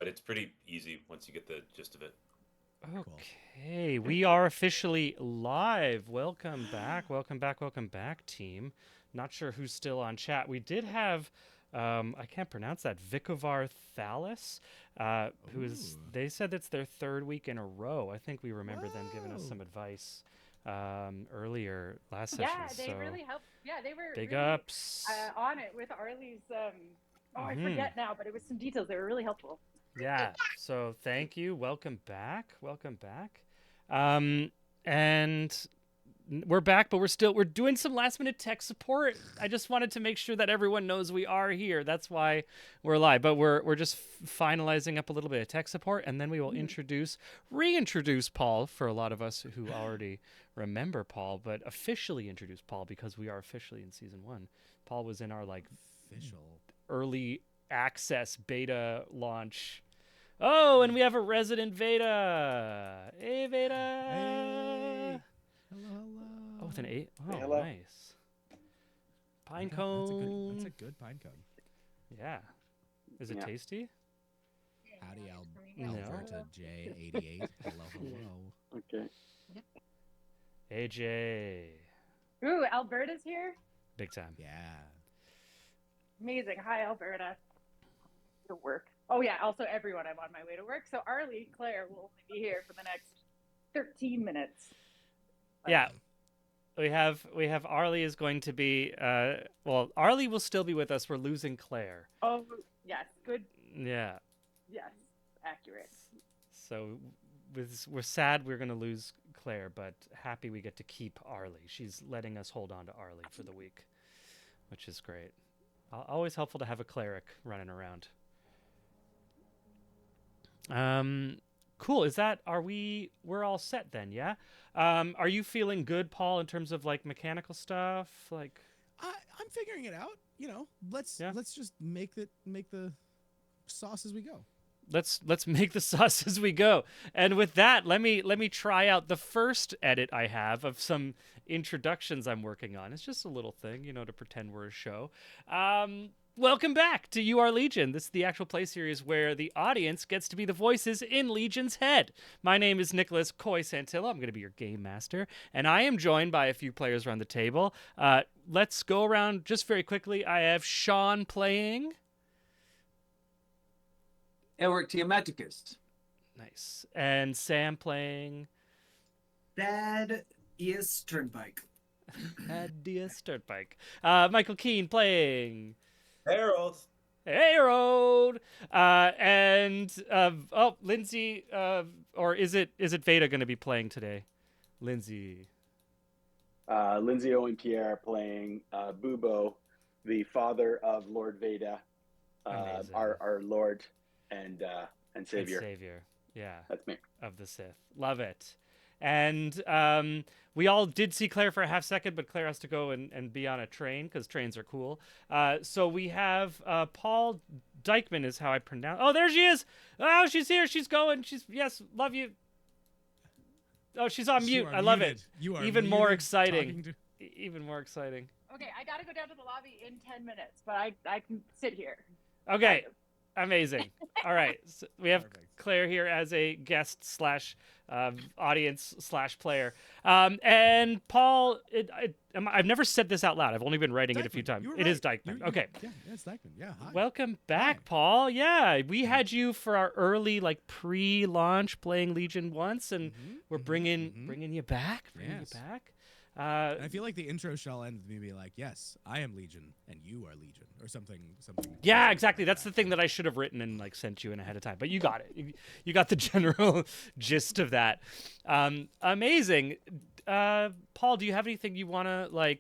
but it's pretty easy once you get the gist of it. Cool. Okay, we are officially live. Welcome back. Welcome back. Welcome back, team. Not sure who's still on chat. We did have, I can't pronounce that, Vicovar Thalis, who is, Ooh. they said it's their third week in a row. I think we remember them giving us Whoa. some advice earlier last session. Yeah, they So really helped. Yeah, they were big really ups. on it with Arlie's. I Hmm. forget now, but it was some details. They were really helpful. Yeah. So thank you. Welcome back. Welcome back. And we're back, but we're doing some last minute tech support. I just wanted to make sure that everyone knows we are here. That's why we're live. But we're just finalizing up a little bit of tech support, and then we will reintroduce Paul for a lot of us who already remember Paul, but officially introduce Paul because we are officially in season 1. Paul was in our Official. early access beta launch. Oh, and we have a resident Veda. Hey, Veda. Hey. Hello, hello. Oh, with an 8. Oh, hello. nice. Pine Yeah, cone. That's a good pine cone. Yeah. Is it Yeah. tasty? Howdy, No. Alberta J88. Hello, hello. Okay. AJ. Ooh, Alberta's here. Big time. Yeah. Amazing. Hi, Alberta. To work. Oh yeah. Also, everyone, I'm on my way to work. So Arlie, Claire will only be here for the next 13 minutes. Yeah. We have Arlie is going to be Arlie will still be with us. We're losing Claire. Oh yes, good. Yeah. Yes, accurate. So we're sad we're going to lose Claire, but happy we get to keep Arlie. She's letting us hold on to Arlie for the week, which is great. Always helpful to have a cleric running around. Cool. We're all set then, yeah? Are you feeling good, Paul, in terms of mechanical stuff? I'm figuring it out. You know, let's just make the sauce as we go. Let's make the sauce as we go. And with that, let me try out the first edit I have of some introductions I'm working on. It's just a little thing, to pretend we're a show. Welcome back to You Are Legion. This is the actual play series where the audience gets to be the voices in Legion's head. My name is Nicholas Coy Santillo. I'm going to be your game master, and I am joined by a few players around the table. Let's go around just very quickly. I have Sean playing. Elric Tiamaticus. Nice. And Sam playing. Dad is Turnpike. Adias Dirtbike. Michael Keane playing. Harold. Harold. Lindsay. Or is it Veda going to be playing today? Lindsay. Lindsay Owen Pierre playing Bubo, the father of Lord Veda, our Lord and Savior. And Savior. Yeah. That's me. Of the Sith. Love it. And we all did see Claire for a half second, but Claire has to go and be on a train because trains are cool. So we have Paul Diechmann is how I pronounce. Oh, there she is. Oh, she's here. She's going. Yes, love you. Oh, she's on mute. I love it. You are even more muted, exciting. Even more exciting. Okay, I gotta go down to the lobby in 10 minutes, but I can sit here. Okay. Amazing. All right. So we have Perfect. Claire here as a guest slash audience slash player. And Paul, I've never said this out loud. I've only been writing it a few times. It is Diechmann. Okay. Yeah, it's Diechmann. Yeah. Hi. Welcome back, Hi. Paul. Yeah, we had you for our early pre-launch playing Legion once, and we're bringing you back. Yes. And I feel like the intro shall end with me being like, "Yes, I am Legion, and you are Legion," or something. Yeah, exactly. That's the thing that I should have written and sent you in ahead of time. But you got it. You got the general gist of that. Amazing. Paul, do you have anything you want to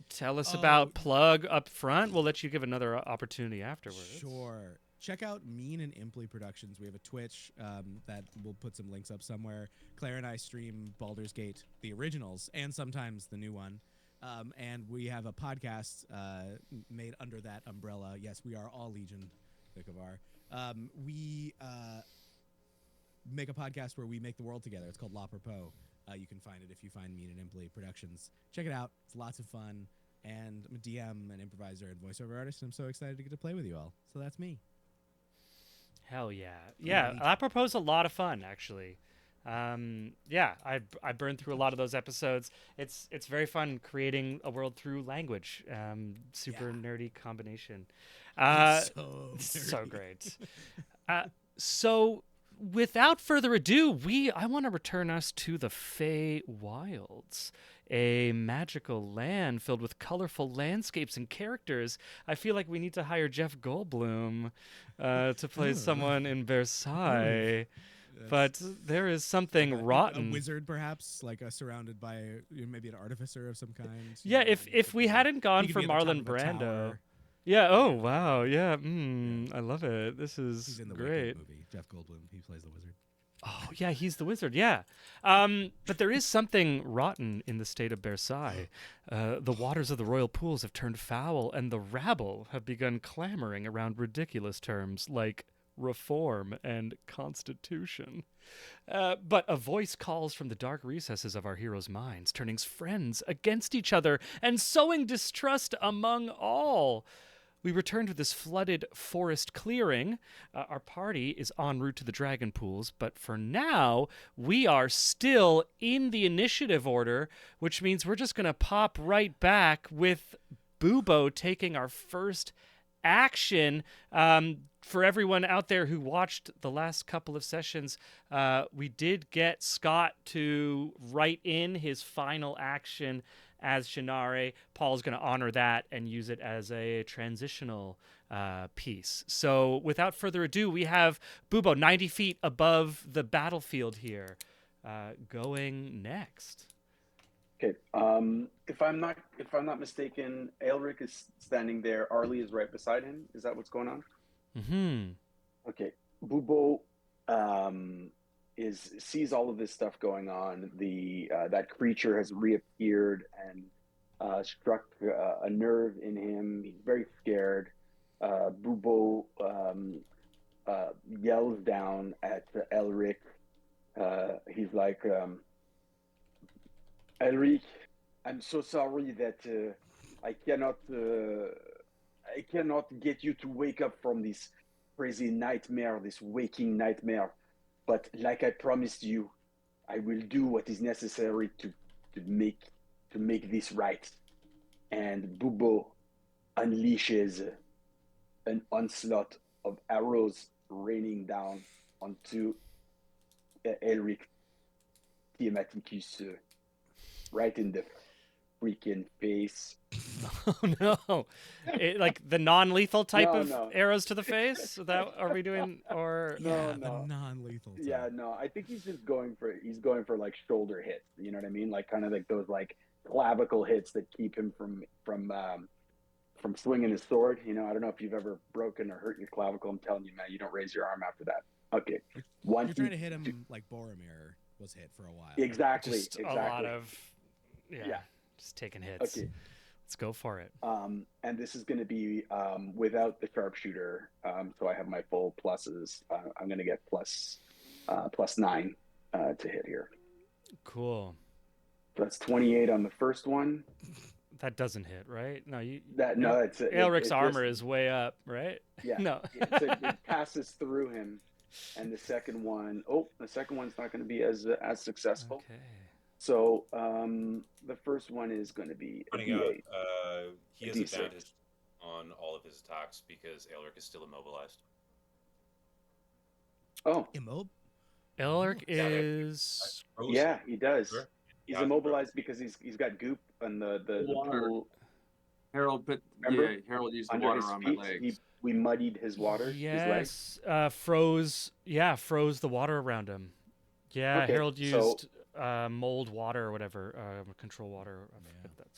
tell us about? Plug up front. We'll let you give another opportunity afterwards. Sure. Check out Mean and Imply Productions. We have a Twitch that we'll put some links up somewhere. Claire and I stream Baldur's Gate, the originals, and sometimes the new one. And we have a podcast made under that umbrella. Yes, we are all Legion, Vicovar. We make a podcast where we make the world together. It's called La Propos. You can find it if you find Mean and Imply Productions. Check it out. It's lots of fun. And I'm a DM, an improviser, and voiceover artist, and I'm so excited to get to play with you all. So that's me. Hell yeah. Yeah, Yeah, me that proposed a lot of fun actually. Yeah, I burned through a lot of those episodes. It's very fun creating a world through language. Super Yeah. nerdy combination. It's so So nerdy. great. So without further ado, I want to return us to the Fey Wilds, a magical land filled with colorful landscapes and characters. I feel like we need to hire Jeff Goldblum to play someone in Versailles. But there is something like a rotten. wizard, perhaps, like surrounded by maybe an artificer of some kind. Yeah, if could we be- hadn't gone he could for be at the top Marlon of a Brando. tower. Yeah. Oh Yeah. wow. Yeah. I love it. This is He's in the great. Wicked movie. Jeff Goldblum. He plays the wizard. Oh yeah, he's the wizard. Yeah. But there is something rotten in the state of Versailles. The waters of the royal pools have turned foul, and the rabble have begun clamoring around ridiculous terms like reform and constitution. But a voice calls from the dark recesses of our heroes' minds, turning friends against each other and sowing distrust among all. We return to this flooded forest clearing. Our party is en route to the dragon pools, but for now, we are still in the initiative order, which means we're just going to pop right back with Bubo taking our first action. For everyone out there who watched the last couple of sessions, we did get Scott to write in his final action as Shinare. Paul's going to honor that and use it as a transitional piece. So without further ado, we have Bubo 90 feet above the battlefield here, going next. Okay. If I'm not mistaken, Elric is standing there. Arlie is right beside him. Is that what's going on? Mm-hmm. Okay. Bubo sees all of this stuff going on. That creature has reappeared and struck a nerve in him. He's very scared. Bubo yells down at Elric. He's like, Elric, I'm so sorry that I cannot get you to wake up from this crazy nightmare, this waking nightmare. But like I promised you, I will do what is necessary to make this right. And Bubo unleashes an onslaught of arrows raining down onto Elric Tiematicus, right in the freaking face. Oh no! Like the non-lethal type of No. arrows to the face. That are we doing? Or Yeah, no. the non-lethal. Type. Yeah, no. I think he's just going for like shoulder hits. You know what I mean? Like kind of like those like clavicle hits that keep him from swinging his sword. You know, I don't know if you've ever broken or hurt your clavicle. I'm telling you, man, you don't raise your arm after that. Okay. You're trying to hit him like Boromir was hit for a while. Exactly. just a lot of just taking hits. Okay. Let's go for it. And this is going to be without the sharpshooter. So I have my full pluses. I'm going to get plus 9 to hit here. Cool. So that's 28 on the first one. That doesn't hit, right? No, it's Elric's armor is way up, right? Yeah. No. It passes through him, and the second one's not going to be as successful. Okay. So the first one is going to be a Pointing out, D8. he has D6. advantage on all of his attacks because Elric is still immobilized. Oh, Immob. Elric is. yeah, he does. Sure. He's Yeah. immobilized because he's got goop on the Water. pool Harold Remember? Harold used the under water his on my feet. legs. We muddied his water. His legs. Yes. Froze the water around him. Yeah, Okay, Harold so- used mold water or whatever, control water.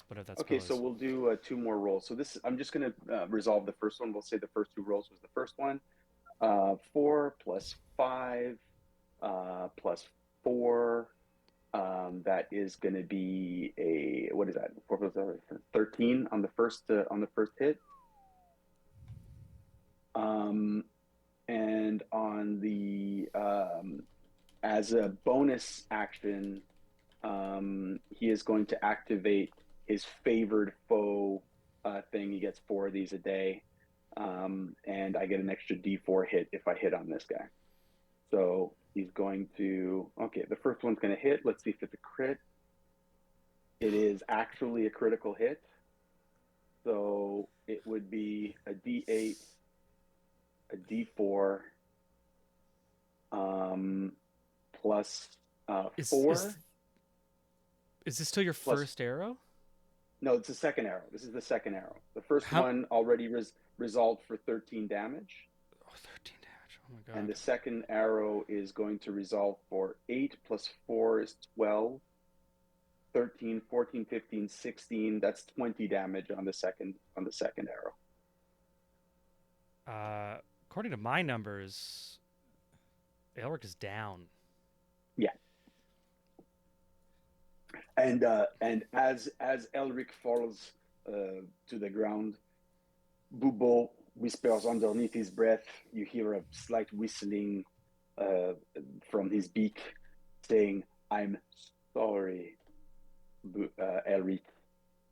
Whatever that Okay, spell so is. we'll do 2 more rolls. So I'm just going to resolve the first one. We'll say the first 2 rolls was the first one. 4 plus 5 plus 4. That is going to be what is that? 4 plus 13 on the first hit. And on the as a bonus action, he is going to activate his favored foe thing. He gets 4 of these a day. and I get an extra D4 hit if I hit on this guy. So he's going to, okay, the first one's going to hit. Let's see if it's a crit. It is actually a critical hit. So it would be a D8, a D4, plus Is, 4. is this still your Plus- first arrow? No, it's the second arrow. This is the second arrow. The first How- one already resolved for 13 damage. Oh, 13 damage. Oh my god. And the second arrow is going to resolve for 8 plus 4 is 12. 13, 14, 15, 16. That's 20 damage on the second arrow. According to my numbers, Elric is down. Yeah. And as Elric falls to the ground, Bubo whispers underneath his breath. You hear a slight whistling from his beak, saying, "I'm sorry, Elric,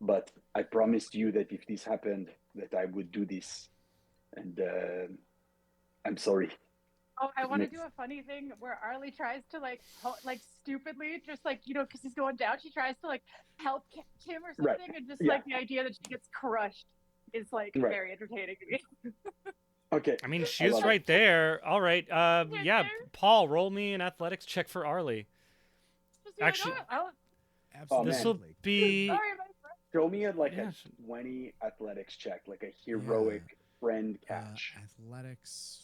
but I promised you that if this happened, that I would do this, and I'm sorry." Oh, I want to do a funny thing where Arlie tries to like stupidly, just like, you know, because he's going down, she tries to like help catch him or something, Right. and just Yeah. like the idea that she gets crushed is like Right. very entertaining to me. Okay. I mean, I she's love it. right there. All right. Yeah, there. Paul, roll me an athletics check for Arlie. Just be like, Actually- oh, Oh, This man. will oh, be. sorry, my friend. Show me a Yeah. 20 athletics check, like a heroic friend catch. Athletics.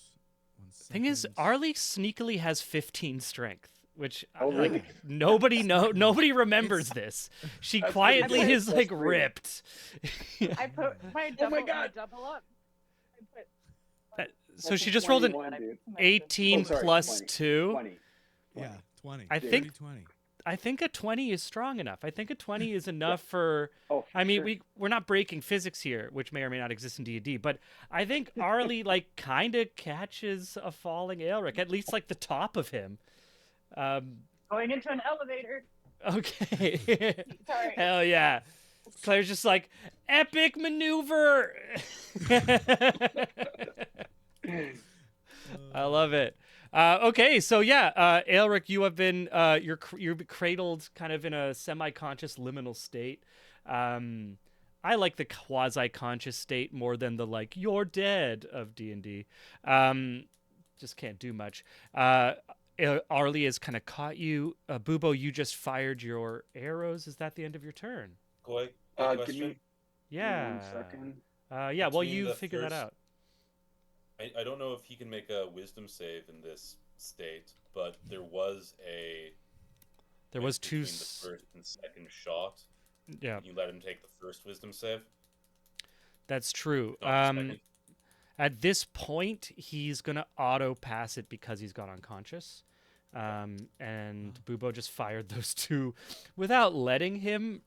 One Thing is, second. Arlie sneakily has 15 strength, which Oh, like really? nobody remembers this. She That's quietly pretty is like frustrating. ripped. I put my Oh my double, God. double up. I put So That's she a just rolled an 21, dude. 18 Oh, sorry, plus 20. 2. 20. Yeah, 20. I Dirty think- 20. I think a 20 is strong enough. I think a 20 is enough for. Oh, for I mean, sure. we're not breaking physics here, which may or may not exist in D&D, but I think Arlie like kind of catches a falling Aelric, at least like the top of him. going into an elevator. Okay. Sorry. Hell yeah. Claire's just like, epic maneuver. I love it. Okay, so yeah, Aelric, you have been you're cradled kind of in a semi-conscious liminal state. I like the quasi-conscious state more than the like you're dead of D&D. Just can't do much. Arlie has kind of caught you. Bubo, you just fired your arrows. Is that the end of your turn? Quick Give question. me Yeah. 1 second. Yeah. Well, Between you the figure that first- out. I don't know if he can make a wisdom save in this state, but there was There was two. between the first and second shot. Yeah, You let him take the first wisdom save. that's true. Not the second. At this point, he's gonna auto pass it because he's gone unconscious. And Bubo just fired those two without letting him.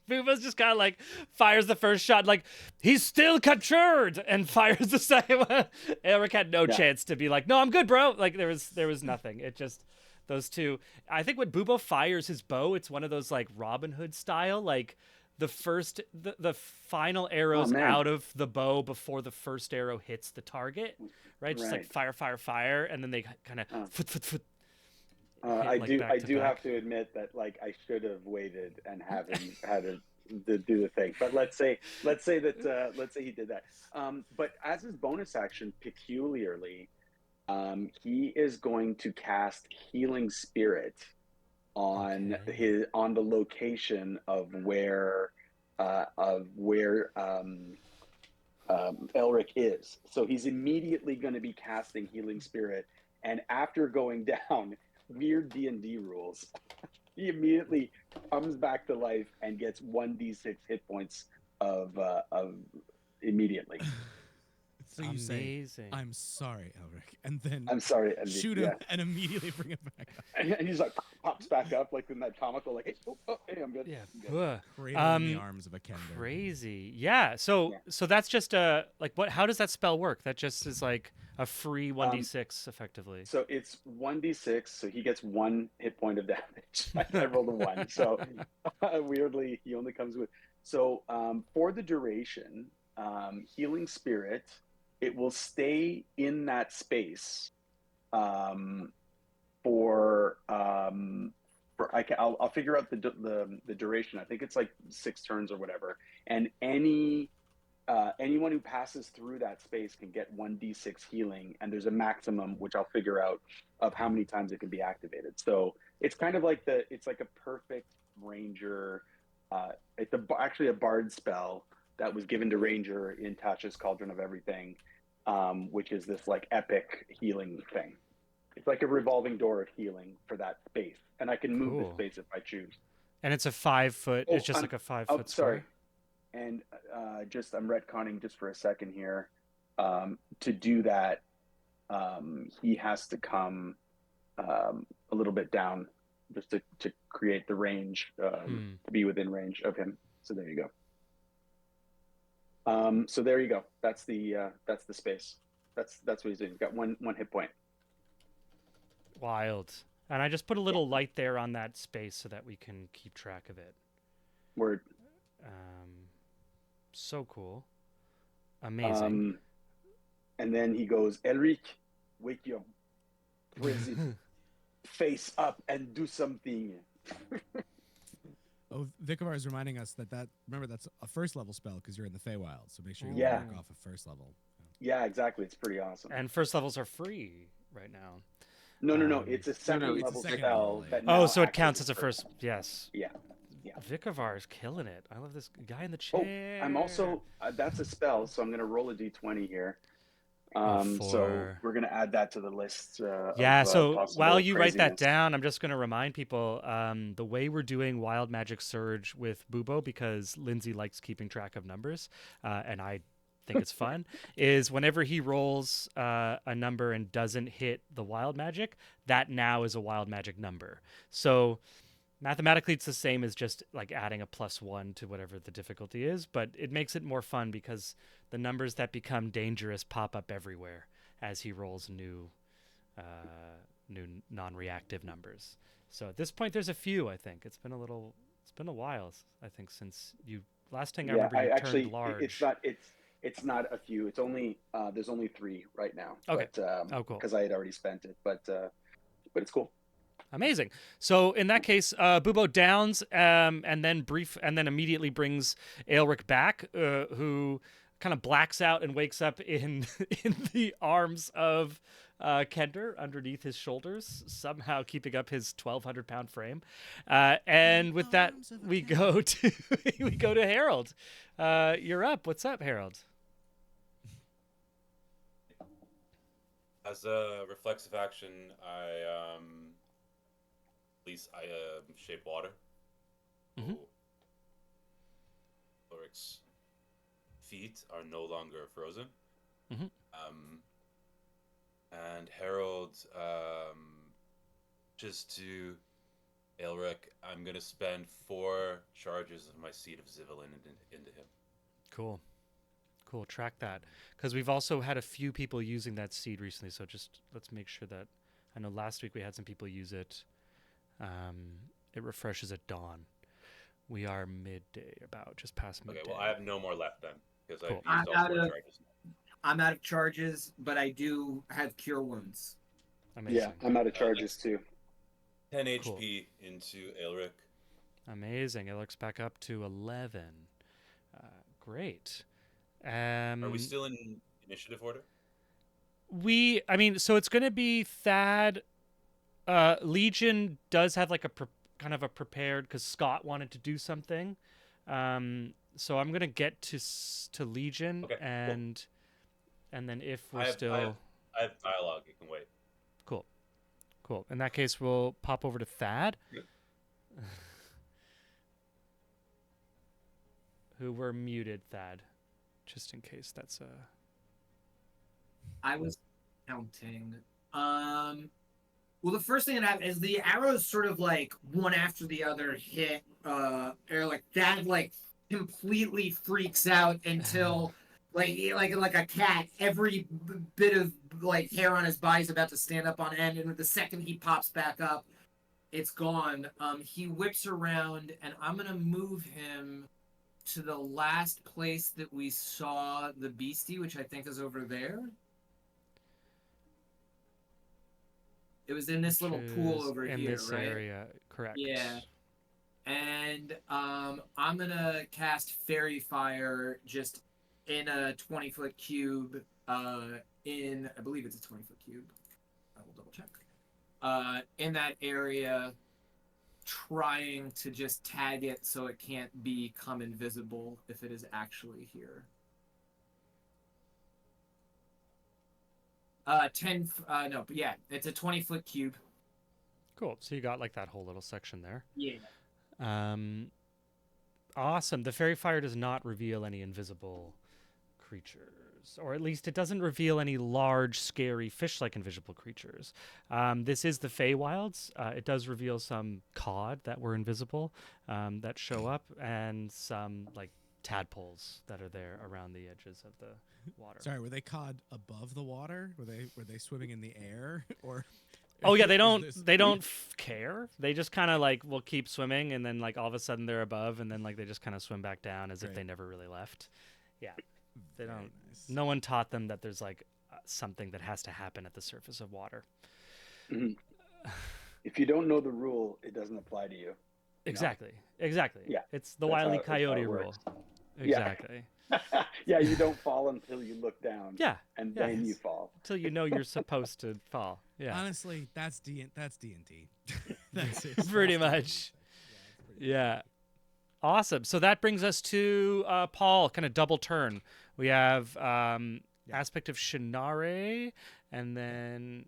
Bubo's just kind of like fires the first shot, like he's still captured, and fires the second one. Elric had no Yeah. chance to be like, "No, I'm good, bro." Like there was nothing. It just those two. I think when Bubo fires his bow, it's one of those like Robin Hood style, like the final arrows man. out of the bow before the first arrow hits the target, right? Just like Right. fire, and then they kind of foot. I like, do. back I to do back. have to admit that, like, I should have waited and haven't had to do the thing. But let's say he did that. But as his bonus action, peculiarly, he is going to cast Healing Spirit on Okay. the location of where Elric is. So he's immediately going to be casting Healing Spirit, and after going down, weird D&D rules, he immediately comes back to life and gets 1d6 hit points of immediately. So you say, Amazing. "I'm sorry, Elric," and then I'm sorry, Elric, shoot him and immediately bring him back up. and he's like pops back up like in that comical, like, hey, I'm good. Yeah. I'm good. Ugh. Cradled in the arms of a Kender. Crazy. Yeah. So Yeah. so that's just a like what? How does that spell work? That just is like a free 1d6 effectively. So it's 1d6, so he gets 1 hit point of damage. I rolled a 1, so weirdly he only comes with. So for the duration, healing spirit. It will stay in that space for I'll figure out the duration. I think it's like 6 turns or whatever. And anyone who passes through that space can get 1d6 healing, and there's a maximum, which I'll figure out, of how many times it can be activated. So it's kind of like it's like a perfect ranger. It's actually a bard spell that was given to ranger in Tasha's Cauldron of Everything, which is this like epic healing thing. It's like a revolving door of healing for that space, and I can move the space if I choose. And it's a 5 foot. It's just like a 5 foot square. Sorry. And I'm retconning just for a second here. To do that, he has to come a little bit down just to create the range, to be within range of him. So there you go. So there you go. That's the space. That's what he's doing. He's got one hit point. Wild. And I just put a little light there on that space so that we can keep track of it. Word. So cool. Amazing. And then he goes, Elric, wake your prison face up and do something. Oh, Vicavar is reminding us remember, that's a first level spell because you're in the Feywild, so make sure you Yeah. mark off a first level. Yeah, exactly. It's pretty awesome. And first levels are free right now. No. It's a second it's a level second spell. level, That yeah. Oh, so it acts counts as a first. Yes. Yeah. Vicavar is killing it. I love this guy in the chair. Oh, I'm also that's a spell, so I'm going to roll a d20 here. So we're going to add that to the list. So while you write that craziness. down, I'm just going to remind people the way we're doing Wild Magic Surge with Bubo, because Lindsay likes keeping track of numbers, and I think it's fun, is whenever he rolls a number and doesn't hit the Wild Magic, that now is a Wild Magic number. So mathematically, it's the same as just like adding a +1 to whatever the difficulty is, but it makes it more fun because the numbers that become dangerous pop up everywhere as he rolls new non-reactive numbers. So at this point, there's a few. I think it's been a while. I think since last thing I remember, you turned large. It's not a few. It's only there's only 3 right now. Okay. But, cool. Because I had already spent it, but it's cool. Amazing. So in that case, Bubo downs, and then immediately brings Aelric back, who kind of blacks out and wakes up in the arms of Kender underneath his shoulders, somehow keeping up his 1,200-pound frame. And with that, we go to Harold. You're up. What's up, Harold? As a reflexive action, I shape water. Mhm. Ulrich's feet are no longer frozen. Mhm. And Harold, just to Aelric, I'm going to spend 4 charges of my Seed of Zivelin into him. Cool. Track that, because we've also had a few people using that seed recently. So just let's make sure that, I know last week we had some people use it. It refreshes at dawn. We are midday, about just past midday. Okay, well, I have no more left then, because Cool. I've used all 4 charges. I'm out of charges, but I do have cure wounds. Amazing. Yeah, I'm out of charges too. 10 Cool. HP into Aelric. Amazing. It looks back up to 11. Great. Are we still in initiative order? So it's going to be Thad. Legion does have like a kind of a prepared, because Scott wanted to do something. So I'm going to get to Legion, Okay, and then if we're I have dialogue. You can wait. Cool. In that case, we'll pop over to Thad. Yep. Who were muted, Thad, just in case that's a... I was counting. Well, the first thing that happened is the arrows sort of like one after the other hit Like that, like completely freaks out until like a cat. Every bit of like hair on his body is about to stand up on end, and the second he pops back up, it's gone. He whips around, and I'm gonna move him to the last place that we saw the beastie, which I think is over there. It was in this Which little pool is over in here, this right? area, correct? Yeah. And I'm gonna cast Fairy Fire just in a 20-foot cube. In I believe it's a 20-foot cube. I will double check. In that area, trying to just tag it so it can't become invisible if it is actually here. 10. No, but yeah, it's a 20-foot cube. Cool. So you got like that whole little section there. Yeah. Awesome. The fairy fire does not reveal any invisible creatures, or at least it doesn't reveal any large, scary, fish-like invisible creatures. This is the Feywilds. It does reveal some cod that were invisible that show up, and some like tadpoles that are there around the edges of the water. Sorry, were they cod above the water? Were they swimming in the air or? Oh yeah, they is don't this- care. They just kind of like will keep swimming, and then like all of a sudden they're above, and then like they just kind of swim back down as if Great. they never really left. Yeah, they Very don't. nice. No one taught them that there's like something that has to happen at the surface of water. If you don't know the rule, it doesn't apply to you. Exactly. Yeah, It's the that's Wile E. that's how Coyote it rule. works. Exactly. Yeah, you don't fall until you look down. Yeah. And yeah. then you fall. Until you know you're supposed to fall. Yeah. Honestly, that's D&T. That's it. Pretty much. Yeah. Awesome. So that brings us to Paul, kind of double turn. We have aspect of Shinare and then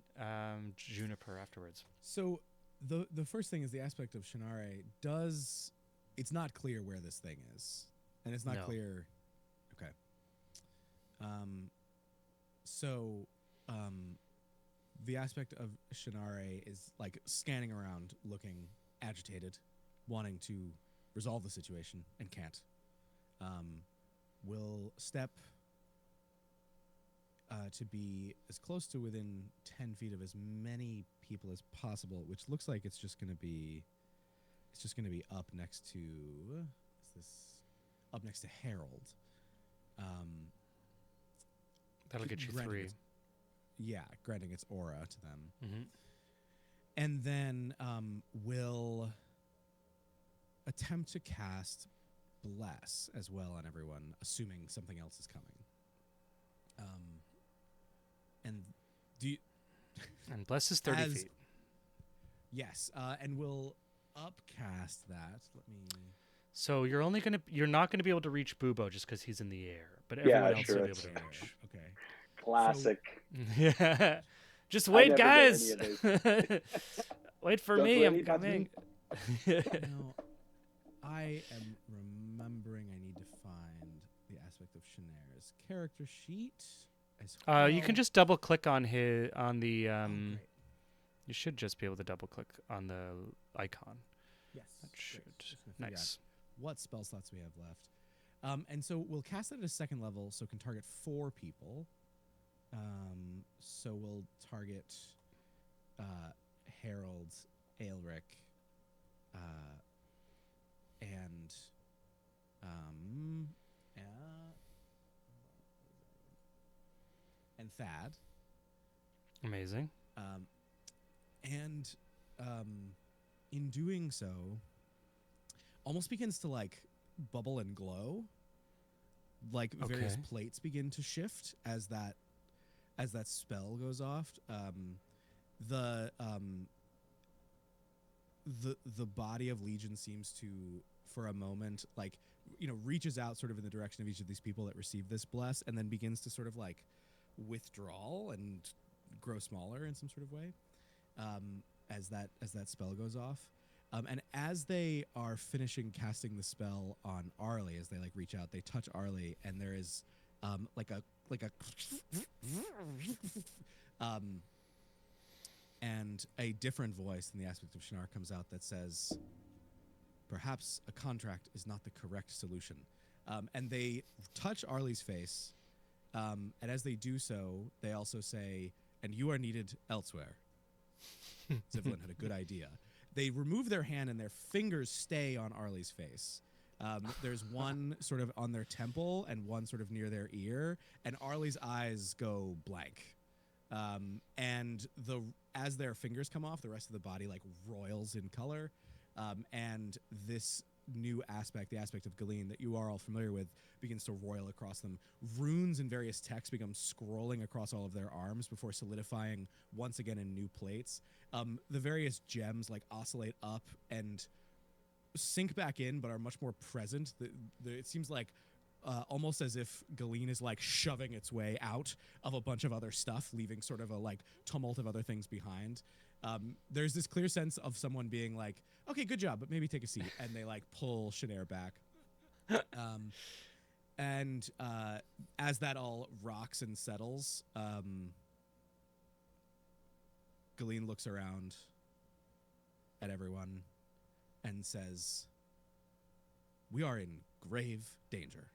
Juniper afterwards. So the first thing is the aspect of Shinare does. It's not clear where this thing is, and it's not No. clear. Okay. So the aspect of Shinare is like scanning around, looking agitated, wanting to resolve the situation and can't. Will step to be as close to within 10 feet of as many people as possible, which looks like it's just going to be up next to up next to Harold. That'll get you Granting 3. Granting its aura to them. Mm-hmm. And then will attempt to cast Bless as well on everyone, assuming something else is coming. And do you, And Bless is 30 As- feet. yes, and we'll upcast that. Let me. So you're not gonna be able to reach Bubo just because he's in the air, but Yeah, everyone else sure, will be able it's- to reach. Okay. Classic. Yeah. Just I wait, never did guys. any Wait for Don't me. worry I'm about coming. Now, I am remembering I need to find the aspect of Shanare's character sheet. As You can well. just double click on the Oh, great. You should just be able to double click on the icon. Yes. That great. should. Just gonna figure out Nice. what spell slots we have left. And so we'll cast it at a second level, so can target 4 people. So we'll target Harold, Aelric, and Thad. Amazing. And in doing so, almost begins to like bubble and glow. Like various Okay. plates begin to shift as that spell goes off. The body of Legion seems to, for a moment, like reaches out sort of in the direction of each of these people that receive this bless, and then begins to sort of like withdraw and grow smaller in some sort of way as that spell goes off. And as they are finishing casting the spell on Arlie, as they like reach out, they touch Arlie, and there is like a and a different voice in the aspect of Shinar comes out that says, "Perhaps a contract is not the correct solution." And they touch Arlie's face, and as they do so, they also say, "And you are needed elsewhere." Zivlin had a good idea. They remove their hand and their fingers stay on Arlie's face. There's one sort of on their temple and one sort of near their ear, and Arlie's eyes go blank. And as their fingers come off, the rest of the body like roils in color. And this new aspect, the aspect of Galeen that you are all familiar with, begins to roil across them. Runes and various texts become scrolling across all of their arms before solidifying once again in new plates. The various gems like oscillate up and sink back in, but are much more present. It seems like almost as if Galeen is like shoving its way out of a bunch of other stuff, leaving sort of a like tumult of other things behind. There's this clear sense of someone being like, okay, good job, but maybe take a seat. And they like pull Shanair back. And as that all rocks and settles, Galeen looks around at everyone and says, we are in grave danger.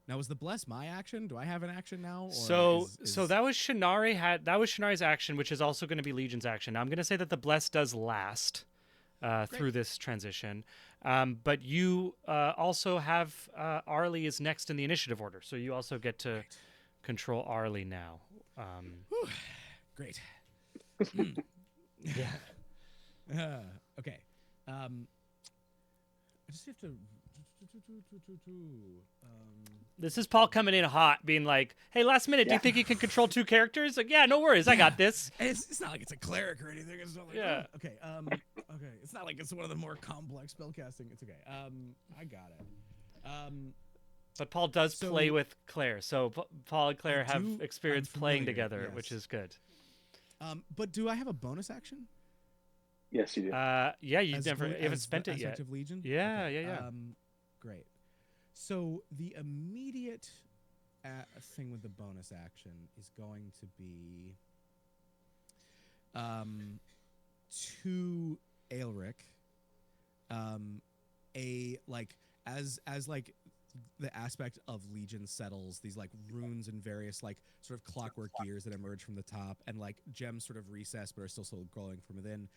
Now, is the bless my action? Do I have an action now? Or so that was Shinari's action, which is also going to be Legion's action. Now, I'm going to say that the bless does last through this transition, but you also have Arlie is next in the initiative order, so you also get to control Arlie now. Great. Yeah. Okay. I just have to. This is Paul coming in hot, being like, "Hey, last minute, do you think you can control 2 characters?" Like, yeah, no worries, I got this. It's not like it's a cleric or anything. It's not like, Yeah. Oh, okay. Okay. It's not like it's one of the more complex spellcasting. It's okay. I got it. But Paul does play with Claire, so Paul and Claire have experience I'm playing familiar, together, yes. which is good. But do I have a bonus action? Yes, you do. Yeah, you As never bo- haven't as spent the it yet. aspect of Legion? Yeah, Okay. yeah. Great. So the immediate thing with the bonus action is going to be to Aelric, as like the aspect of Legion settles, these like runes and various like sort of clockwork gears that emerge from the top, and like gems sort of recess but are still glowing from within.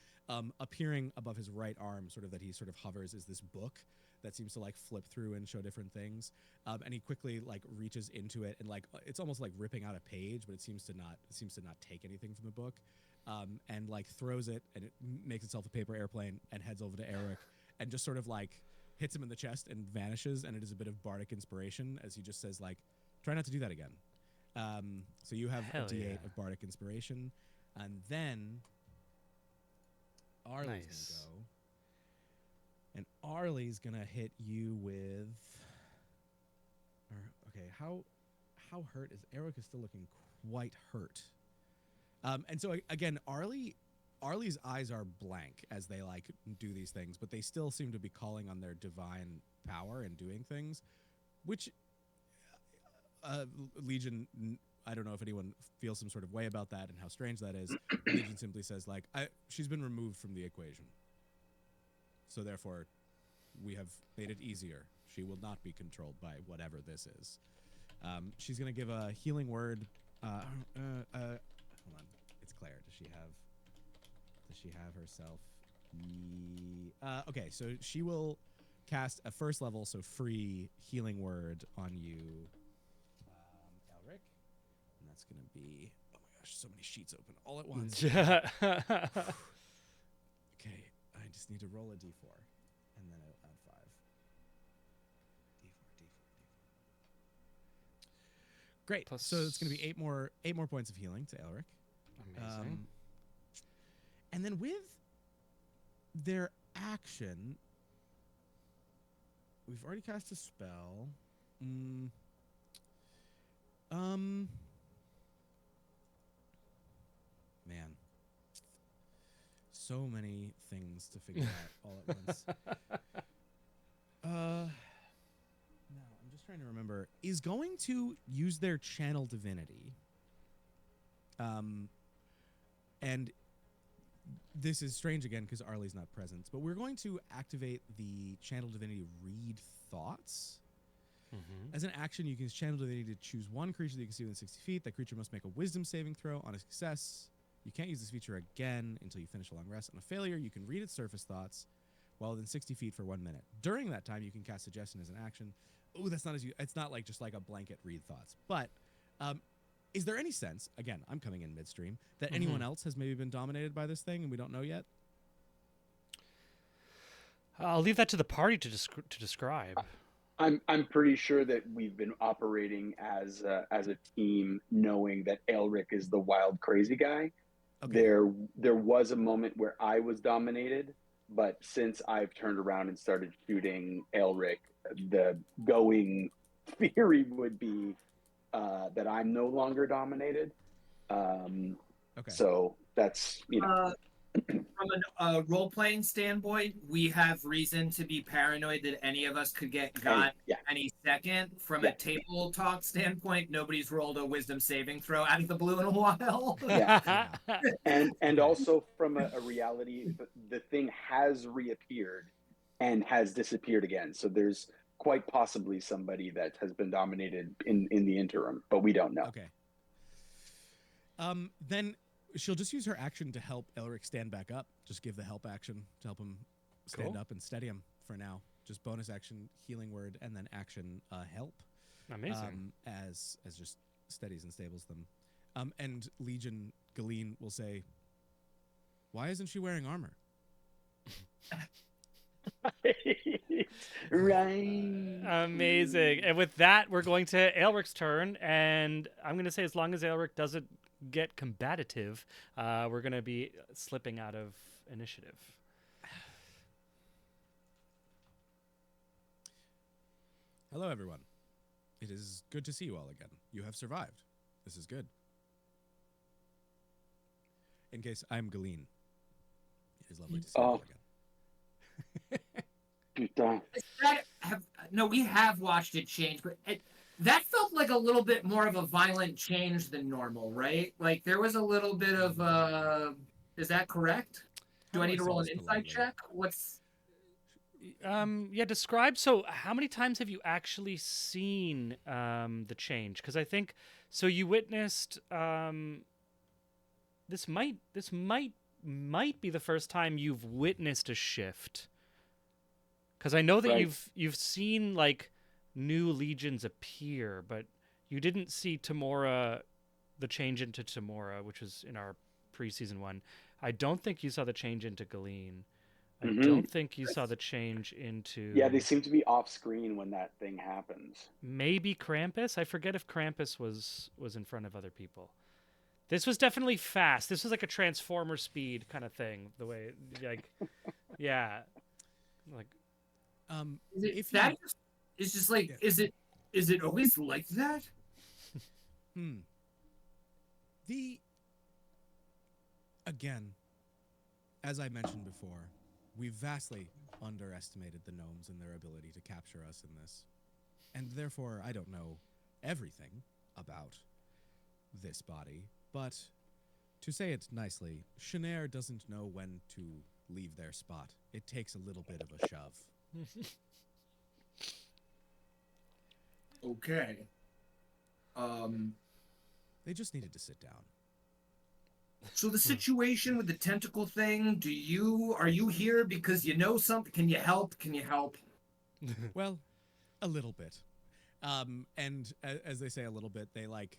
Appearing above his right arm, sort of that he sort of hovers, is this book that seems to like flip through and show different things. And he quickly like reaches into it and like it's almost like ripping out a page, but it seems to not take anything from the book. And like throws it, and it makes itself a paper airplane and heads over to Eric and just sort of like hits him in the chest and vanishes. And it is a bit of bardic inspiration as he just says like, try not to do that again. So you have Hell a D8 yeah. of bardic inspiration, and then Arlie's Nice. gonna go. And Arlie's gonna hit you with. Okay, how hurt is Eric? Is still looking quite hurt. And so again, Arlie's eyes are blank as they like do these things, but they still seem to be calling on their divine power and doing things, which Legion. I don't know if anyone feels some sort of way about that and how strange that is. Legion simply says like, she's been removed from the equation. So therefore, we have made it easier. She will not be controlled by whatever this is. She's gonna give a healing word. Hold on, it's Claire. Does she have herself? Okay, so she will cast a first level, so free healing word on you, Elric, and that's gonna be. Oh my gosh, so many sheets open all at once. Okay, I just need to roll a d4, and then I'll add 5. D4. Great. Plus- So it's going to be 8 more points of healing to Elric. Amazing. And then with their action, we've already cast a spell. Man. So many things to figure out all at once. No, I'm just trying to remember. Is going to use their channel divinity. And this is strange again because Arlie's not present, but we're going to activate the channel divinity read thoughts. Mm-hmm. As an action, you can use channel divinity to choose one creature that you can see within 60 feet. That creature must make a wisdom saving throw. On a success, you can't use this feature again until you finish a long rest. On a failure, you can read its surface thoughts. while within 60 feet for 1 minute. During that time, you can cast Suggestion as an action. Oh, that's not as you. It's not like just like a blanket read thoughts. But is there any sense? Again, I'm coming in midstream that anyone else has maybe been dominated by this thing and we don't know yet. I'll leave that to the party to describe. I'm pretty sure that we've been operating as a team, knowing that Elric is the wild, crazy guy. Okay. There was a moment where I was dominated, but since I've turned around and started shooting Elric, the going theory would be that I'm no longer dominated. Okay. So that's From a role-playing standpoint, we have reason to be paranoid that any of us could get got any second. From a table talk standpoint, nobody's rolled a wisdom saving throw out of the blue in a while. Yeah. and also from a reality, the thing has reappeared and has disappeared again. So there's quite possibly somebody that has been dominated in the interim, but we don't know. Okay. Then she'll just use her action to help Elric stand back up. Just give the help action to help him stand up and steady him for now. Just bonus action, healing word, and then action help. Amazing. As just steadies and stables them. And Legion Galeen will say, "Why isn't she wearing armor?" Right. Amazing. And with that, we're going to Aelric's turn, and I'm going to say as long as Aelric doesn't get combative, we're going to be slipping out of initiative. Hello, everyone. It is good to see you all again. You have survived. This is good. In case I'm Galeen, it is lovely to see you all again. Putain. No, we have watched it change, but that felt like a little bit more of a violent change than normal, right? Like there was a little bit of is that correct? Do I need to roll an insight check? What's Yeah, describe. So how many times have you actually seen the change? Because I think so you witnessed this might be the first time you've witnessed a shift. Because I know that you've seen like new legions appear, but you didn't see Tamora, the change into Tamora, which was in our preseason one. I don't think you saw the change into Galeen. I don't think you saw the change into... Yeah, they seem to be off screen when that thing happens. Maybe Krampus? I forget if Krampus was in front of other people. This was definitely fast. This was like a Transformer speed kind of thing. The way, like, yeah. Like... Is that it's just like is it always like that? Again, as I mentioned before, we vastly underestimated the gnomes and their ability to capture us in this. And therefore, I don't know everything about this body, but to say it nicely, Shanair doesn't know when to leave their spot. It takes a little bit of a shove. Okay. They just needed to sit down. So the situation with the tentacle thing, are you here because you know something? Can you help? Well, a little bit. And as they say a little bit, they like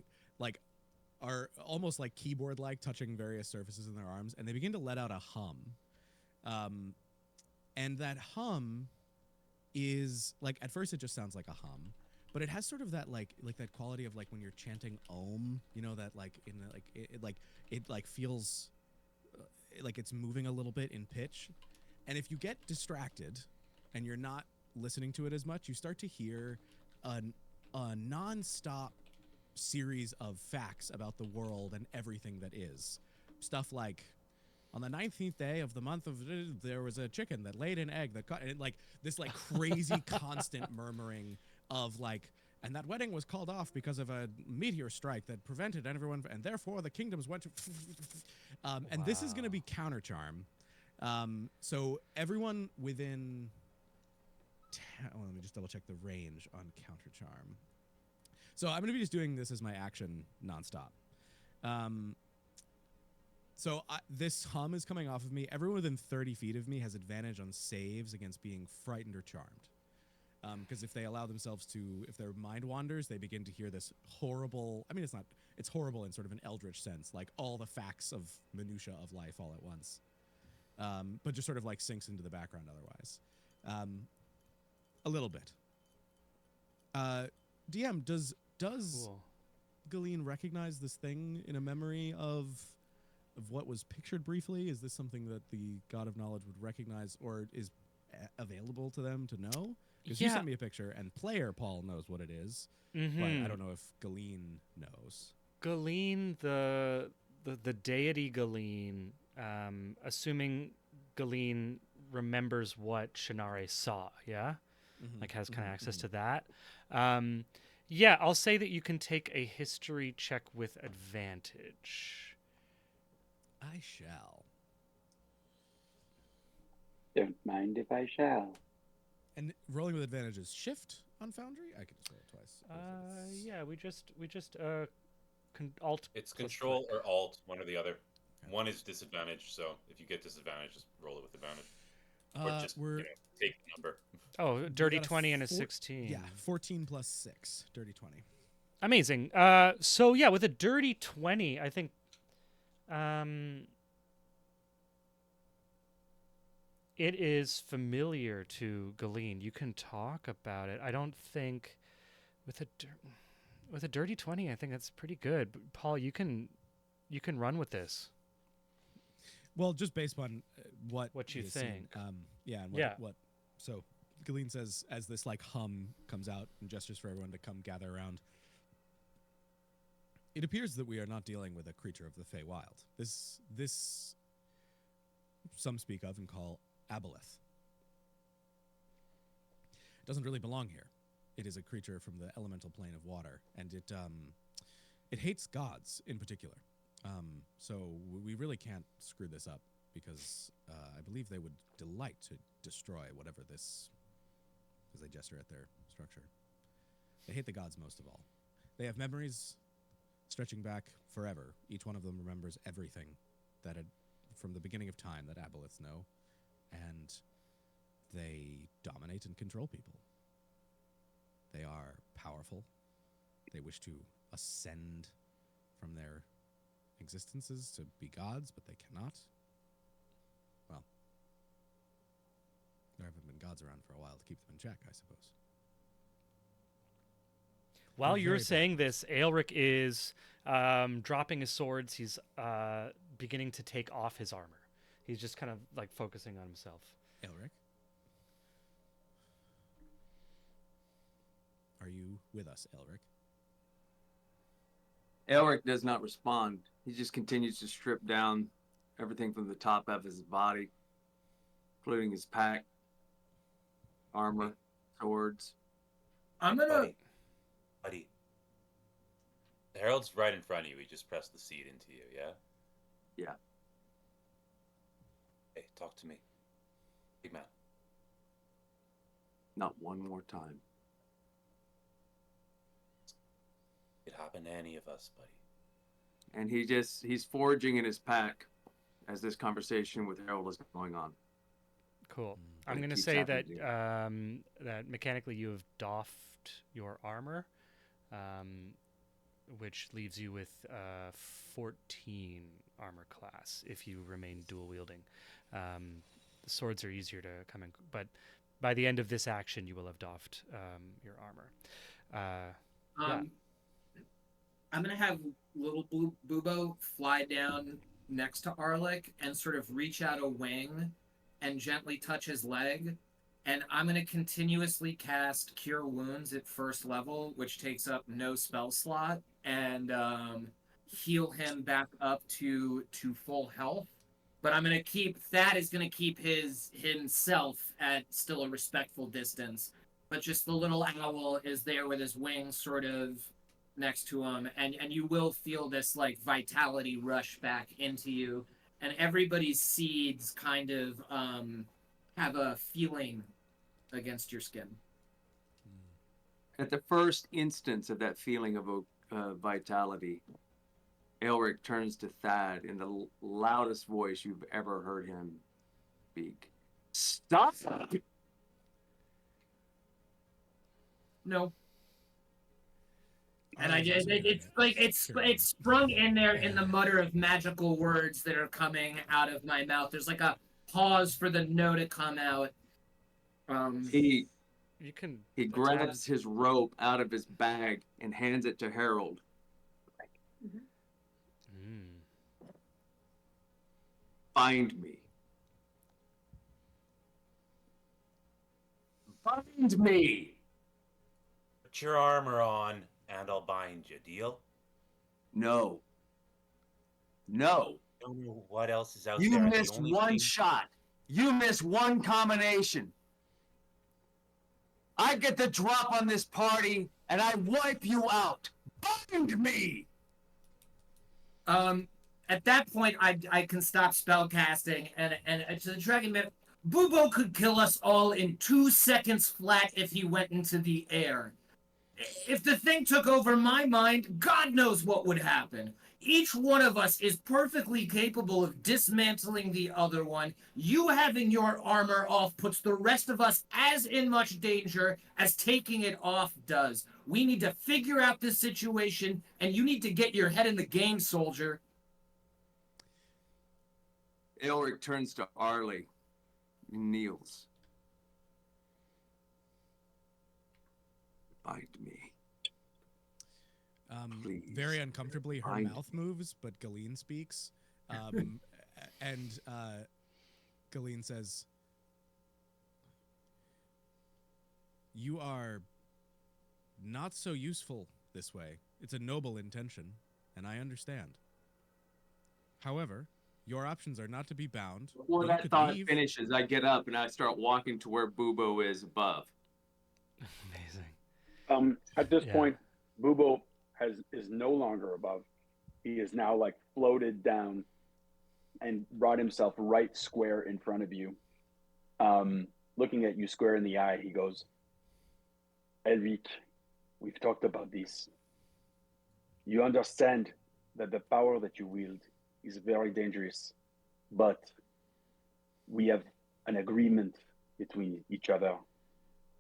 are almost like keyboard like touching various surfaces in their arms, and they begin to let out a hum. And that hum is like, at first it just sounds like a hum, but it has sort of that like that quality of like when you're chanting Om, you know, that like in the, it feels like it's moving a little bit in pitch. And if you get distracted and you're not listening to it as much, you start to hear a non-stop series of facts about the world and everything that is. Stuff like, on the 19th day of the month of, there was a chicken that laid an egg that and like this like crazy constant murmuring of like, and that wedding was called off because of a meteor strike that prevented everyone, and therefore the kingdoms went to and this is going to be counter charm. So everyone within let me just double check the range on counter charm. So I'm going to be just doing this as my action nonstop. So this hum is coming off of me. Everyone within 30 feet of me has advantage on saves against being frightened or charmed. Because if they allow themselves to, if their mind wanders, they begin to hear this horrible, I mean, it's horrible in sort of an eldritch sense, like all the facts of minutia of life all at once. But just sort of like sinks into the background otherwise. A little bit. DM, does Cool. Galeen recognize this thing in a memory of what was pictured briefly? Is this something that the God of Knowledge would recognize or is available to them to know? Because you Yeah. sent me a picture, and player Paul knows what it is, but Mm-hmm. I don't know if Galeen knows. Galeen, the deity Galeen, assuming Galeen remembers what Shannare saw, yeah? Like has kind of access to that. Yeah, I'll say that you can take a history check with advantage. I shall. Don't mind if I shall. And rolling with advantage is shift on Foundry? I could just roll it twice. Yeah, we just alt. It's plus control click. or alt, one or the other. One is disadvantage, so if you get disadvantage, just roll it with advantage. Or just take the number. Oh, dirty got a 20 and a four- 16. Yeah, 14 plus 6, dirty 20. Amazing. So yeah, with a dirty 20, I think it is familiar to Galeen. You can talk about it. I don't think with a dirty 20, I think that's pretty good. But Paul, you can run with this. Well, just based on what you he has seen. think. Yeah, and what. So Galeen says as this like hum comes out and gestures for everyone to come gather around. It appears that we are not dealing with a creature of the Feywild. This some speak of and call Aboleth. It doesn't really belong here. It is a creature from the elemental plane of water, and it hates gods in particular. So we really can't screw this up because I believe they would delight to destroy whatever this, as they gesture at their structure. They hate the gods most of all. They have memories stretching back forever. Each one of them remembers everything that had, from the beginning of time, that aboleths know, and they dominate and control people. They are powerful. They wish to ascend from their existences to be gods, but they cannot. Well, there haven't been gods around for a while to keep them in check, I suppose. While They're you're very saying this, Aelric is dropping his swords. He's beginning to take off his armor. He's just kind of like focusing on himself. Elric? Are you with us, Elric? Elric does not respond. He just continues to strip down everything from the top of his body, including his pack, armor, swords. I'm gonna. Buddy. The Herald's right in front of you. He just pressed the seed into you, yeah? Yeah. Hey, talk to me. Big man. Not one more time. It happened to any of us, buddy. And he's foraging in his pack as this conversation with Harold is going on. Cool. But I'm it going to keeps say that happening. that mechanically you have doffed your armor, which leaves you with 14 armor class if you remain dual wielding. The swords are easier to come in, but by the end of this action, you will have doffed your armor. Yeah. I'm gonna have little Bubo fly down next to Arlic and sort of reach out a wing and gently touch his leg. And I'm gonna continuously cast Cure Wounds at first level, which takes up no spell slot, and heal him back up to full health. But I'm gonna keep himself at still a respectful distance. But just the little owl is there with his wings sort of next to him, and you will feel this like vitality rush back into you, and everybody's seeds kind of have a feeling against your skin. At the first instance of that feeling of vitality, Elric turns to Thad in the loudest voice you've ever heard him speak. Stop! No. And Arlie's also doing it's it. like Sure. it's sprung in there in the mutter of magical words that are coming out of my mouth. There's like a pause for the no to come out. He You can grabs his rope out of his bag and hands it to Harold. Find me. Find me! Put your armor on, and I'll bind you. Deal? No. No. I don't know what else is out You there. missed one shot. You missed one combination. I get the drop on this party, and I wipe you out. Bind me! At that point, I can stop spellcasting, and to the dragon man, Bubo could kill us all in 2 seconds flat if he went into the air. If the thing took over my mind, God knows what would happen. Each one of us is perfectly capable of dismantling the other one. You having your armor off puts the rest of us as in much danger as taking it off does. We need to figure out this situation, and you need to get your head in the game, soldier. Elric turns to Arlie and kneels. Bind me. Please. Very uncomfortably, her mouth moves, but Galeen speaks. And Galeen says, "You are not so useful this way. It's a noble intention, and I understand. However, your options are not to be bound. Before that thought finishes, I get up and I start walking to where Bubo is above. Amazing. At this point, Bubo is no longer above. He is now like floated down and brought himself right square in front of you. Looking at you square in the eye, he goes, "Elric, we've talked about this. You understand that the power that you wield is very dangerous, but we have an agreement between each other.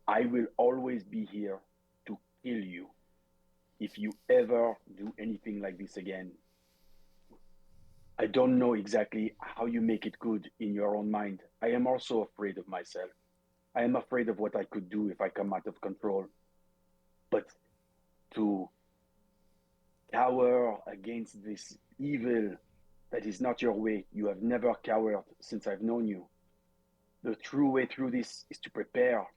I will always be here to kill you if you ever do anything like this again. I don't know exactly how you make it good in your own mind. I am also afraid of myself. I am afraid of what I could do if I come out of control. But to cower against this evil that is not your way, you have never cowered since I've known you. The true way through this is to prepare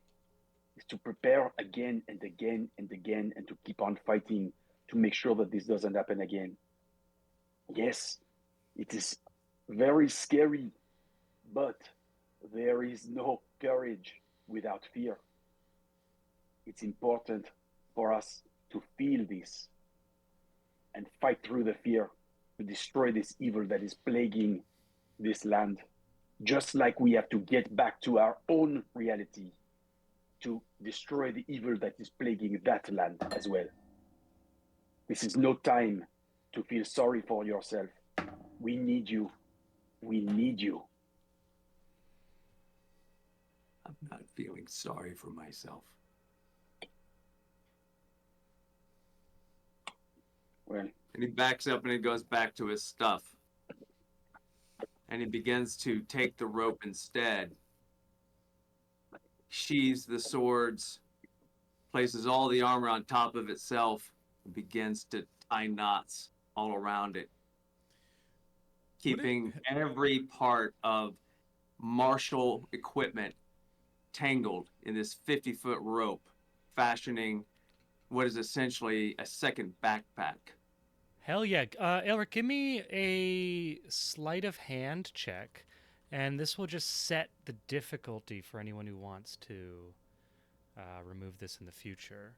again and again and again, and to keep on fighting to make sure that this doesn't happen again. Yes, it is very scary, but there is no courage without fear. It's important for us to feel this and fight through the fear to destroy this evil that is plaguing this land, just like we have to get back to our own reality to destroy the evil that is plaguing that land as well. This is no time to feel sorry for yourself. We need you. We need you." I'm not feeling sorry for myself. Well, and he backs up and he goes back to his stuff. And he begins to take the rope instead. Sheathes the swords, places all the armor on top of itself, and begins to tie knots all around it, keeping every part of martial equipment tangled in this 50-foot rope, fashioning what is essentially a second backpack. Hell yeah. Elric, give me a sleight of hand check, and this will just set the difficulty for anyone who wants to remove this in the future.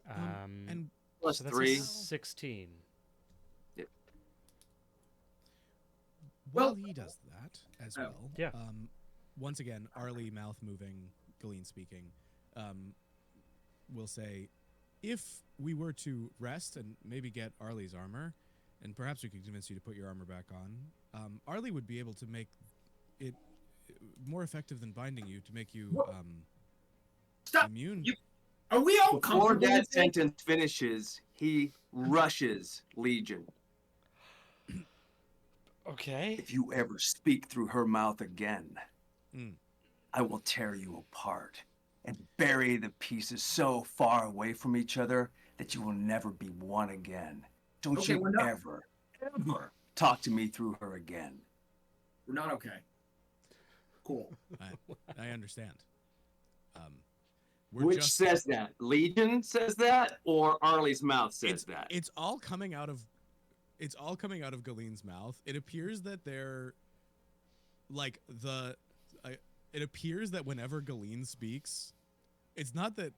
And plus so that's 3. 16. Yep. While he does that as well, yeah. Once again, Arlie mouth moving, Galeen speaking, will say, if we were to rest and maybe get Arlie's armor, and perhaps we could convince you to put your armor back on. Arlie would be able to make it more effective than binding you to make you Stop. immune. Are we all Before comfortable that with this? sentence finishes, he rushes Legion. Okay. If you ever speak through her mouth again, Mm. I will tear you apart and bury the pieces so far away from each other that you will never be one again. Don't Okay, you we're not- ever talk to me through her again. We're not okay. Cool. I understand. Which says that? Legion says that, or Arlie's mouth says that? It's all coming out of Galene's mouth. It appears that they're like it appears that whenever Galene speaks, it's not that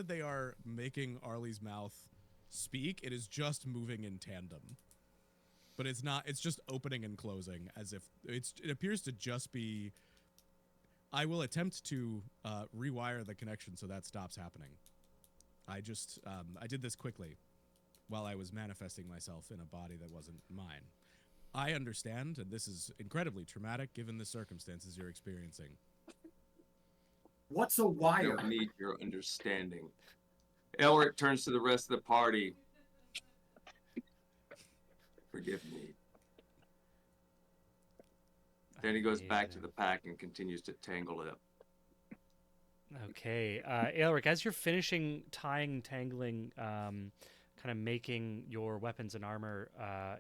they are making Arlie's mouth speak. It is just moving in tandem. But it's not. It's just opening and closing as if it appears to just be. I will attempt to rewire the connection so that stops happening. I did this quickly while I was manifesting myself in a body that wasn't mine. I understand, and this is incredibly traumatic given the circumstances you're experiencing. What's a I wire? don't need your understanding. Elric turns to the rest of the party. Forgive me. Then he goes back to the pack and continues to tangle it. Okay, Aelric, as you're finishing tying, tangling, kind of making your weapons and armor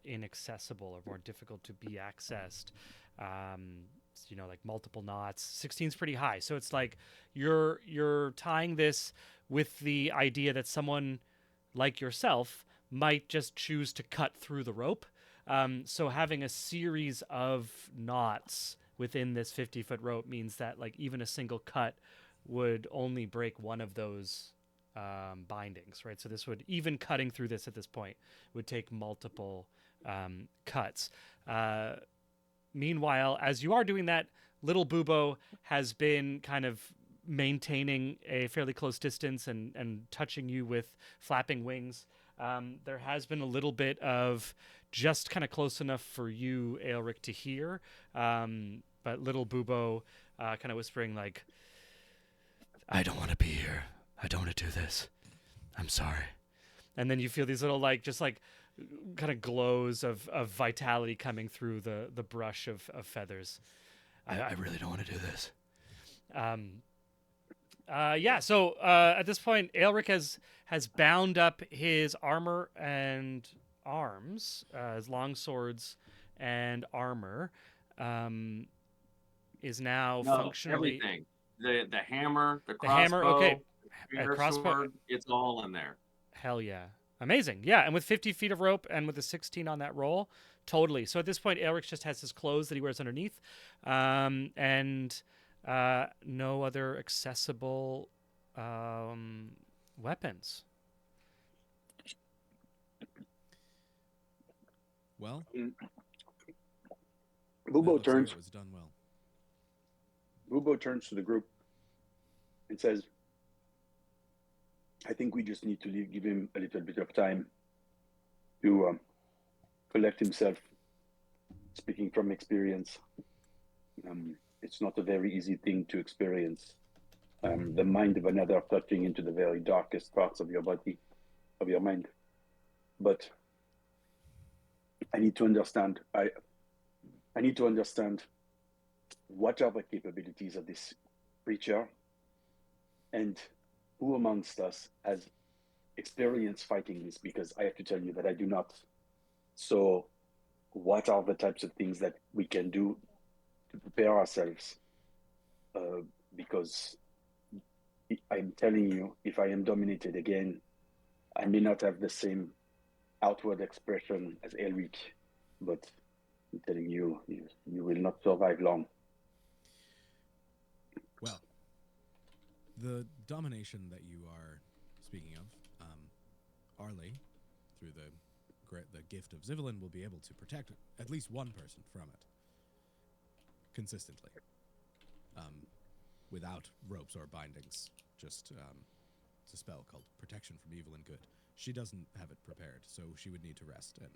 inaccessible or more difficult to be accessed, like multiple knots. 16's pretty high, so it's like you're tying this with the idea that someone like yourself might just choose to cut through the rope. So having a series of knots within this 50-foot rope means that like even a single cut would only break one of those bindings, right? So this would, even cutting through this at this point, would take multiple cuts. Meanwhile, as you are doing that, little Bubo has been kind of maintaining a fairly close distance and touching you with flapping wings. There has been a little bit of just kind of close enough for you, Aelric, to hear, but little Bubo kind of whispering like, I don't want to be here. I don't want to do this. I'm sorry. And then you feel these little kind of glows of vitality coming through the brush of feathers. I really don't want to do this. So at this point, Aelric has bound up his armor and arms, his long swords and armor, is now functionally everything. The hammer, the crossbow, okay, the crossbow, sword, it's all in there. Hell yeah, amazing, yeah. And with 50 feet of rope and with a 16 on that roll, totally. So at this point, Aelric just has his clothes that he wears underneath, and no other accessible weapons. Well, Bubo looks like turns. it was done well. Bubo turns to the group and says, I think we just need to give him a little bit of time to collect himself. Speaking from experience, it's not a very easy thing to experience. The mind of another touching into the very darkest parts of your body, of your mind. But I need to understand. I need to understand what are the capabilities of this creature, and who amongst us has experience fighting this, because I have to tell you that I do not. So what are the types of things that we can do to prepare ourselves? Because I'm telling you, if I am dominated again, I may not have the same outward expression as Elric, but I'm telling you, you will not survive long. Well, the domination that you are speaking of, Arlie, through the gift of Zivelin, will be able to protect at least one person from it consistently, without ropes or bindings. Just it's a spell called Protection from Evil and Good. she doesn't have it prepared, so she would need to rest. And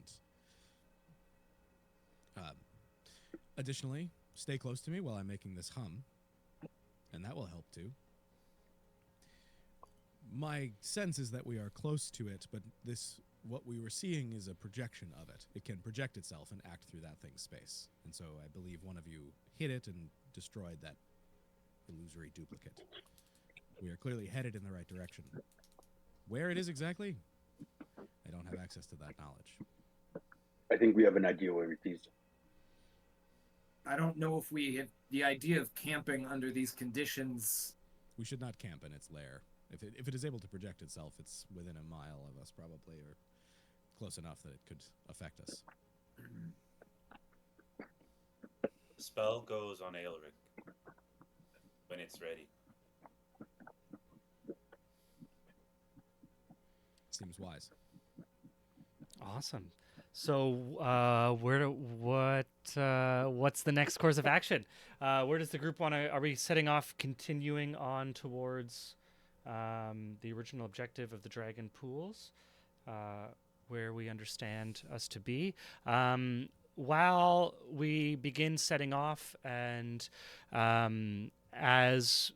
additionally, stay close to me while I'm making this hum, and that will help too. My sense is that we are close to it, but what we were seeing is a projection of it. It can project itself and act through that thing's space. And so I believe one of you hit it and destroyed that illusory duplicate. We are clearly headed in the right direction. Where it is exactly, I don't have access to that knowledge. I think we have an idea where it is. I don't know if we have the idea of camping under these conditions. We should not camp in its lair. If it is able to project itself, it's within a mile of us probably, or close enough that it could affect us. The spell goes on Aelric when it's ready. Seems wise. Awesome. So, what's the next course of action? Where does the group want to? Are we setting off, continuing on towards the original objective of the Dragon Pools, where we understand us to be? While we begin setting off, and as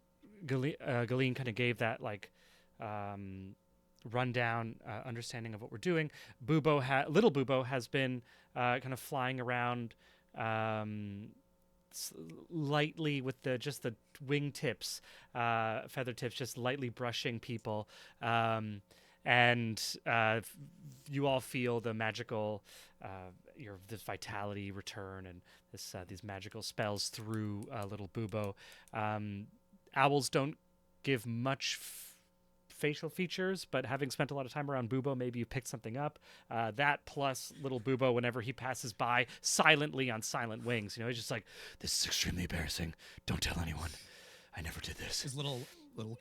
Galeen kind of gave that rundown understanding of what we're doing, little Bubo has been kind of flying around lightly with just the wing tips, feather tips, just lightly brushing people, and you all feel the magical this vitality return, and these magical spells through little Bubo. Owls don't give much facial features, but having spent a lot of time around Bubo, maybe you picked something up. That plus little Bubo, whenever he passes by silently on silent wings, he's just like, "This is extremely embarrassing. Don't tell anyone. I never did this." His little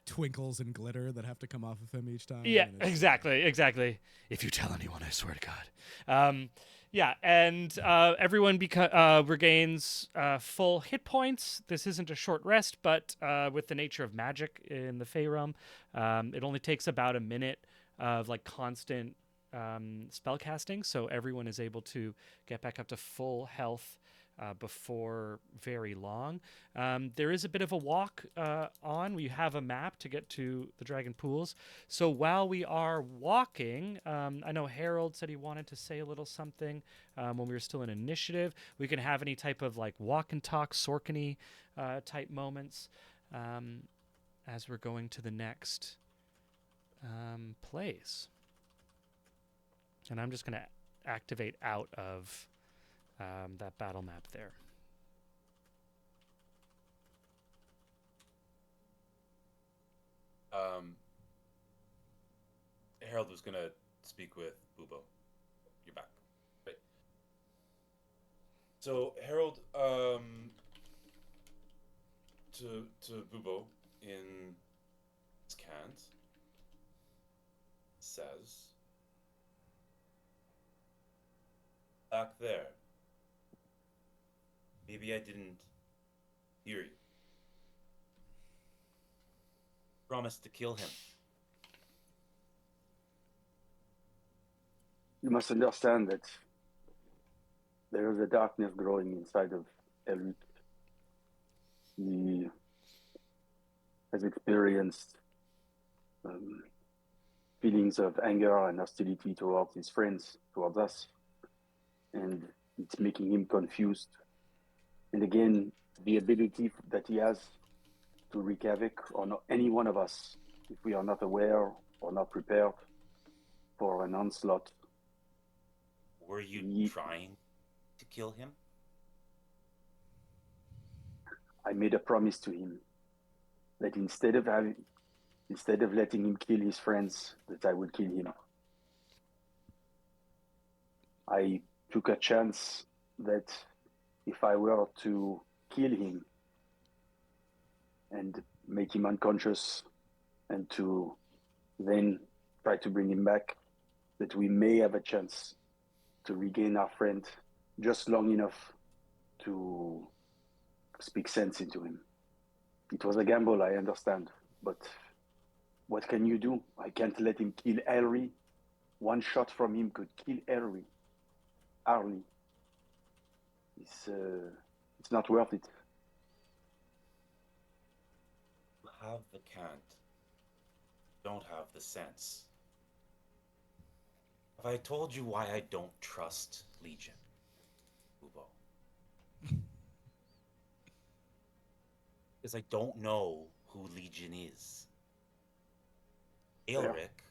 twinkles and glitter that have to come off of him each time. Yeah, exactly. If you tell anyone, I swear to God. Yeah, and everyone regains full hit points. This isn't a short rest, but with the nature of magic in the Fey realm, it only takes about a minute of constant spell casting, so everyone is able to get back up to full health before very long. There is a bit of a walk on. We have a map to get to the Dragon Pools. So while we are walking, I know Harold said he wanted to say a little something when we were still in initiative. We can have any type of walk and talk, Sorkany type moments as we're going to the next place. And I'm just going to activate out of that battle map there. Harold was gonna speak with Bubo. You're back. Right. So Harold, to Bubo in his cant says, "Back there. Maybe I didn't hear you. Promise to kill him." You must understand that there is a darkness growing inside of Elric. He has experienced feelings of anger and hostility towards his friends, towards us, and it's making him confused. And again, the ability that he has to wreak havoc on any one of us if we are not aware or not prepared for an onslaught. Were you trying to kill him? I made a promise to him that instead of letting him kill his friends, that I would kill him. I took a chance that if I were to kill him and make him unconscious and to then try to bring him back, that we may have a chance to regain our friend just long enough to speak sense into him. It was a gamble, I understand, but what can you do? I can't let him kill Elry. One shot from him could kill Arlie. It's not worth it. You have the can't. Don't have the sense. Have I told you why I don't trust Legion, Ubo? Because I don't know who Legion is. Aelric,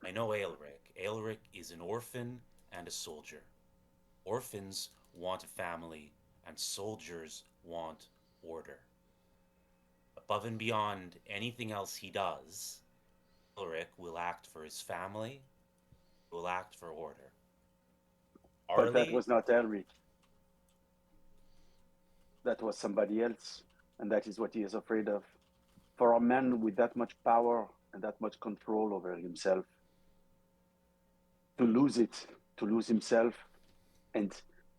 I know Aelric. Aelric is an orphan and a soldier. Orphans want a family, and soldiers want order. Above and beyond anything else he does, Aelric will act for his family, will act for order. But that was not Elric. That was somebody else, and that is what he is afraid of. For a man with that much power and that much control over himself, to lose it, to lose himself, and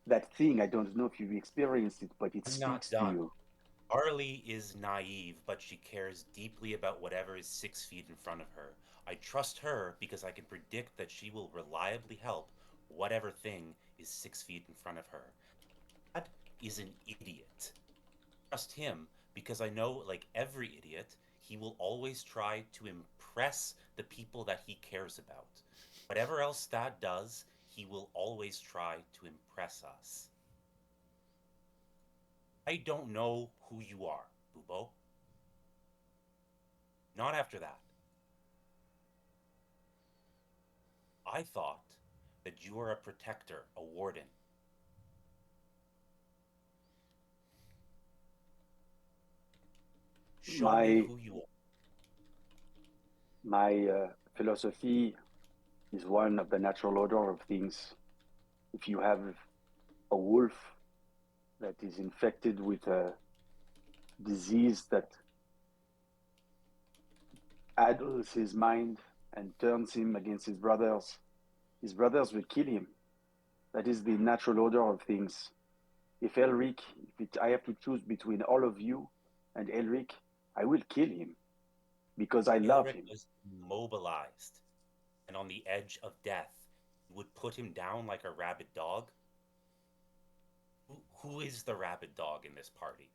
that thing, I don't know if you experienced it, but it speaks to you. Arlie is naive, but she cares deeply about whatever is 6 feet in front of her. I trust her because I can predict that she will reliably help whatever thing is 6 feet in front of her. That is an idiot. I trust him because I know, like every idiot, he will always try to impress the people that he cares about. Whatever else that does, he will always try to impress us. I don't know who you are, Bubo. Not after that. I thought that you were a protector, a warden. Show me who you are. My philosophy is one of the natural order of things. If you have a wolf that is infected with a disease that addles his mind and turns him against his brothers will kill him. That is the natural order of things. If Elric, I have to choose between all of you and Elric, I will kill him because I love him. Was mobilized and on the edge of death. You would put him down like a rabid dog? Who is the rabid dog in this party?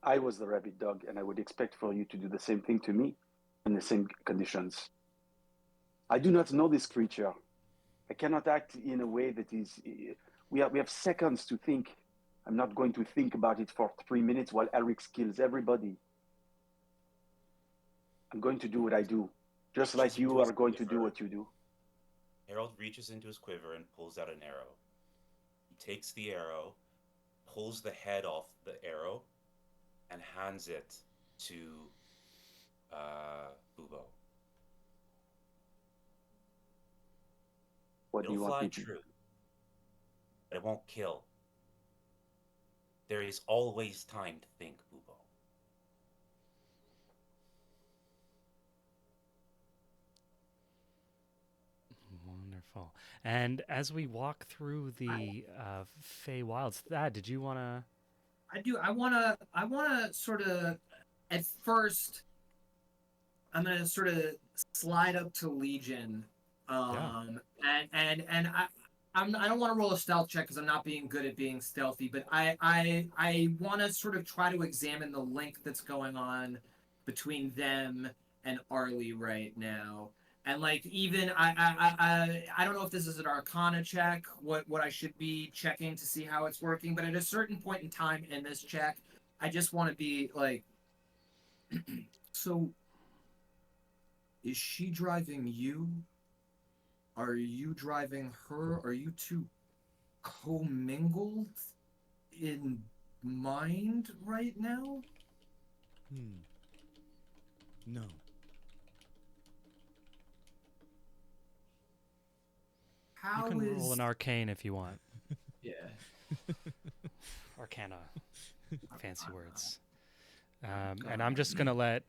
I was the rabid dog, and I would expect for you to do the same thing to me in the same conditions. I do not know this creature. I cannot act in a way that is... We have seconds to think. I'm not going to think about it for 3 minutes while Elric kills everybody. I'm going to do what I do, just like you are going to do what you do. Harold reaches into his quiver and pulls out an arrow. He takes the arrow, pulls the head off the arrow, and hands it to Bubo. What do you want me to do? But it won't kill. There is always time to think, Bubo. Wonderful. And as we walk through the Fey Wilds, Thad, did you want to? I do. I wanna sort of, at first, I'm gonna sort of slide up to Legion, and I don't want to roll a stealth check because I'm not being good at being stealthy, but I want to sort of try to examine the link that's going on between them and Arlie right now. And like even I don't know if this is an Arcana check, what I should be checking to see how it's working, but at a certain point in time in this check, I just want to be like, so is she driving you? Are you driving her? Are you two commingled in mind right now? No. You can roll an arcane if you want. Yeah. Arcana. Fancy words. And I'm just going to let...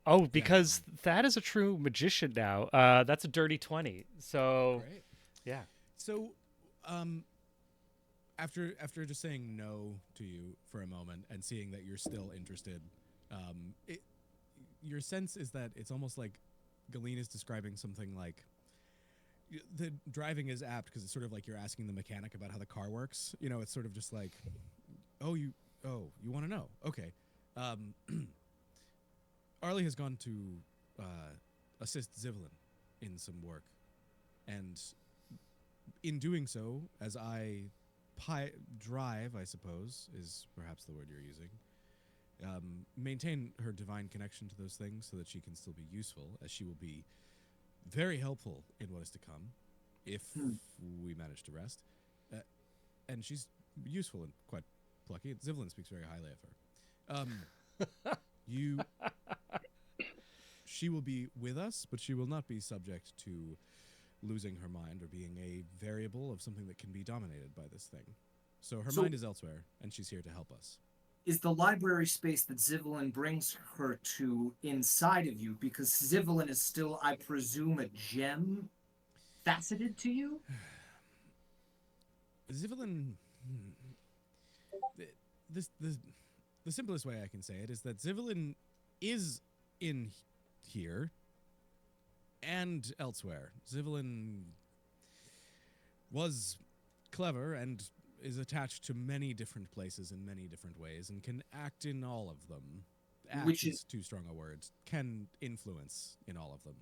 Oh, because Thad is a true magician now. That's a dirty 20. So, great. Yeah. So, after just saying no to you for a moment and seeing that you're still interested, your sense is that it's almost like Galene is describing something like the driving is apt because it's sort of like you're asking the mechanic about how the car works. You know, it's sort of just like, you want to know? Okay. Um, Arlie has gone to assist Zivlin in some work, and in doing so, as I drive, I suppose, is perhaps the word you're using, maintain her divine connection to those things so that she can still be useful, as she will be very helpful in what is to come if we manage to rest. And she's useful and quite plucky. Zivlin speaks very highly of her. She will be with us, but she will not be subject to losing her mind or being a variable of something that can be dominated by this thing. So her mind is elsewhere, and she's here to help us. Is the library space that Zivlin brings her to inside of you? Because Zivlin is still, I presume, a gem faceted to you? Zivlin... The simplest way I can say it is that Zivlin is in here and elsewhere. Zivlin was clever and is attached to many different places in many different ways and can act in all of them. Which is too strong a word. Can influence in all of them.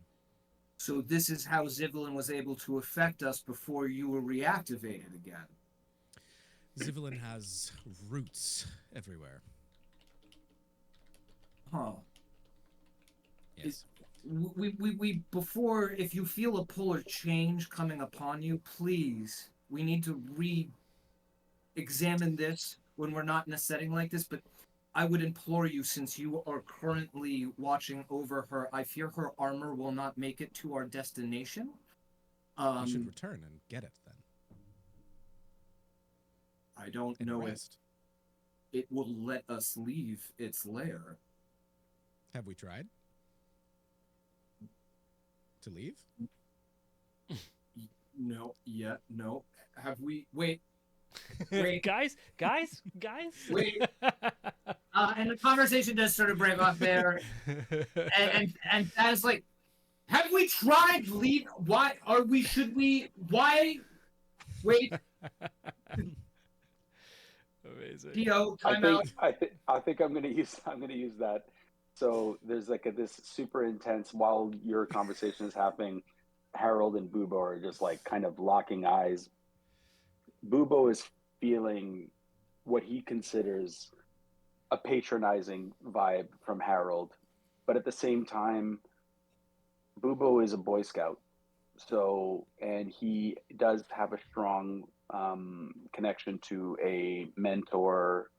So this is how Zivlin was able to affect us before you were reactivated again. Zivlin has roots everywhere. Huh. Yes. We before, if you feel a pull or change coming upon you, please, we need to examine this when we're not in a setting like this, but I would implore you, since you are currently watching over her, I fear her armor will not make it to our destination. You should return and get it then. I don't know if it will let us leave its lair. Have we tried to leave? No, yet, no. Have we? Wait. guys. Wait. And the conversation does sort of break off there, and that's like, have we tried leave? Why are we? Should we? Why? Wait. Amazing. Theo, time out. I think I'm gonna use that. So there's like this super intense while your conversation is happening. Harold and Bubo are just like kind of locking eyes. Bubo is feeling what he considers a patronizing vibe from Harold, but at the same time, Bubo is a Boy Scout, so and he does have a strong connection to a mentor,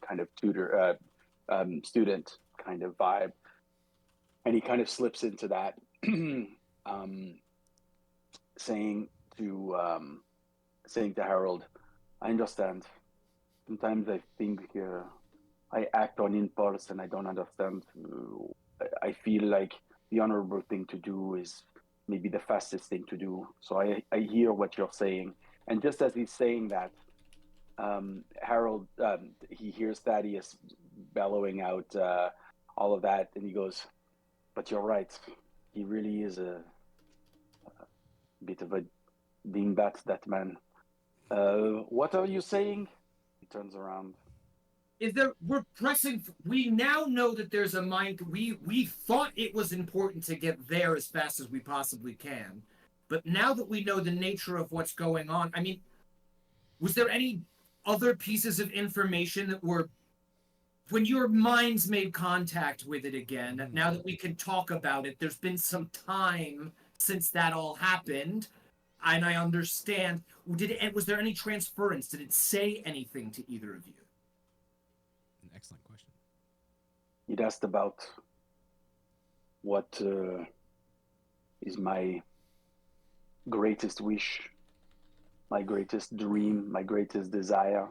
kind of tutor, student kind of vibe, and he kind of slips into that, saying to Harold, "I understand. Sometimes I think I act on impulse and I don't understand. I feel like the honorable thing to do is maybe the fastest thing to do. So I hear what you're saying." And just as he's saying that, Harold, he hears Thaddeus bellowing out all of that, and he goes, "But you're right. He really is a bit of a dingbat, that man. What are you saying?" He turns around. We're pressing. We now know that there's a mind. We thought it was important to get there as fast as we possibly can, but now that we know the nature of what's going on, I mean, was there any other pieces of information that were, when your minds made contact with it again, now that we can talk about it, there's been some time since that all happened, and I understand. Was there any transference? Did it say anything to either of you? An excellent question. He'd asked about what is my greatest wish, my greatest dream, my greatest desire.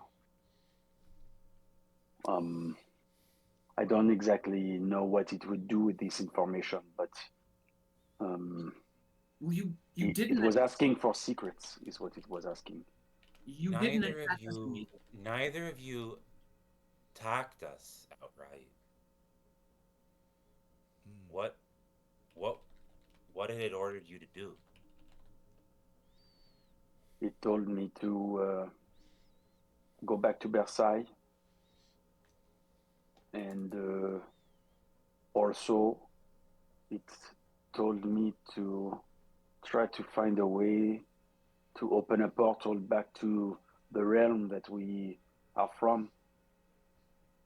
I don't exactly know what it would do with this information, but it was asking for secrets, is what it was asking. You neither of you attacked us outright. What had it ordered you to do? It told me to go back to Versailles, and also it told me to try to find a way to open a portal back to the realm that we are from.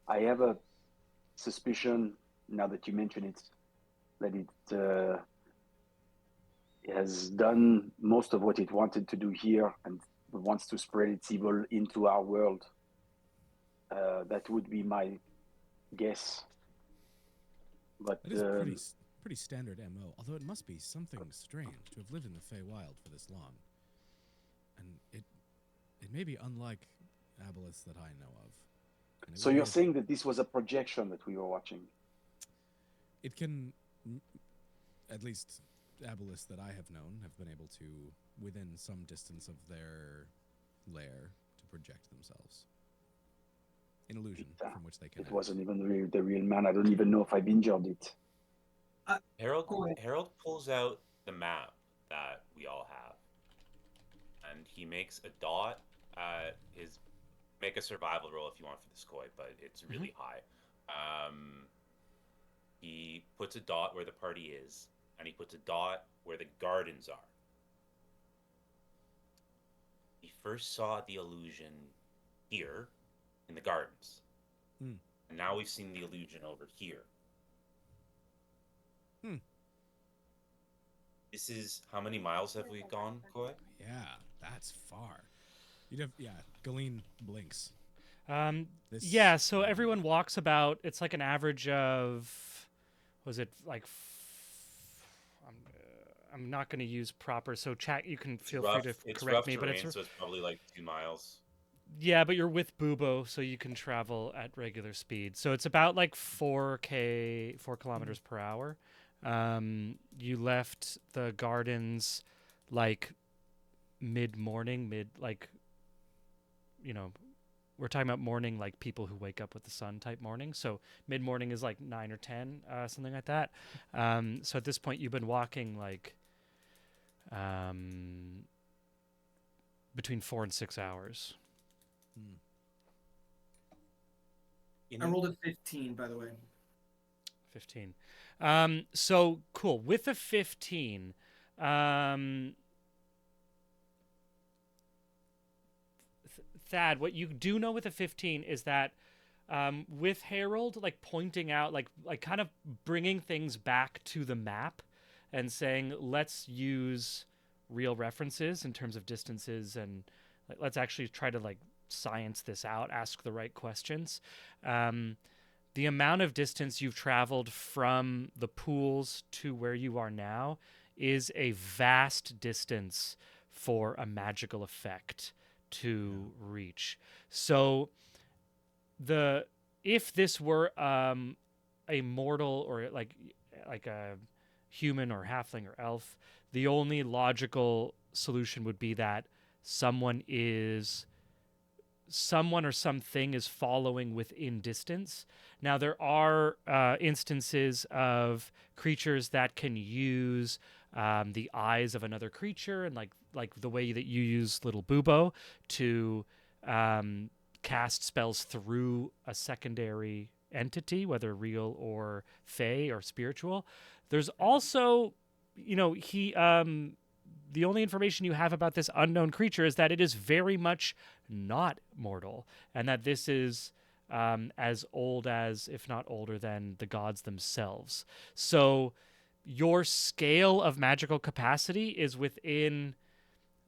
I have a suspicion, now that you mention it, that it has done most of what it wanted to do here and wants to spread its evil into our world. That would be my guess. But That is pretty standard MO. Although it must be something strange to have lived in the Feywild for this long, and it may be unlike Aboleths that I know of. And so you're saying that this was a projection that we were watching? It can, at least Aboleths that I have known, have been able to, within some distance of their lair, to project themselves. An illusion from which they can. It wasn't even the real man. I don't even know if I've injured it. Harold pulls out the map that we all have, and he makes a dot at his. Make a survival roll if you want for this koi, but it's really high. He puts a dot where the party is, and he puts a dot where the gardens are. He first saw the illusion here in the gardens, and now we've seen the illusion over here. This is how many miles have we gone, Koi? Yeah, that's far. You'd have Galeen blinks. Yeah, so everyone walks about. It's like an average of, was it like? I'm not going to use proper. So chat, you can feel free to correct me, terrain, but it's so it's probably like 2 miles. Yeah, but you're with Bubo, so you can travel at regular speed. So it's about like 4 kilometers per hour. You left the gardens like mid-morning, we're talking about morning, like people who wake up with the sun type morning. So mid-morning is like 9 or 10, something like that. So at this point, you've been walking like between 4 and 6 hours. I rolled a 15, by the way. 15. So cool. With a 15, Thad, what you do know with a 15 is that with Harold, like pointing out, like kind of bringing things back to the map and saying, let's use real references in terms of distances, and let's actually try to like science this out, ask the right questions. The amount of distance you've traveled from the pools to where you are now is a vast distance for a magical effect to reach. So if this were a mortal or like a human or halfling or elf, the only logical solution would be that someone or something is following within distance. Now, there are instances of creatures that can use the eyes of another creature, and like the way that you use Little Bubo to cast spells through a secondary entity, whether real or fey or spiritual. There's also, the only information you have about this unknown creature is that it is very much not mortal, and that this is as old as, if not older than, the gods themselves. So your scale of magical capacity is within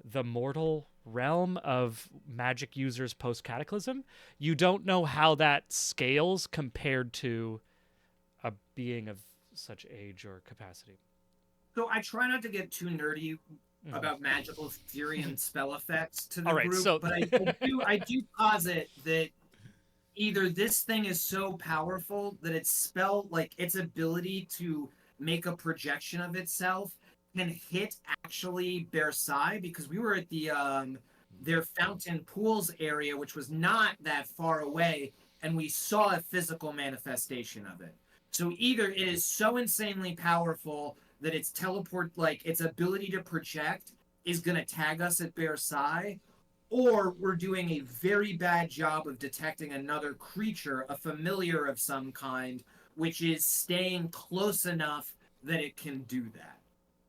the mortal realm of magic users post-cataclysm. You don't know how that scales compared to a being of such age or capacity. So I try not to get too nerdy about magical theory and spell effects to the group, so... but I do posit that either this thing is so powerful that its ability to make a projection of itself can hit actually Versailles, because we were at their fountain pools area, which was not that far away, and we saw a physical manifestation of it. So either it is so insanely powerful that its ability to project is going to tag us at Versailles, or we're doing a very bad job of detecting another creature, a familiar of some kind, which is staying close enough that it can do that.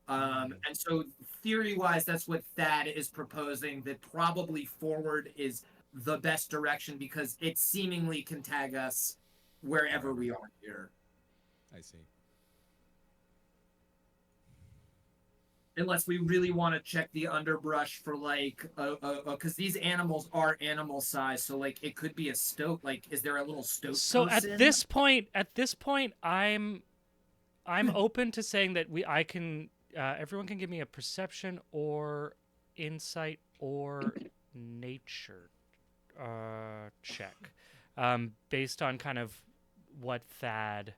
And so, theory-wise, that's what Thad is proposing, that probably forward is the best direction because it seemingly can tag us wherever we are here. I see. Unless we really want to check the underbrush for like, because these animals are animal size, so like it could be a stoat. Like, is there a little stoat? So person? at this point, I'm open to saying that I can everyone can give me a perception or insight or nature check, based on kind of what Thad.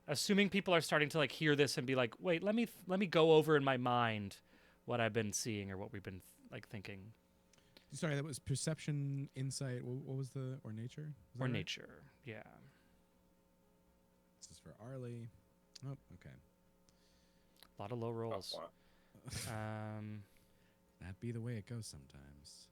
Assuming people are starting to like hear this and be like, wait, let me go over in my mind what I've been seeing or what we've been like thinking. Sorry, that was perception, insight. What was the or nature? Was that Or right? nature, yeah. This is for Arlie. Oh, okay. A lot of low rolls. That be the way it goes sometimes.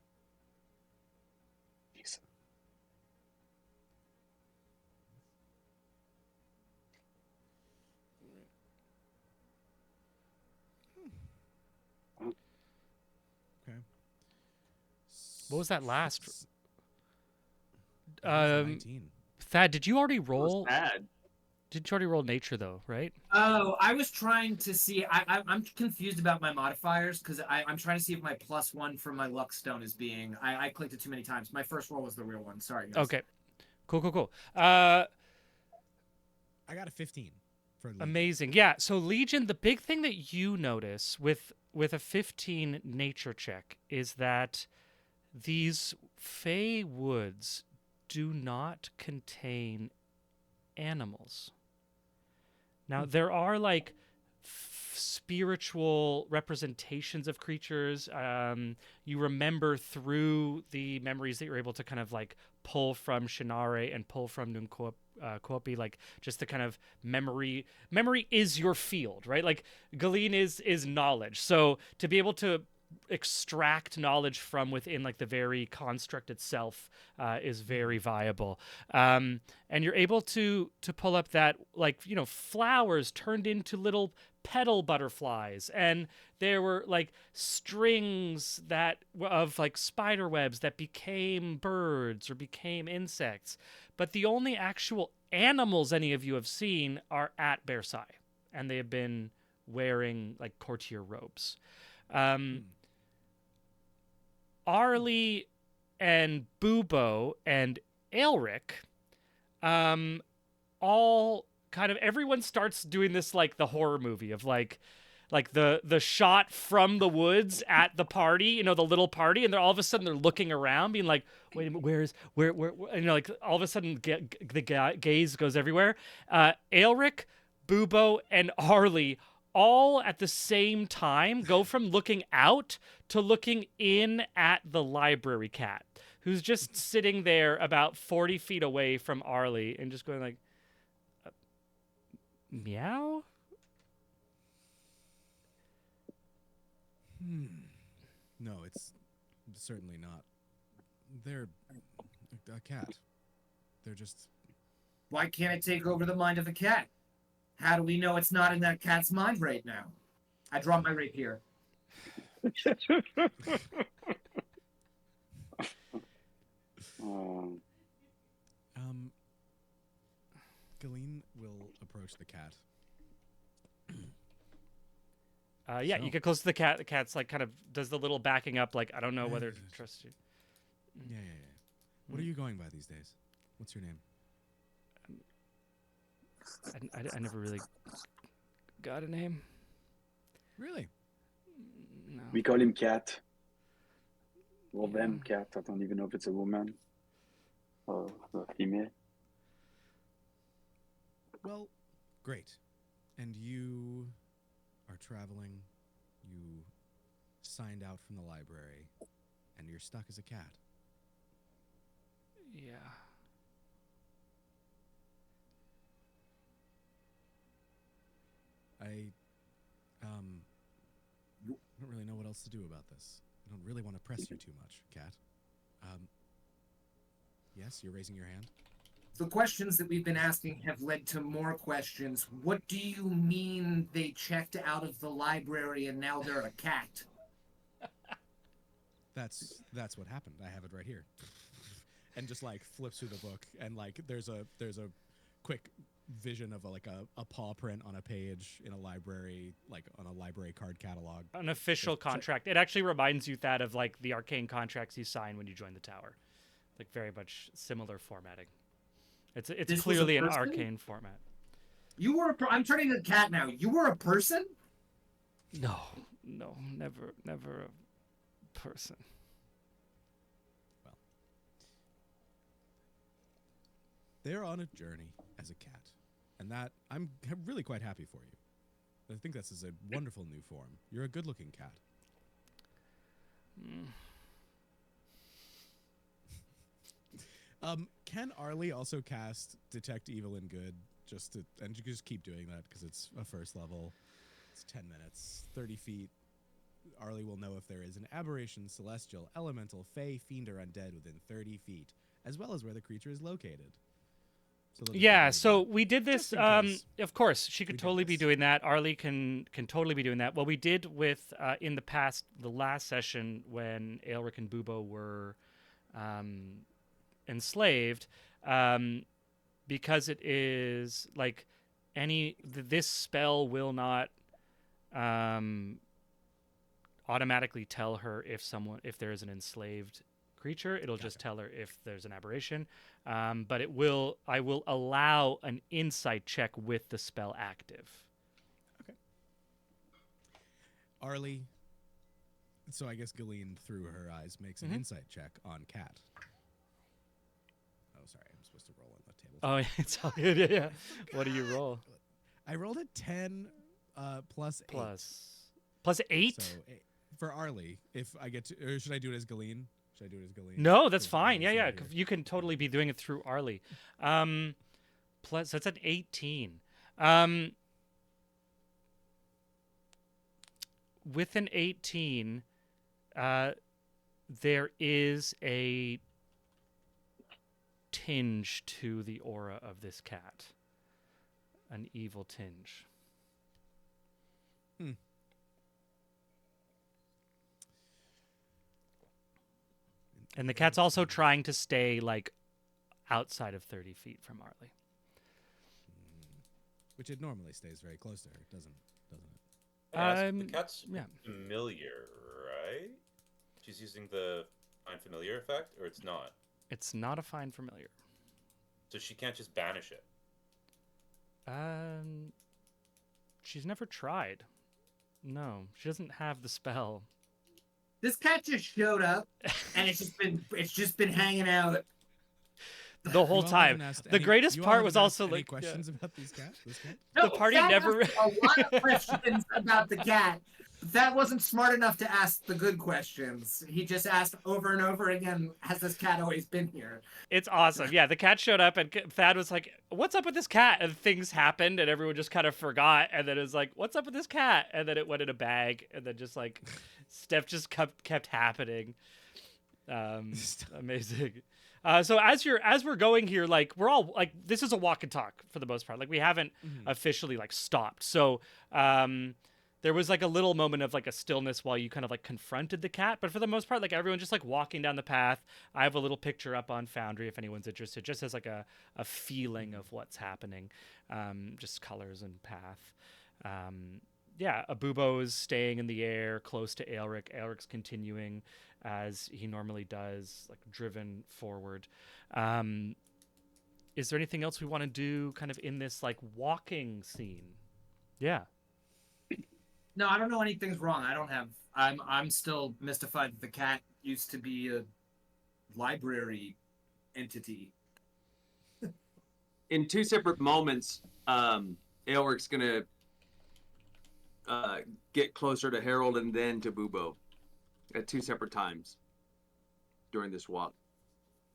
Okay. What was that last? That was 19. Thad, did you already It was roll? bad. Did you already roll nature though? Right? Oh, I was trying to see. I'm confused about my modifiers because I'm trying to see if my +1 from my luck stone is being. I clicked it too many times. My first roll was the real one. Sorry, guys. Okay. Cool. I got a 15 for Legion. Amazing. Yeah. So Legion, the big thing that you notice with a 15 nature check is that these Fey woods do not contain animals. Now there are like spiritual representations of creatures. You remember through the memories that you're able to kind of like pull from Shinare and pull from Nunkopi, like just the kind of memory is your field, right? Like Galeen is knowledge. So to be able to extract knowledge from within like the very construct itself is very viable, and you're able to pull up that, like, you know, flowers turned into little petal butterflies, and there were like strings that of like spider webs that became birds or became insects, but the only actual animals any of you have seen are at Versailles, and they have been wearing like courtier robes. Arlie and Bubo and Aelric, all kind of, everyone starts doing this like the horror movie of like the shot from the woods at the party, you know, the little party, and they're all of a sudden they're looking around, being like, wait a minute, where you know, like all of a sudden the gaze goes everywhere. Aelric, Bubo, and Arlie all at the same time go from looking out to looking in at the library cat, who's just sitting there about 40 feet away from Arlie and just going like, meow? No, it's certainly not. They're a cat. They're just... Why can't it take over the mind of the cat? How do we know it's not in that cat's mind right now? I draw my rapier. Galeen will approach the cat. Yeah, So- you get close to the cat. The cat's like kind of does the little backing up, like, I don't know whether to trust you. Yeah. What are you going by these days? What's your name? I never really got a name. Really? No. We call him Cat. Well, them Cat. I don't even know if it's a woman or a female. Well, great. And you are traveling. You signed out from the library, and you're stuck as a cat. Yeah. else to do about this. I don't really want to press you too much, Cat. Yes, you're raising your hand. The questions that we've been asking have led to more questions. What do you mean they checked out of the library and now they're a cat? That's what happened. I have it right here. And just like flips through the book, and like there's a quick vision of a paw print on a page in a library, like on a library card catalog. An official contract. It actually reminds you that of like the arcane contracts you sign when you join the tower. Like very much similar formatting. It's clearly an arcane format. You were I'm turning to the cat now. You were a person? No, never a person. Well, they're on a journey as a cat, and that I'm really quite happy for you. I think this is a wonderful new form. You're a good-looking cat. Can Arlie also cast Detect Evil and Good? And you can just keep doing that because it's a first level. It's 10 minutes, 30 feet. Arlie will know if there is an aberration, celestial, elemental, fey, fiend, or undead within 30 feet, as well as where the creature is located. So we did this. Of course, she could totally be this. doing that. Arlie can totally be doing that. What we did with in the past, the last session when Aelric and Bubo were enslaved, because it is like this spell will not automatically tell her if there is an enslaved creature. It'll just tell her if there's an aberration. But I will allow an insight check with the spell active. Okay. Arlie, so I guess Galeen through her eyes makes an insight check on Cat. Oh, sorry, I'm supposed to roll on the table. Oh, it's all good. Yeah. What do you roll? I rolled a 10 plus 8. Plus 8? So for Arlie, if I get to, or should I do it as Galeen? Should I do it as Galeen? No, that's fine. Yeah. You can totally be doing it through Arlie. So it's an 18. With an 18, there is a tinge to the aura of this cat. An evil tinge. And the cat's also trying to stay like outside of 30 feet from Arlie. Which it normally stays very close to her, doesn't it? The cat's familiar, right? She's using the Find Familiar effect, or it's not? It's not a Find Familiar. So she can't just banish it? She's never tried. No, she doesn't have the spell. This cat just showed up, and it's just been hanging out the whole time. The greatest part was also any like questions about these cats. This cat? No, the party Cat never. asked a lot of questions about the cat. But that wasn't smart enough to ask the good questions. He just asked over and over again, "Has this cat always been here?" It's awesome. Yeah, the cat showed up, and Thad was like, "What's up with this cat?" And things happened, and everyone just kind of forgot. And then it was like, "What's up with this cat?" And then it went in a bag, and then just like stuff just kept happening. Amazing. So as we're going here, like we're all like, this is a walk and talk for the most part. Like we haven't officially like stopped. So there was like a little moment of like a stillness while you kind of like confronted the cat, but for the most part, like everyone's just like walking down the path. I have a little picture up on Foundry if anyone's interested, just as like a feeling of what's happening, just colors and path. Abubo is staying in the air close to Aelric. Aelric's continuing as he normally does, like driven forward. Is there anything else we want to do kind of in this like walking scene? Yeah. No, I don't know anything's wrong. I'm still mystified that the cat used to be a library entity. In two separate moments, Aelric's gonna get closer to Harold and then to Bubo at two separate times during this walk.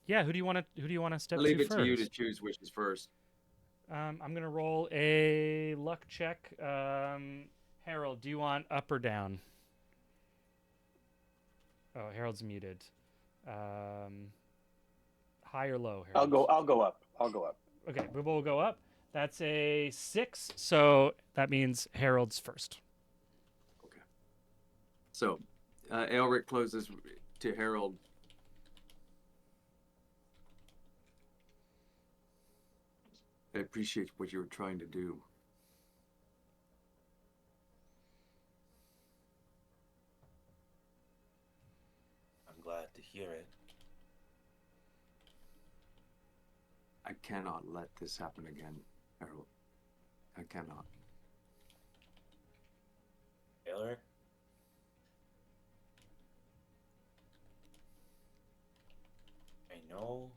Yeah, who do you want to step I'll leave to it first? to you to choose which is first. I'm gonna roll a luck check. Harold, do you want up or down? Oh, Harold's muted. High or low, I'll Harold? go. I'll go up. I'll go up. Okay, Booba will go up. That's a 6, so that means Harold's first. Okay. So, Elric closes to Harold. I appreciate what you were trying to do. I'm glad to hear it. I cannot let this happen again, Harold. I cannot. Taylor? I know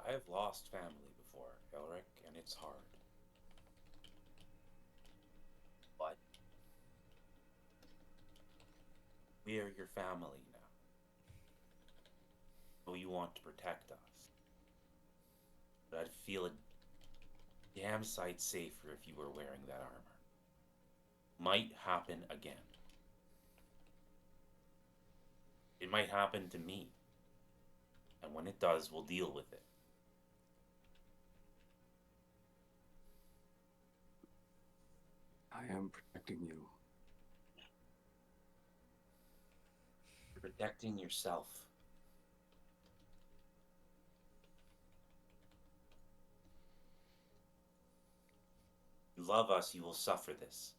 I've lost family before, Elric, and it's hard. But we're your family now. So you want to protect us. But I'd feel a damn sight safer if you were wearing that armor. Might happen again. It might happen to me. And when it does, we'll deal with it. I am protecting you. You're protecting yourself. You love us, you will suffer this.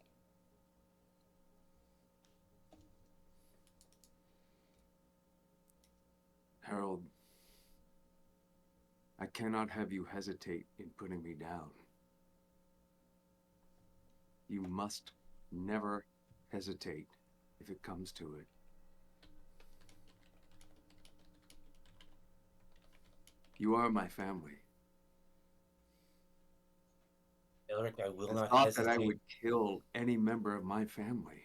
Harold, I cannot have you hesitate in putting me down. You must never hesitate if it comes to it. You are my family. Elric, I will The not thought that I hesitate. would kill any member of my family,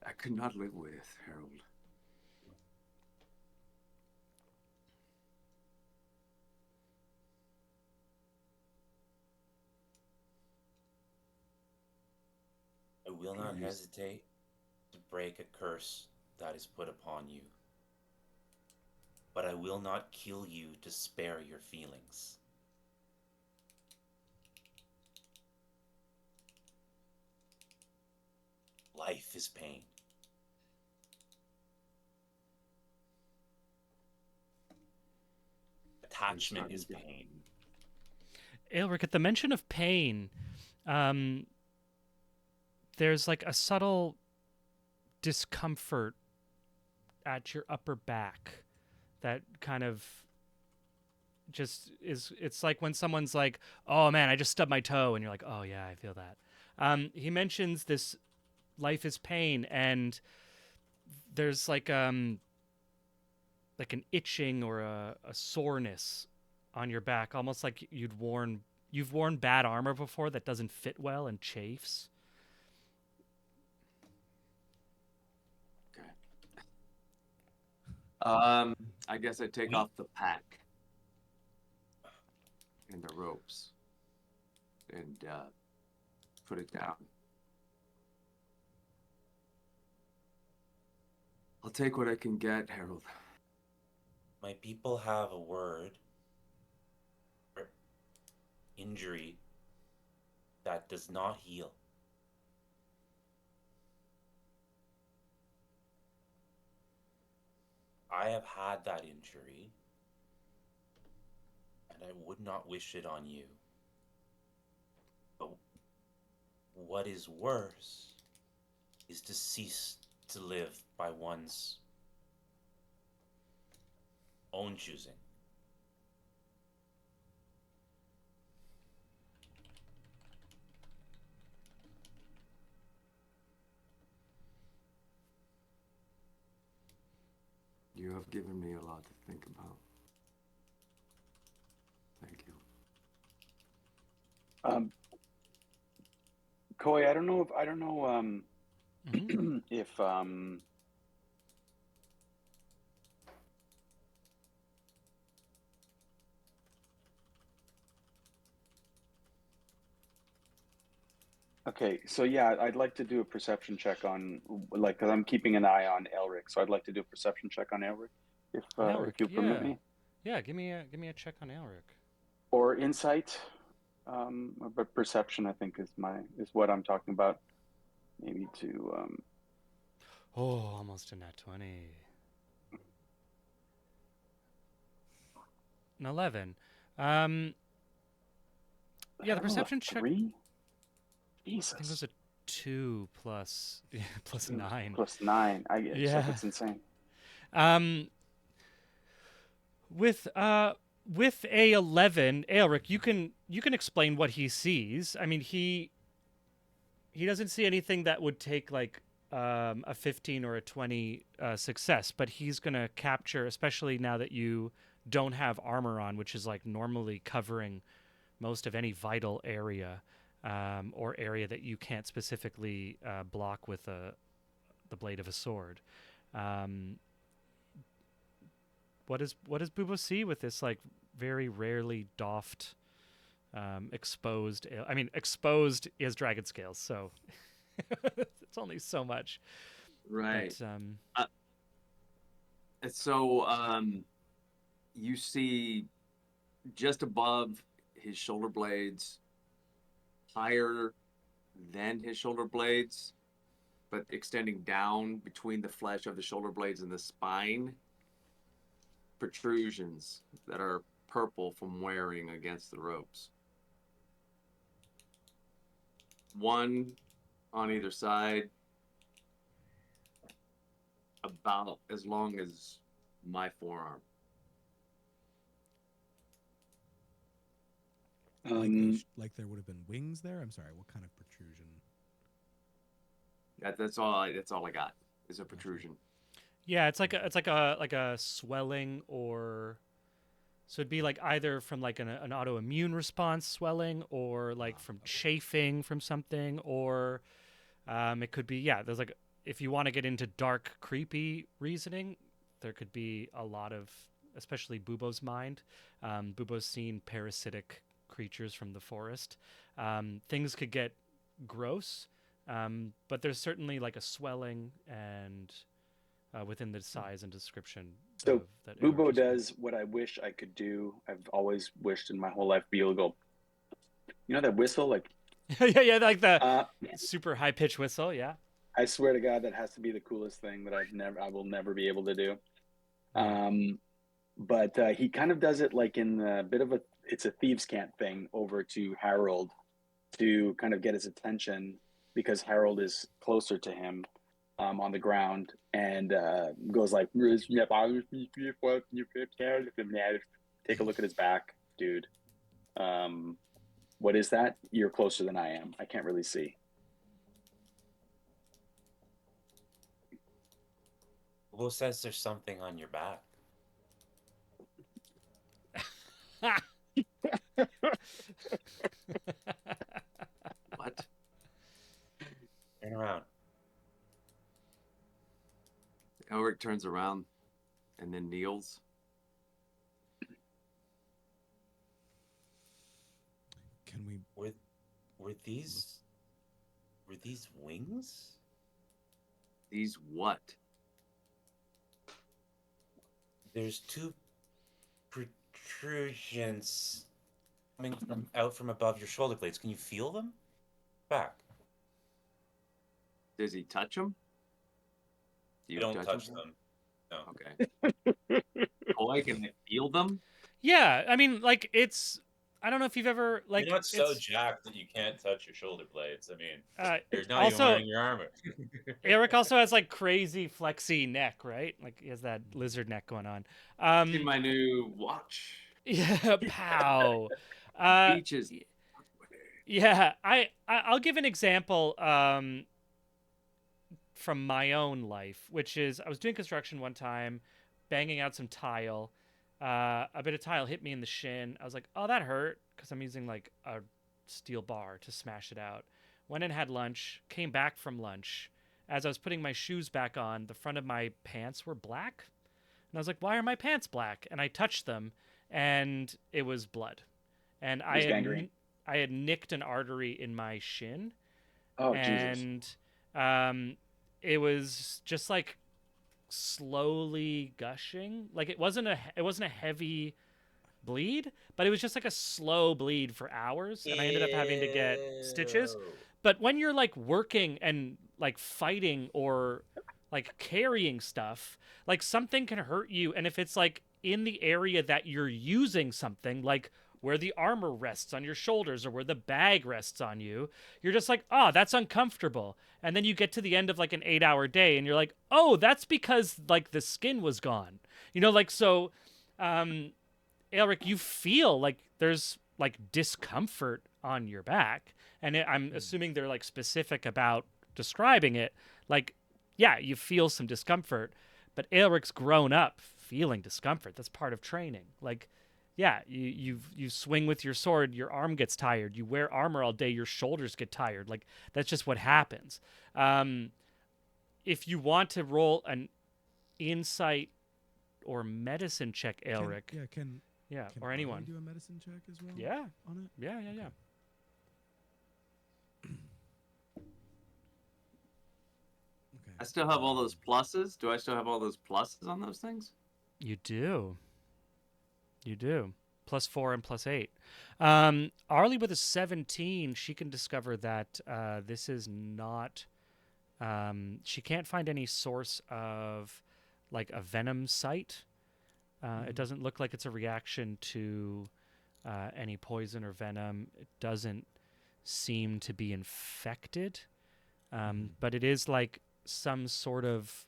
I could not live with, Harold. I will not Please. hesitate to break a curse that is put upon you. But I will not kill you to spare your feelings. Life is pain. Attachment is pain. Aelric, at the mention of pain, there's like a subtle discomfort at your upper back that kind of just is. It's like when someone's like, oh man, I just stubbed my toe, and you're like, oh yeah, I feel that. He mentions this life is pain, and there's like an itching or a soreness on your back, almost like you've worn bad armor before that doesn't fit well and chafes. Okay. I guess I take off the pack and the ropes and put it down. I'll take what I can get, Harold. My people have a word for injury that does not heal. I have had that injury, and I would not wish it on you. But what is worse is to cease to live by one's own choosing. You have given me a lot to think about. Thank you. Koi, I don't know Mm-hmm. if Okay, so yeah, I'd like to do a perception check on, like, because I'm keeping an eye on Elric, so I'd like to do a perception check on Elric, if Alric, you permit yeah. me, Yeah, give me a check on Alric. or insight. But perception, I think, is what I'm talking about. Maybe to Oh, almost a nat 20. An 11. Um, yeah, the I roll a perception check, 3. I think it was Jesus, a 2 plus, yeah, plus 2 9. plus 9. It's like Yeah. it's insane. Um, with uh with a 11, Aelric, you can explain what he sees. I mean, he doesn't see anything that would take like a 15 or a 20 success, but he's going to capture, especially now that you don't have armor on, which is like normally covering most of any vital area, or area that you can't specifically block with the blade of a sword. Um, what does Bubo see with this like very rarely doffed, exposed? I mean, exposed is dragon scales, so it's only so much. Right. But And so you see just above his shoulder blades, higher than his shoulder blades, but extending down between the flesh of the shoulder blades and the spine, protrusions that are purple from wearing against the ropes. One on either side, about as long as my forearm. Like there would have been wings there. I'm sorry. What kind of protrusion? That's all. That's all I got is a protrusion. yeah, it's like a swelling, or so it'd be like either from like an autoimmune response swelling, or like from chafing from something, or it could be, yeah. There's like, if you want to get into dark, creepy reasoning, there could be a lot of, especially Bubo's mind. Bubo's seen parasitic creatures from the forest. Things could get gross, but there's certainly like a swelling and within the size and description So of that Eric Bubo described. does what I wish I could do. I've always wished in my whole life be able to go. You know that whistle? Like, Yeah, like the uh, super high pitch whistle. Yeah. I swear to God, that has to be the coolest thing that I will never be able to do. Yeah. But he kind of does it like in a bit of it's a thieves' cant thing over to Harold to kind of get his attention because Harold is closer to him on the ground and goes like, take a look at his back, dude. What is that? You're closer than I am. I can't really see. Who says there's something on your back? What? Turn around. Elric turns around and then kneels. Can we? Were were these were these wings? These what? There's two protrusions coming from out from above your shoulder blades. Can you feel them? Back. Does he touch them? Do You don't touch 'em? them. No. Okay. Oh, I can feel them? Yeah, I mean, like, it's. I don't know if you've ever like. You're not so it's, jacked that you can't touch your shoulder blades. I mean, uh, you're not even also, wearing your armor. Eric also has like crazy flexy neck, right? Like he has that lizard neck going on. See my new watch. Yeah, pow. Uh, Beaches. yeah, I'll give an example from my own life, which is I was doing construction one time, banging out some tile. A bit of tile hit me in the shin. I was like, "Oh, that hurt," because I'm using like a steel bar to smash it out. Went and had lunch. Came back from lunch. As I was putting my shoes back on, the front of my pants were black, and I was like, "Why are my pants black?" And I touched them, and it was blood. And It was gangrene. I had nicked an artery in my shin, Oh Jesus! and it was just like slowly gushing. Like it wasn't a heavy bleed, but it was just like a slow bleed for hours, and I ended up having to get stitches. Ew. But when you're like working and like fighting or like carrying stuff, like something can hurt you, and if it's like in the area that you're using something, like where the armor rests on your shoulders or where the bag rests on you, you're just like, oh, that's uncomfortable. And then you get to the end of like an 8-hour day and you're like, oh, that's because like the skin was gone. Like so Elric, you feel like there's like discomfort on your back, and I'm assuming they're like specific about describing it. Like, yeah, you feel some discomfort, but Elric's grown up feeling discomfort. That's part of training. Like, yeah, you swing with your sword, your arm gets tired. You wear armor all day, your shoulders get tired. Like that's just what happens. If you want to roll an insight or medicine check, Elric, Can or Ari anyone. do a medicine check as well? Yeah. On it. Yeah. Okay. I still have all those pluses. Do I still have all those pluses on those things? You do. +4 and +8. Arlie with a 17, she can discover that this is not. She can't find any source of like a venom site. It doesn't look like it's a reaction to any poison or venom. It doesn't seem to be infected, but it is like some sort of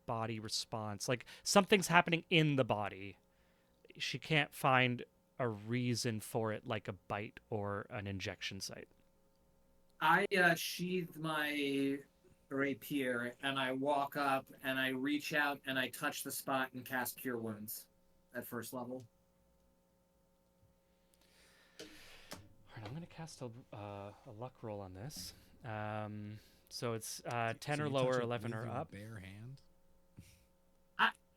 body response. Like something's happening in the body. She can't find a reason for it, like a bite or an injection site. I sheathe my rapier and I walk up and I reach out and I touch the spot and cast Cure Wounds at first level. All right, I'm going to cast a luck roll on this. So it's 10 So or you lower, touch it 11 with or your up. Bare hand.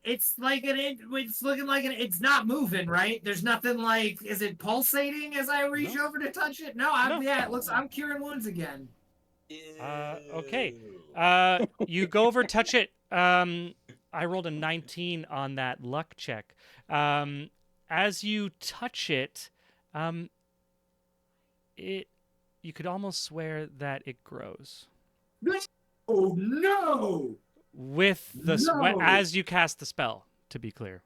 It's like it's looking like it's not moving, right? There's nothing like, is it pulsating as I reach No. over to touch it? No, No. yeah, it looks, I'm curing wounds again. Okay. You go over, touch it. I rolled a 19 on that luck check. As you touch it, you could almost swear that it grows Oh no! with the No! as you cast the spell. To be clear,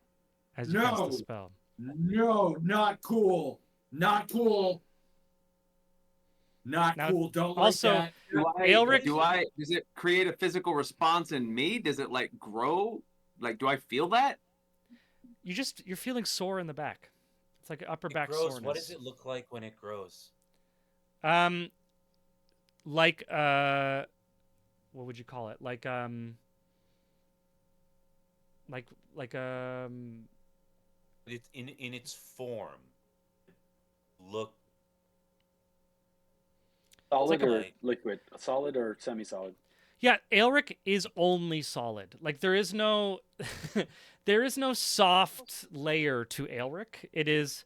as you cast the No! spell. No, not cool. Not cool. Not Now, cool. Don't also, like that. Aelric- Does it create a physical response in me? Does it like grow? Like, do I feel that? You're feeling sore in the back. It's like upper It back grows. soreness. What does it look like when it grows? Like what would you call it? Like It's in its form. Look Solid like a- or liquid? Solid or semi-solid? yeah, Aelric is only solid. Like there is no there is no soft layer to Aelric. It is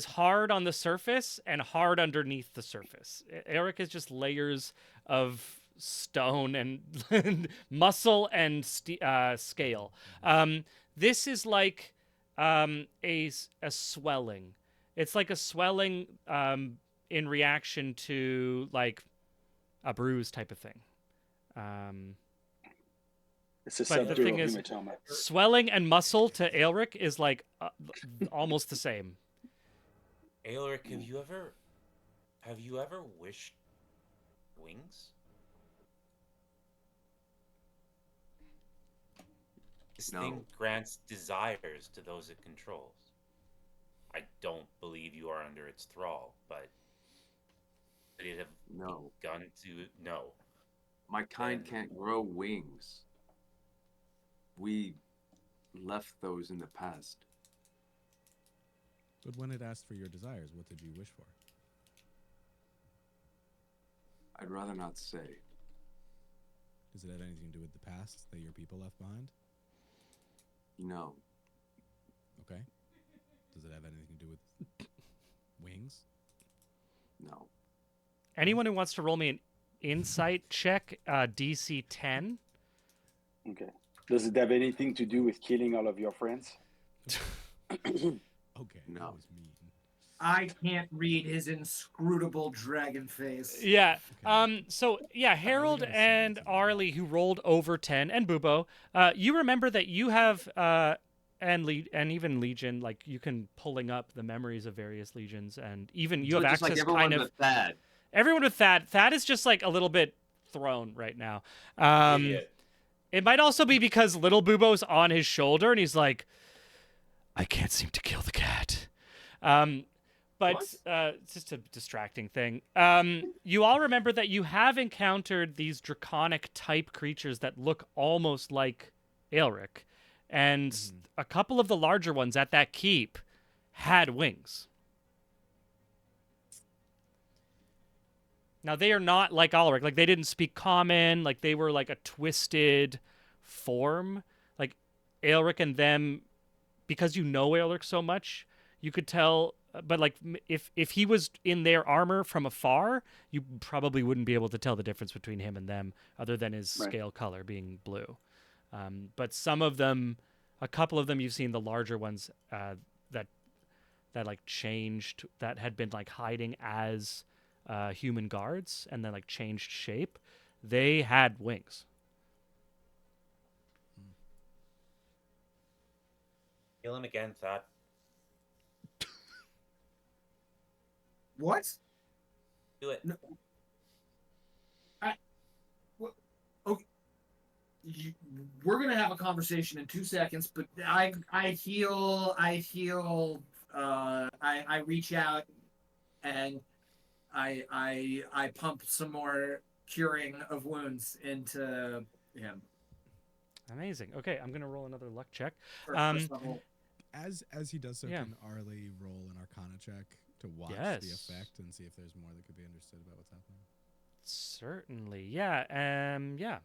hard on the surface and hard underneath the surface. Aelric is just layers of stone and muscle and scale. This is like a swelling. It's like a swelling in reaction to like a bruise type of thing. It's a But the thing subdural is- hematoma. Swelling and muscle to Aelric is like almost the same. Aelric, have you ever wished wings? This No. thing grants desires to those it controls. I don't believe you are under its thrall, but would it have No. begun to no. My kind Then- can't grow wings. We left those in the past. But when it asked for your desires, what did you wish for? I'd rather not say. Does it have anything to do with the past that your people left behind? No. Okay. Does it have anything to do with wings? No. Anyone who wants to roll me an insight check, DC 10. Okay. Does it have anything to do with killing all of your friends? Okay, that No. was mean. I can't read his inscrutable dragon face. Yeah. Okay. So yeah, Harold got a and 17. Arlie, who rolled over 10, and Bubo, you remember that you have and even Legion, like you can pulling up the memories of various legions, and even you So have just like access everyone kind of but Thad. everyone with Thad. Thad is just like a little bit thrown right now. Idiot. It might also be because little Bubo's on his shoulder, and he's like, I can't seem to kill the cat. But it's just a distracting thing. You all remember that you have encountered these draconic type creatures that look almost like Aelric, and a couple of the larger ones at that keep had wings. Now they are not like Aelric. Like they didn't speak common. Like they were like a twisted form. Like Aelric and them, because you know Aelric so much, you could tell. But like if he was in their armor from afar, you probably wouldn't be able to tell the difference between him and them, other than his Right. scale color being blue. But some of them, a couple of them, you've seen the larger ones that like changed, that had been like hiding as human guards and then like changed shape. They had wings. Kill him again, Thad. What? Do it. No. Okay. We're gonna have a conversation in 2 seconds, but I reach out and I pump some more curing of wounds into him. Amazing. Okay, I'm gonna roll another luck check. First level. As he does so, Yeah. can Arlie roll an Arcana check to watch the Yes. effect and see if there's more that could be understood about what's happening? Certainly. Yeah. Yeah.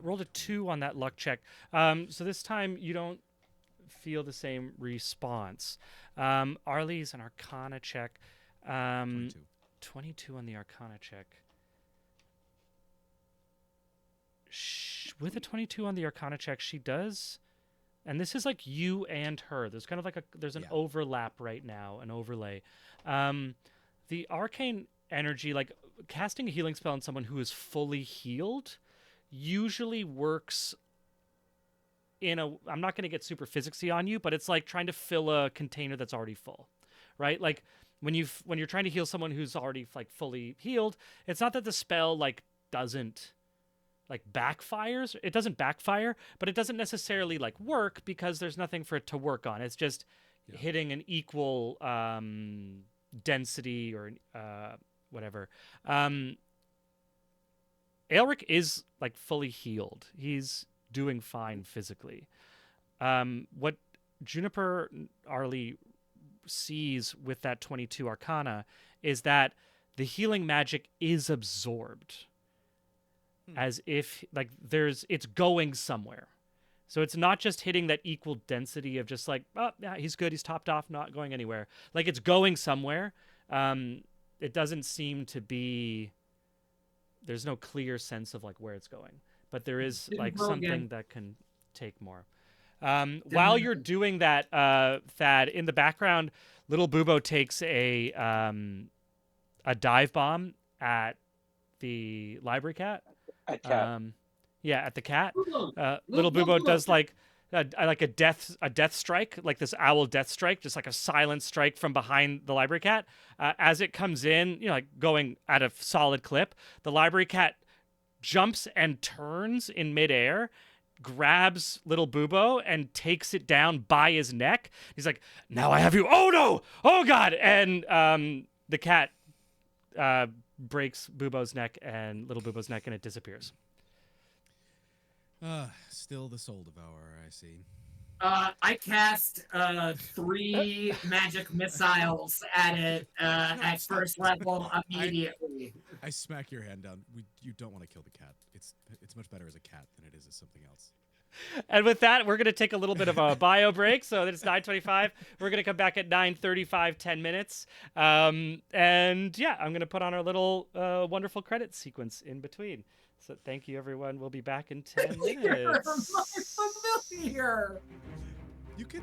Rolled a 2 on that luck check. So this time you don't feel the same response. Arlie's an Arcana check. 22. 22 on the Arcana check. With a 22 on the Arcana check, she does, and this is like you and her. There's kind of like there's an Yeah. overlap right now, an overlay. The arcane energy, like casting a healing spell on someone who is fully healed, usually works in a. I'm not going to get super physicsy on you, but it's like trying to fill a container that's already full, right? Like when you're trying to heal someone who's already like fully healed, it's not that the spell like doesn't like backfires. It doesn't backfire, but it doesn't necessarily like work because there's nothing for it to work on. It's just hitting an equal density or whatever. Aelric is like fully healed. He's doing fine physically. What Juniper Arlie sees with that 22 Arcana is that the healing magic is absorbed. As if like it's going somewhere. So it's not just hitting that equal density of just like, oh yeah, he's good, he's topped off, not going anywhere. Like it's going somewhere. It doesn't seem to be, there's no clear sense of like where it's going. But there is like something that can take more. While you're doing that, Thad, in the background, little Bubo takes a dive bomb at the library cat. At cat. At the cat. Little Bubo does like a death strike, like this owl death strike, just like a silent strike from behind the library cat. As it comes in, like going at a solid clip, the library cat jumps and turns in midair, grabs little Bubo and takes it down by his neck. He's like, "Now I have you!" Oh no! Oh god! And the cat breaks Bubo's neck and little Bubo's neck, and it disappears. Still the soul devourer, I see. I cast 3 magic missiles at it at first level immediately. I smack your hand down. You don't want to kill the cat. It's much better as a cat than it is as something else. And with that, we're going to take a little bit of a bio break. So it's 9:25. We're going to come back at 9:35, 10 minutes. And yeah, I'm going to put on our little wonderful credit sequence in between. So thank you, everyone. We'll be back in 10 minutes. Familiar. You could.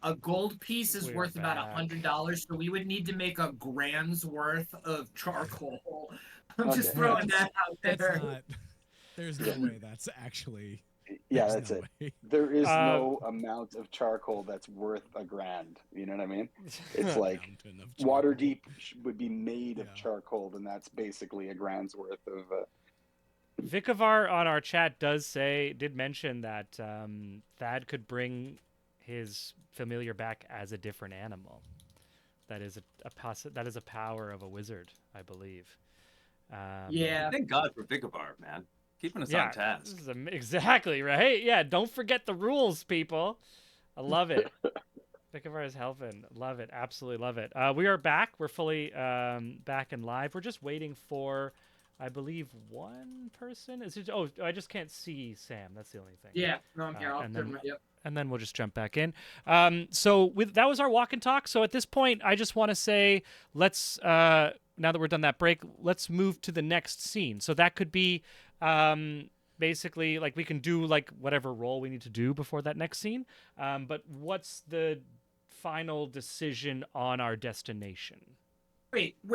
a gold piece is We are worth about back. $100, so we would need to make a grand's worth of charcoal. I'm just Okay. throwing that out That's there. not. There's no way that's actually. Yeah, there's that's no it. way. There is Uh, no amount of charcoal that's worth $1,000. You know what I mean? It's like Mountain of water charcoal. deep would be made of Yeah. charcoal, and that's basically $1,000 worth of. Vikavar on our chat did mention that Thad could bring his familiar back as a different animal. That is that is a power of a wizard, I believe. Yeah. Thank God for Vicavar, man. Keeping us Yeah, on task. this is exactly right. Yeah, don't forget the rules, people. I love it. Vikavar is helping. Love it. Absolutely love it. We are back. We're fully back and live. We're just waiting for, I believe, one person. Is it? Oh, I just can't see Sam. That's the only thing. Yeah, no, I'm here. I'll and turn then- my, yep. And then we'll just jump back in. So that was our walk and talk. So at this point, I just want to say, let's now that we're done that break, let's move to the next scene. So that could be basically like we can do like whatever role we need to do before that next scene. But what's the final decision on our destination? Wait.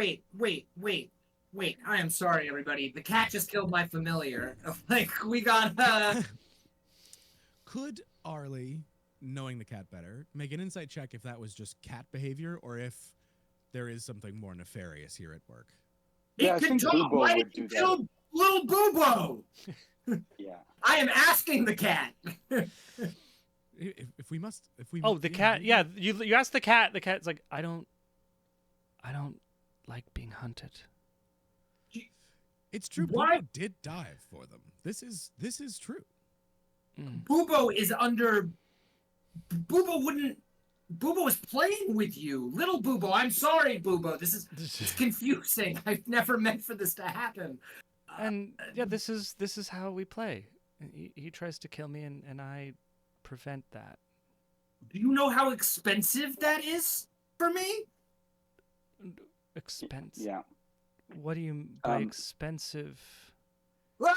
I am sorry, everybody. The cat just killed my familiar. Like, we got, Could Arlie, knowing the cat better, make an insight check if that was just cat behavior or if there is something more nefarious here at work? Yeah, I it can think talk. Bubo Why would did you do kill little Bubo? Yeah. I am asking the cat. If we must, if we. Oh, the cat. Yeah, you asked the cat. The cat's like, I don't like being hunted. It's true. Why- Bubo did dive for them. This is true. Bubo is under. Bubo wouldn't. Bubo is playing with you, little Bubo. I'm sorry, Bubo. This is it's confusing. I've never meant for this to happen. And yeah, this is how we play. He tries to kill me, and I prevent that. Do you know how expensive that is for me? Expensive. Yeah. What do you by expensive? I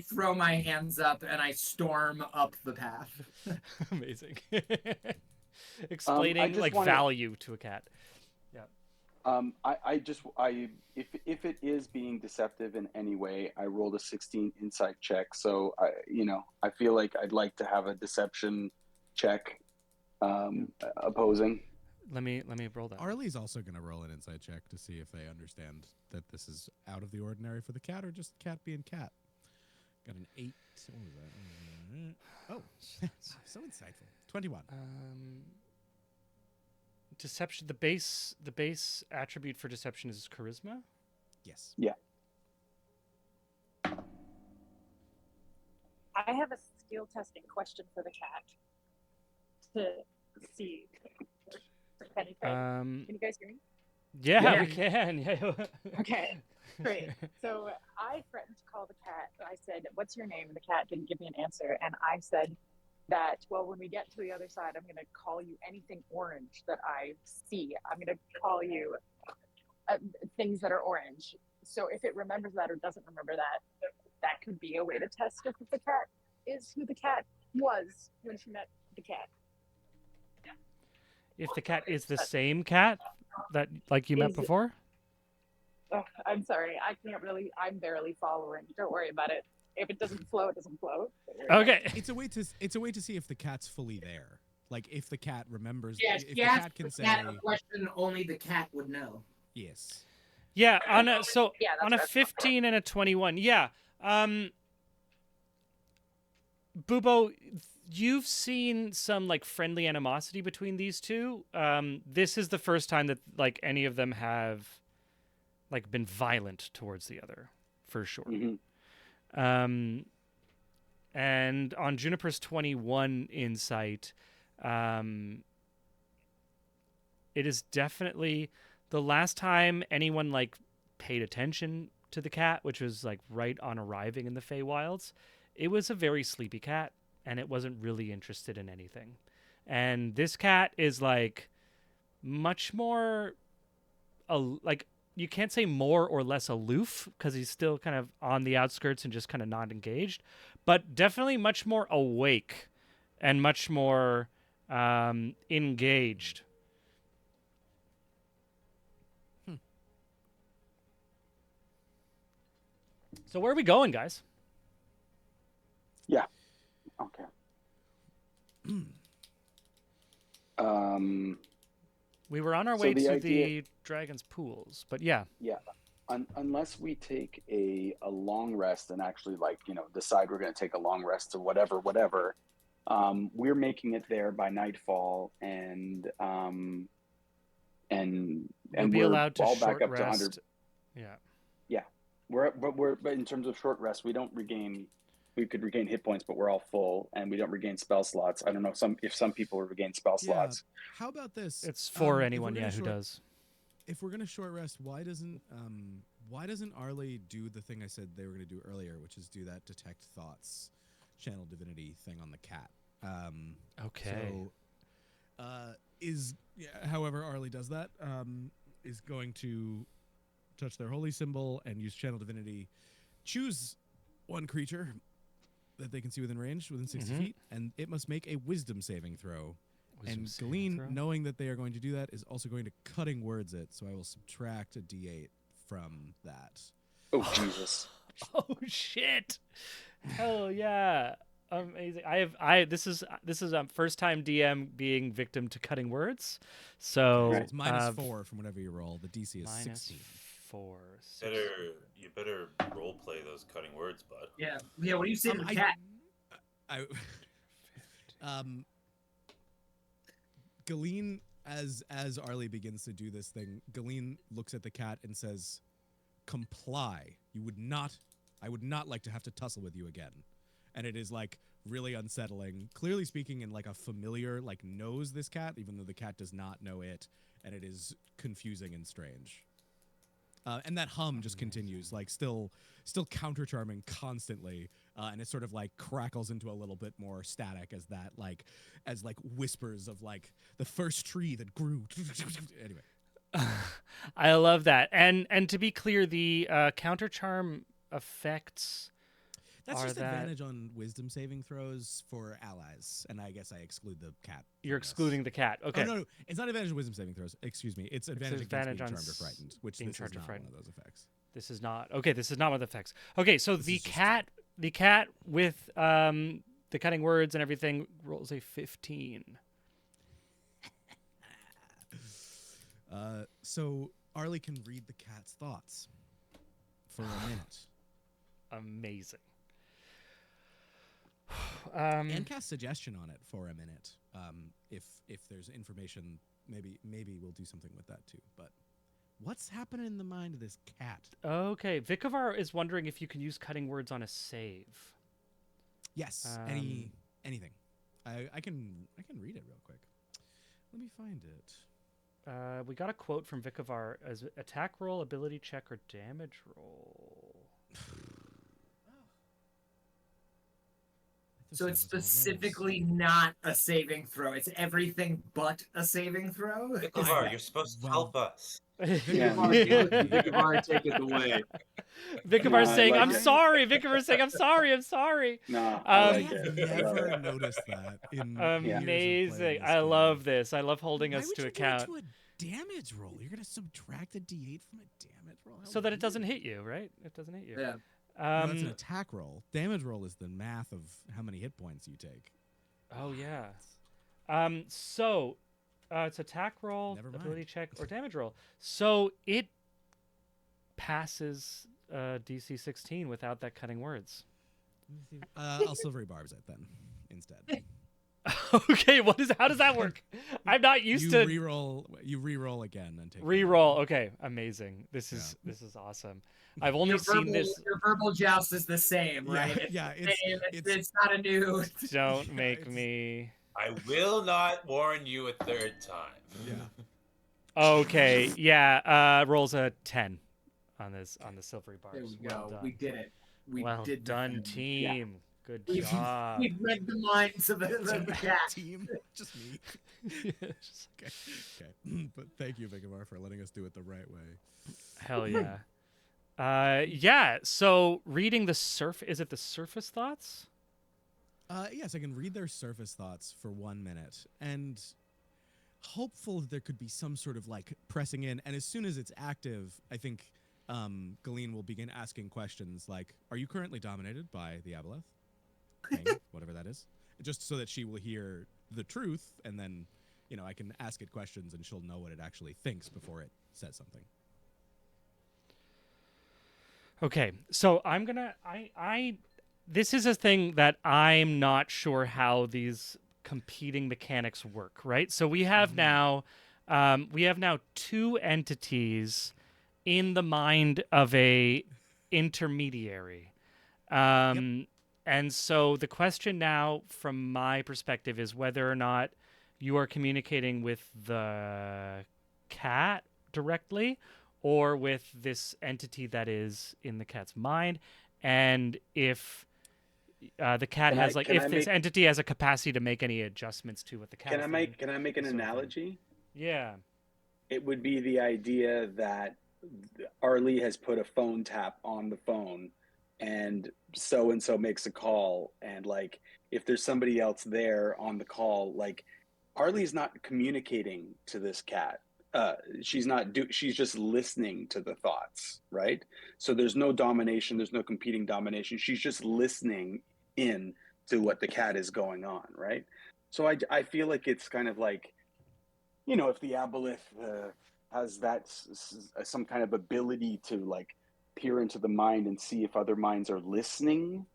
throw my hands up and I storm up the path. Amazing. Explaining just like wanna- value to a cat. If it is being deceptive in any way, I rolled a 16 insight check. So I feel like I'd like to have a deception check opposing. Let me roll that. Arlie's also going to roll an insight check to see if they understand that this is out of the ordinary for the cat or just cat being cat. Got an 8. What was that? Oh, so insightful. 21. Deception. The base attribute for deception is charisma. Yes. Yeah. I have a skill testing question for the cat to see if anything. Can you guys hear me? Yeah, Yeah. we can. Yeah. Okay, great. So I threatened to call the cat. I said, "What's your name?" And the cat didn't give me an answer. And I said that, well, when we get to the other side, I'm going to call you anything orange that I see. I'm going to call you things that are orange. So if it remembers that or doesn't remember that, that could be a way to test if the cat is who the cat was when she met the cat. If the cat is the same cat that like you met Is- before. Oh, I'm sorry. I'm barely following. Don't worry about it. If it doesn't flow, it doesn't flow. Okay. It's a way to see if the cat's fully there. Like if the cat remembers. Yes, if yes. the cat can say a question only the cat would know. yes. Yeah. On a Yeah, that's on a what I thought. 15 and a 21. Yeah. Bubo, you've seen some like friendly animosity between these two. This is the first time that like any of them have like been violent towards the other, for sure. Mhm. And on Juniper's 21 insight, it is definitely the last time anyone like paid attention to the cat, which was like right on arriving in the Feywilds. It was a very sleepy cat, and it wasn't really interested in anything. And this cat is like much more, like you can't say more or less aloof because he's still kind of on the outskirts and just kind of not engaged, but definitely much more awake and much more engaged. So where are we going, guys? Yeah. Okay. We were on our So way the to idea- the Dragon's Pools, but yeah. Yeah. Unless we take a long rest and actually decide we're going to take a long rest to whatever, we're making it there by nightfall, and We'll be we're allowed to all short back up rest. to 100. Yeah. Yeah, but in terms of short rest, we don't regain. We could regain hit points, but we're all full, and we don't regain spell slots. I don't know if some people regain spell slots. How about this? It's for if anyone, we're gonna who does. If we're gonna short rest, why doesn't Arlie do the thing I said they were gonna do earlier, which is do that detect thoughts, channel divinity thing on the cat? Okay. So, however Arlie does that, is going to touch their holy symbol and use channel divinity, choose one creature that they can see within range, within 60 feet, and it must make a wisdom saving throw. And Galeen, knowing that they are going to do that, is also going to cutting words it, so I will subtract a d8 from that. Oh, Jesus. Oh shit! Hell yeah! Amazing. This is first time DM being victim to cutting words. So It's -4 from whatever you roll. The DC is -16. -4. You better role play those cutting words, bud. Yeah. What do you say to the cat? Galeen, as Arlie begins to do this thing, Galeen looks at the cat and says, "Comply. I would not like to have to tussle with you again." And it is like really unsettling. Clearly speaking, in like a familiar, like knows this cat, even though the cat does not know it, and it is confusing and strange. And that hum just continues, like still counter charming constantly, and it sort of like crackles into a little bit more static as whispers of like the first tree that grew. Anyway, I love that. And to be clear, the counter charm effects. That's just advantage on wisdom saving throws for allies, and I guess I exclude the cat. You're excluding the cat. Okay. Oh, no, it's not advantage on wisdom saving throws. Excuse me. It's advantage against being charmed or frightened, which this is not one of those effects. This is not. Okay, this is not one of the effects. Okay, so the cat with the cutting words and everything rolls a 15. So Arlie can read the cat's thoughts for a minute. Amazing. And cast suggestion on it for a minute. If there's information, maybe we'll do something with that too. But what's happening in the mind of this cat? Okay, Vikavar is wondering if you can use cutting words on a save. Yes, anything. I can read it real quick. Let me find it. We got a quote from Vikavar as attack roll, ability check, or damage roll. So it's specifically not a saving throw. It's everything but a saving throw. Vikavar, you're supposed to help us. Vikavar, take it away. Vikavar's saying, like "I'm it. sorry." Vikavar's saying, "I'm sorry. I'm sorry." No, I like have it. never noticed that. In Amazing. I love this. I love holding Why us would to you account. do it to a damage roll? You're gonna subtract a d8 from a damage roll, So that it doesn't hit you, right? It doesn't hit you. Yeah. No, that's an attack roll. Damage roll is the math of how many hit points you take. Oh yeah. So it's attack roll, Never mind. ability check, or damage roll. So it passes DC 16 without that cutting words. I'll silvery barbs it then instead. Okay, how does that work? I'm not used to You re-roll again and take re-roll. Okay, amazing. This is awesome. I've only seen this. Your verbal joust is the same, right? It's not a new. Don't make me. I will not warn you a third time. Yeah. Okay, yeah. Rolls a 10 on the silvery bars. There we Well go. done. We did it. We Well did the done, thing. team. Good We've, job. we've read the minds of the cat. Team, just me. Okay. But thank you, Vikavar, for letting us do it the right way. Hell yeah. Yeah. So reading is it the surface thoughts? Yes, I can read their surface thoughts for 1 minute, and hopeful that there could be some sort of like pressing in. And as soon as it's active, I think Galeen will begin asking questions like, "Are you currently dominated by the Aboleth thing, whatever that is?" Just so that she will hear the truth, and then I can ask it questions, and she'll know what it actually thinks before it says something. Okay, so I'm gonna I this is a thing that I'm not sure how these competing mechanics work, right? So we have now two entities in the mind of a intermediary. Yep. And so the question now, from my perspective, is whether or not you are communicating with the cat directly or with this entity that is in the cat's mind. And if the cat Can I has, like, can if I this make entity has a capacity to make any adjustments to what the cat can is I thinking, make can I make an this sort of thing. analogy? Yeah. It would be the idea that Arlie has put a phone tap on the phone, and so makes a call, and like if there's somebody else there on the call, like Arlie's not communicating to this cat. She's just listening to the thoughts, right? So there's no domination, there's no competing domination. She's just listening in to what the cat is going on, right? So I feel like it's kind of like, if the aboleth has some kind of ability to like peer into the mind and see if other minds are listening,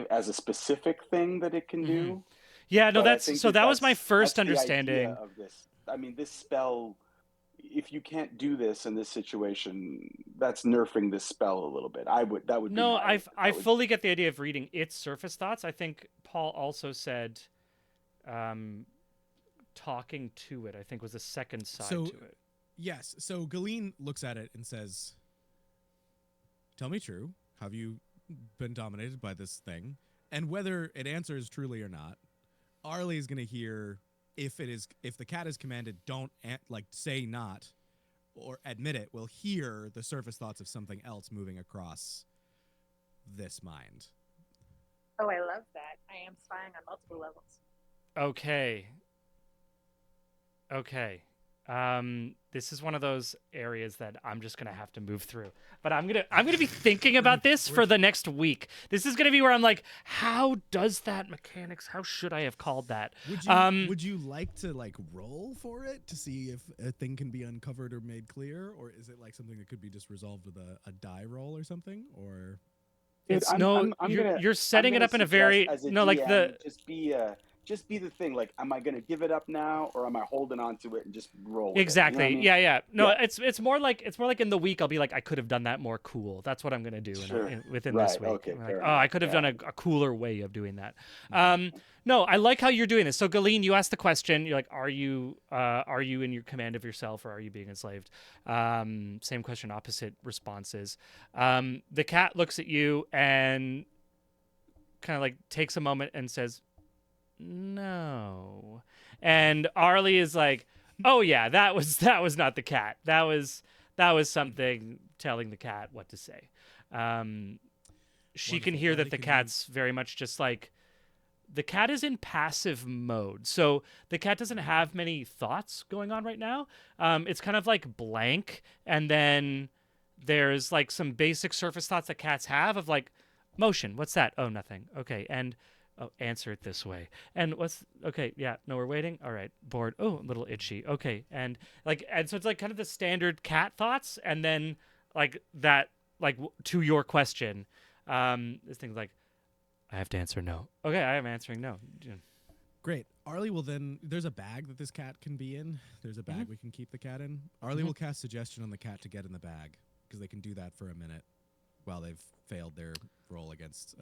as a specific thing that it can Hmm. do. Yeah, no, But I that's think so that was my that's first the idea understanding. of this. I mean, this spell, if you can't do this in this situation, that's nerfing this spell a little bit. That would be No, my I fully get the idea of reading its surface thoughts. I think Paul also said um, talking to it, I think, was a second side So to it. yes, so Galeen looks at it and says, "Tell me true. Have you been dominated by this thing?" And whether it answers truly or not, Arlie is going to hear if the cat is commanded, don't like say not or admit it. Will hear the surface thoughts of something else moving across this mind. Oh, I love that. I am spying on multiple levels. Okay. Okay. This is one of those areas that I'm just gonna have to move through. But I'm gonna be thinking about this for the next week. This is gonna be where I'm like, how does that mechanics? How should I have called that? Would you like to like roll for it to see if a thing can be uncovered or made clear, or is it like something that could be just resolved with a die roll or something? Or Dude, It's no, you're I'm setting it gonna up in a suggest very as a no, like DM, the just be the thing. Like, am I gonna give it up now, or am I holding on to it and just roll with it? You know what I exactly. mean? Yeah, yeah. No, Yeah, it's more like in the week I'll be like, I could have done that more cool. That's what I'm gonna do sure. within this Right. week. Okay. I'm like, Fair oh, I enough. could have Yeah. done a cooler way of doing that. Mhm. No, I like how you're doing this. So Galeen, you asked the question. You're like, are you in your command of yourself, or are you being enslaved? Same question, opposite responses. The cat looks at you and kind of like takes a moment and says, no. And Arlie is like, "Oh yeah, that was not the cat. That was something telling the cat what to say." Um, she can Wonderful. hear that Arlie, the can you? cat's very much just like the cat is in passive mode. So the cat doesn't have many thoughts going on right now. It's kind of like blank, and then there's like some basic surface thoughts that cats have of like motion. What's that? Oh, nothing. Okay, and oh, answer it this way. And what's okay? Yeah, no, we're waiting. All right, bored. Oh, a little itchy. Okay, and so it's like kind of the standard cat thoughts, and then like that, like to your question, this thing's like, I have to answer no. Okay, I am answering no. Great. Arlie will then. There's a bag that this cat can be in. There's a bag we can keep the cat in. Arlie will cast suggestion on the cat to get in the bag because they can do that for a minute while they've failed their roll against.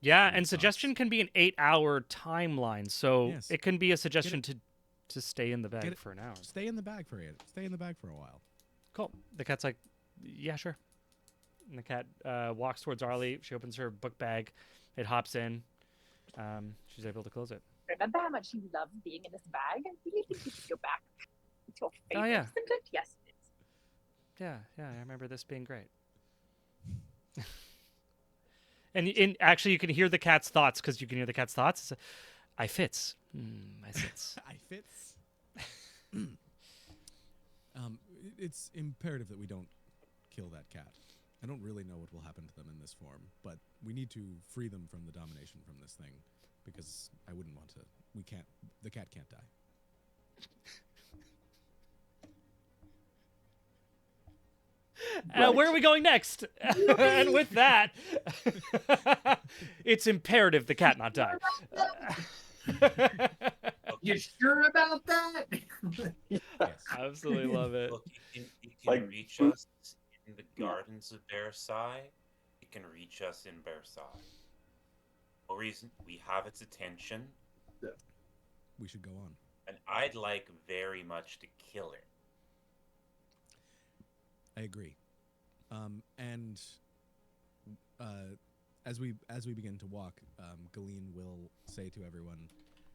Yeah, Weird and suggestion thoughts. can be an 8-hour timeline, so Yes. it can be a suggestion to stay in the Get bag it. for an hour. Stay in the bag for it. Stay in the bag for a while. Cool. The cat's like, yeah, sure. And the cat walks towards Arlie. She opens her book bag. It hops in. She's able to close it. Remember how much you loved being in this bag? I really think you should go back. It's your favorite, Oh, yeah. isn't it? Yes, it is. Yeah, I remember this being great. And actually, you can hear the cat's thoughts because you can hear the cat's thoughts. I fits. I sits. I fits. It's imperative that we don't kill that cat. I don't really know what will happen to them in this form, but we need to free them from the domination from this thing, because I wouldn't want to. We can't. The cat can't die. Where are we going next? And with that, it's imperative the cat not die. You sure about that? Yes. Absolutely love it. Look, you can Like, reach us in the gardens of Versailles. You can reach us in Versailles. No reason. We have its attention, We should go on. and I'd like very much to kill it. I agree. And as we begin to walk, Galeen will say to everyone,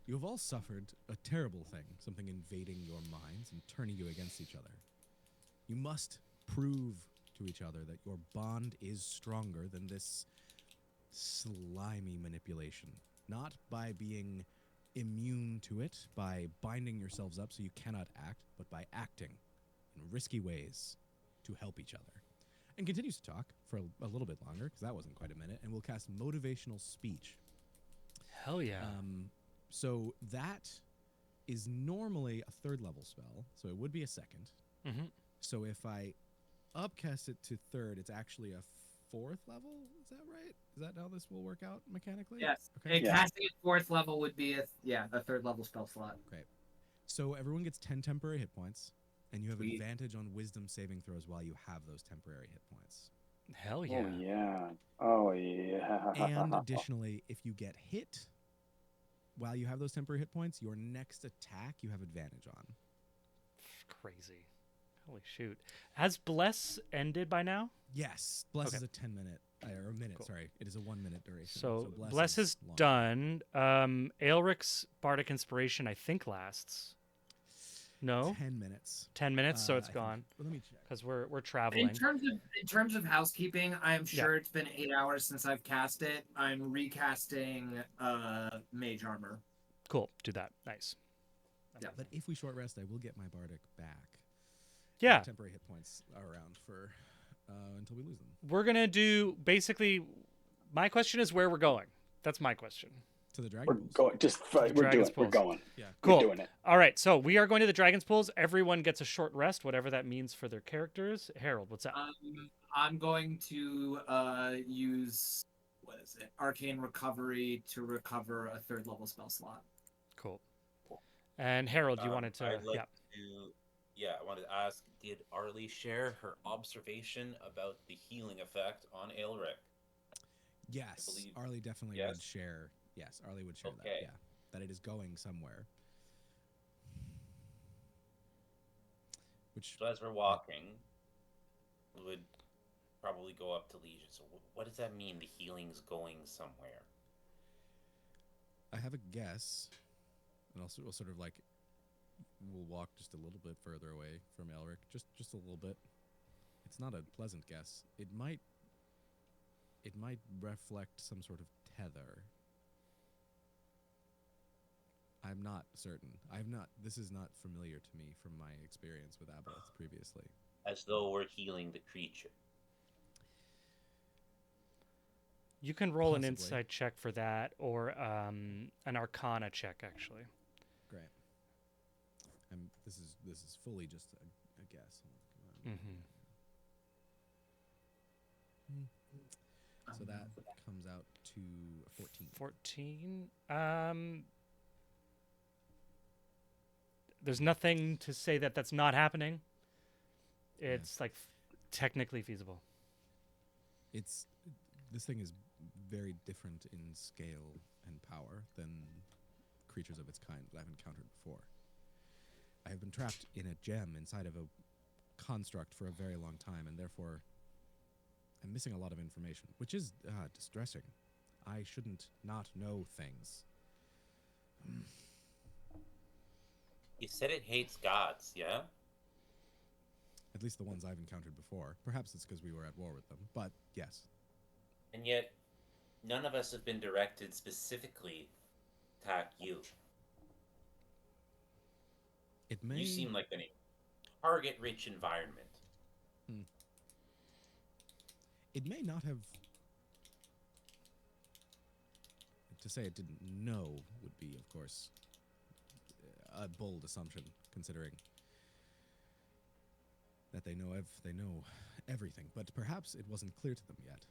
"You have all suffered a terrible thing, something invading your minds and turning you against each other. You must prove to each other that your bond is stronger than this slimy manipulation, not by being immune to it, by binding yourselves up so you cannot act, but by acting in risky ways to help each other." And continues to talk for a little bit longer, because that wasn't quite a minute, and we'll cast motivational speech. Hell yeah. So that is normally a 3rd level spell, so it would be a 2nd. Mm-hmm. So if I upcast it to 3rd, it's actually a 4th level. Is that right? Is that how this will work out mechanically? Yes. Okay. And casting at 4th level would be a 3rd level spell slot. Great. So everyone gets 10 temporary hit points, and you have Sweet. advantage on wisdom saving throws while you have those temporary hit points. Hell yeah. Oh yeah. Oh yeah. And additionally, if you get hit while you have those temporary hit points, your next attack you have advantage on. Crazy. Holy shoot. Has Bless ended by now? Yes, Bless Okay. is a 10-minute, or a minute, Cool. sorry. It is a 1-minute duration. So Bless is long. done. Aelric's Bardic Inspiration, I think, lasts. No? 10 minutes. 10 minutes, so it's I think. gone. Well, let me check. Because we're traveling. In terms of housekeeping, I am Yeah. sure it's been 8 hours since I've cast it. I'm recasting Mage Armor. Cool. Do that. Nice. Yeah. But if we short rest, I will get my Bardic back. Yeah. Temporary hit points are around for until we lose them. We're going to do basically. My question is where we're going. That's my question. To the We're Dragon Pools. going. Just we're doing. Dragon's We're Pools. going. Yeah. Cool. We're doing it. All right. So we are going to the Dragon's Pools. Everyone gets a short rest, whatever that means for their characters. Harold, what's up? I'm going to use Arcane Recovery to recover a 3rd level spell slot. Cool. And Harold, you wanted to. I'd like Yeah. to. Yeah, I wanted to ask: did Arlie share her observation about the healing effect on Aelric? Yes, believe- Arlie definitely Yes? would share. Yes, Arlie would share that. Okay. Yeah, that it is going somewhere. Which So as we're walking, we would probably go up to Legion. So what does that mean? The healing's going somewhere. I have a guess, and also we'll sort of like we'll walk just a little bit further away from Elric, just a little bit. It's not a pleasant guess. It might reflect some sort of tether. I'm not certain. This is not familiar to me from my experience with Aboleth previously. As though we're healing the creature. You can roll an Possibly. insight check for that, or an Arcana check, actually. Great. This is fully just a guess. Mm-hmm. So that comes out to 14. 14. There's nothing to say that that's not happening. It's like technically feasible. This thing is very different in scale and power than creatures of its kind that I've encountered before. I have been trapped in a gem inside of a construct for a very long time, and therefore I'm missing a lot of information, which is distressing. I shouldn't not know things. You said it hates gods, yeah? At least the ones I've encountered before. Perhaps it's because we were at war with them, but yes. And yet, None of us have been directed specifically to attack you. It You may. seem like an target-rich environment. Hmm, it may not have. To say it didn't know would be, of course, a bold assumption, considering that they know everything. But perhaps it wasn't clear to them yet.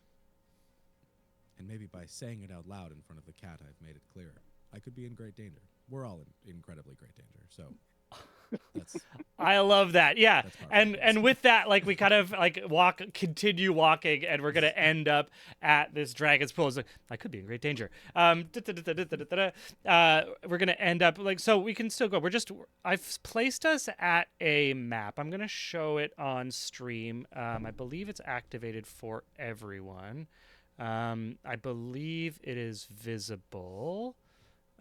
And maybe by saying it out loud in front of the cat, I've made it clear. I could be in great danger. We're all in incredibly great danger. So that's I love that. Yeah. That's part of And it, and yes. with that, like we kind of like continue walking, and we're gonna end up at this dragon's pool. It's like, I could be in great danger. We're gonna end up like, so we can still go. I've placed us at a map. I'm gonna show it on stream. I believe it's activated for everyone. I believe it is visible.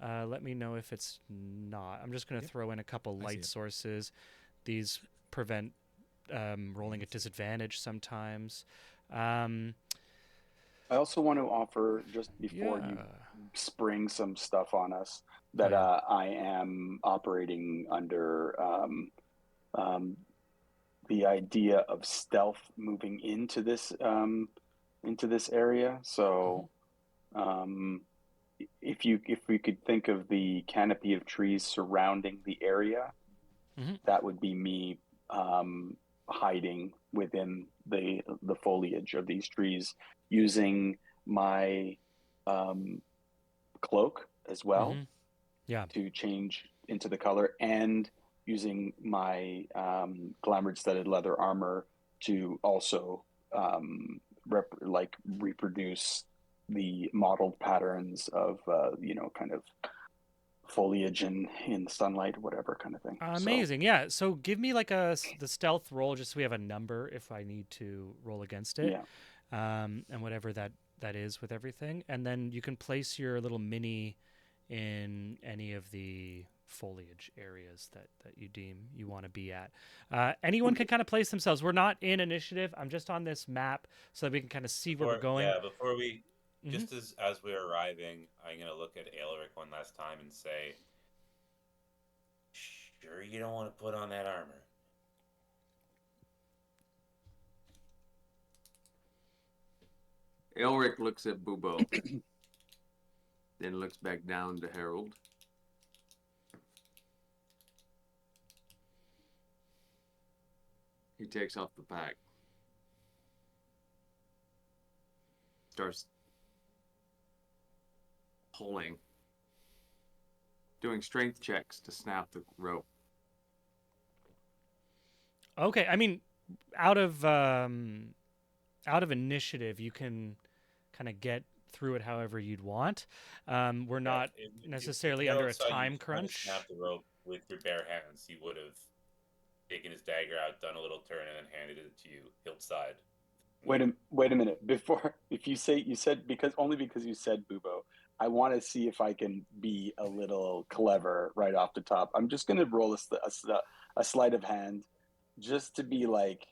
Let me know if it's not. I'm just going to throw in a couple I see light it. sources. These prevent rolling at disadvantage sometimes. Um, I also want to offer, just before yeah. you spring some stuff on us, that yeah. I am operating under the idea of stealth moving into this area. So if we could think of the canopy of trees surrounding the area, Mhm. that would be me hiding within the foliage of these trees, using my cloak as well Mhm. Yeah. to change into the color, and using my glamored studded leather armor to also reproduce the modeled patterns of kind of foliage in the sunlight, whatever kind of thing. So Amazing. Yeah. So give me like the stealth roll, just so we have a number if I need to roll against it, yeah, and whatever that is with everything, and then you can place your little mini in any of the foliage areas that you deem you want to be at. Anyone can kind of place themselves. We're not in initiative. I'm just on this map so that we can kind of see where we're going. Before we, Hmm. just as we're arriving, I'm gonna look at Aelric one last time and say, "Sure, you don't want to put on that armor." Elric looks at Bubo, then looks back down to Harold. He takes off the pack. Starts pulling. Doing strength checks to snap the rope. Okay, I mean, out of initiative, you can kind of get through it however you'd want. We're Yeah, not if necessarily under Harold a saw you time trying to snap crunch. the rope with your bare hands, he would have taken his dagger out, done a little turn, and then handed it to you, hilt side. wait a minute. Before, if you said, because only because you said Bubo, I want to see if I can be a little clever right off the top. I'm just going to roll a sleight of hand, just to be like,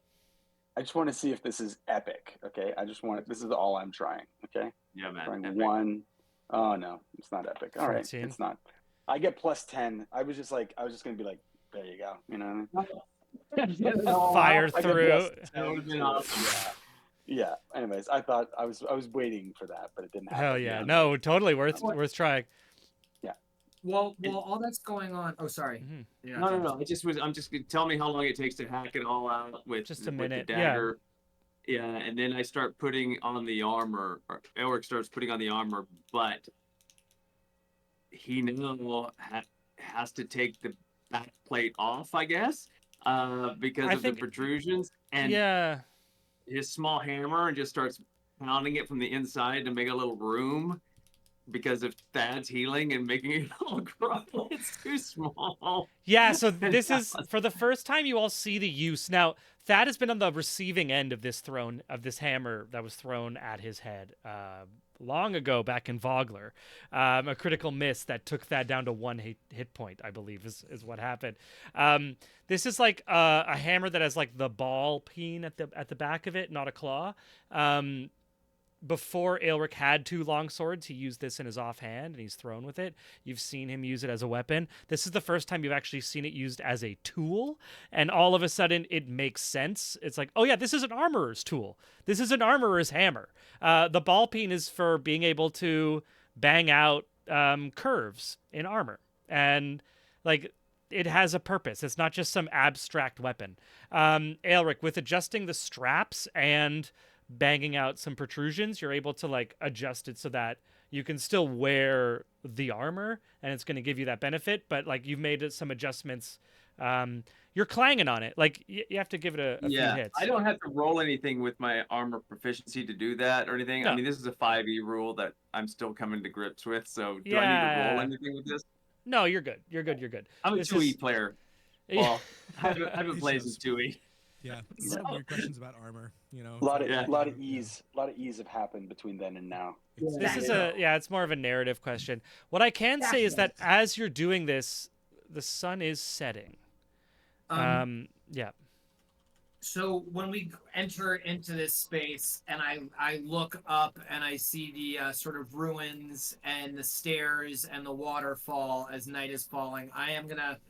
I just want to see if this is epic. Okay, I just want this is all I'm trying. Okay, Yeah, man. trying Epic. one. Oh no, it's not epic. All right, 14. it's not. I get plus 10. I was just going to be like, there you go. You know. Fire I get through. plus That would 10 have been to it. awesome. Yeah. Yeah. Anyways, I thought I was waiting for that, but it didn't Hell happen. yeah. Yeah. No, totally worth What? trying. Yeah. While all that's going on, oh sorry. Mhm. You're No, not no, finished. no. I'm just tell me how long it takes to hack it all out with Just a with the minute. Yeah. dagger. Yeah, and then I start putting on the armor. Or Elric starts putting on the armor, but he now has to take the back plate off, I guess, because I of the think, protrusions, and yeah. his small hammer, and just starts pounding it from the inside to make a little room because of Thad's healing and making it all grow. It's too small. Yeah, so And this is for the first time you all see the use. Now, Thad has been on the receiving end of this hammer that was thrown at his head long ago back in Vogler. A critical miss that took Thad down to one hit point, I believe, is what happened. This is like a hammer that has like the ball peen at the back of it, not a claw. before Aelric had 2 long swords, he used this in his offhand and he's thrown with it. You've seen him use it as a weapon. This is the first time you've actually seen it used as a tool, and all of a sudden it makes sense. It's like, oh yeah, this is an armorer's tool. This is an armorer's hammer. The ball peen is for being able to bang out curves in armor, and like it has a purpose. It's not just some abstract weapon. Aelric, with adjusting the straps and banging out some protrusions, you're able to like adjust it so that you can still wear the armor and it's going to give you that benefit, but like you've made some adjustments. You're clanging on it, like you have to give it a few hits. I don't have to roll anything with my armor proficiency to do that or anything. No. I mean, this is a 5e rule that I'm still coming to grips with, so do I need to roll anything with this? No, you're good. You're good. I'm a This 2e player. Well, I haven't It played shows. since 2e. Yeah, a lot of weird questions about armor. You know, A lot of Yeah. ease have happened between then and now. This is it's more of a narrative question. What I can say is that as you're doing this, the sun is setting. Yeah. So when we enter into this space and I look up and I see the sort of ruins and the stairs and the waterfall as night is falling, I am going to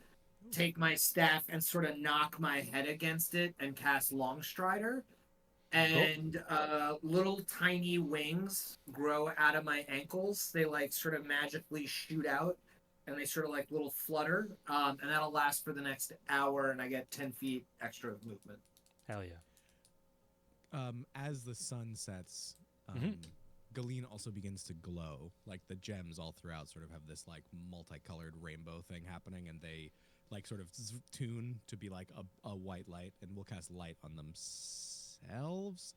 take my staff and sort of knock my head against it and cast Longstrider. And little tiny wings grow out of my ankles. They like sort of magically shoot out and they sort of like little flutter. And that'll last for the next hour and I get 10 feet extra of movement. Hell yeah. As the sun sets, Galeen also begins to glow. Like the gems all throughout sort of have this like multicolored rainbow thing happening, and they like sort of tune to be like a white light, and we'll cast light on themselves.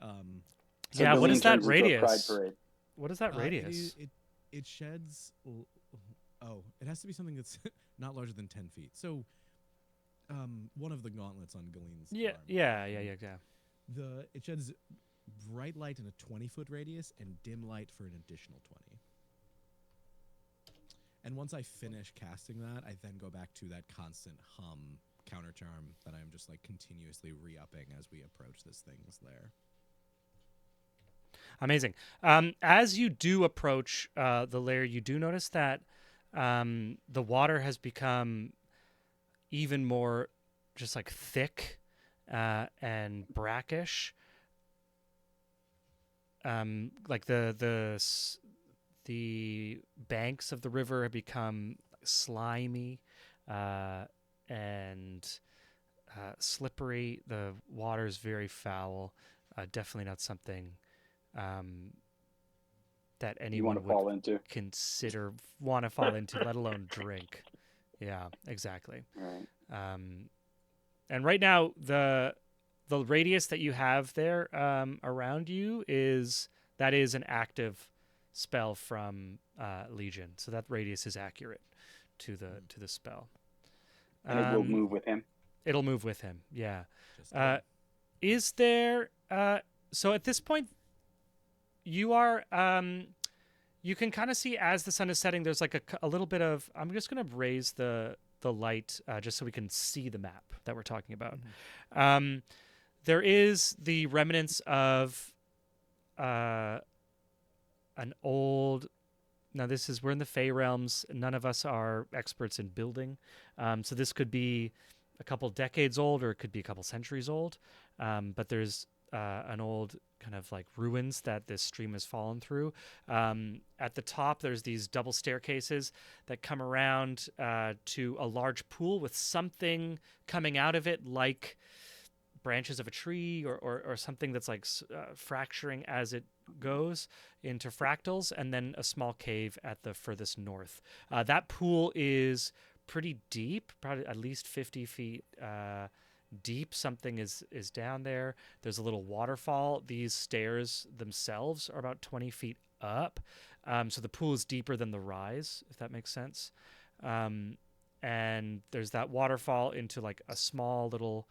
So Yeah, what Galeen is that turns into a pride radius? parade. What is that radius? It sheds. Oh, it has to be something that's not larger than 10 feet. So, one of the gauntlets on Galeen's arm. Yeah. It sheds bright light in a 20-foot radius and dim light for an additional 20. And once I finish casting that, I then go back to that constant hum counter charm that I'm just like continuously re-upping as we approach this thing's lair. Amazing. As you do approach the lair, you do notice that the water has become even more just like thick and brackish. Like the banks of the river have become slimy and slippery. The water is very foul. Definitely not something that anyone would fall into. consider want to fall into, let alone drink. Yeah, exactly. Right. And right now, the radius that you have there around you is an active spell from Legion, so that radius is accurate to the spell. And it will move with him. It'll move with him. Yeah. Just Is there? So at this point, you are. You can kind of see as the sun is setting. There's like a little bit of. I'm just going to raise the light just so we can see the map that we're talking about. There is the remnants of an old. Now we're in the Fey realms. None of us are experts in building, so this could be a couple decades old or it could be a couple centuries old. But there's an old kind of like ruins that this stream has fallen through. At the top, there's these double staircases that come around to a large pool with something coming out of it, like branches of a tree or something that's like fracturing as it goes into fractals, and then a small cave at the furthest north. That pool is pretty deep, probably at least 50 feet deep. Something is down there. There's a little waterfall. These stairs themselves are about 20 feet up. So the pool is deeper than the rise, if that makes sense. And there's that waterfall into like a small little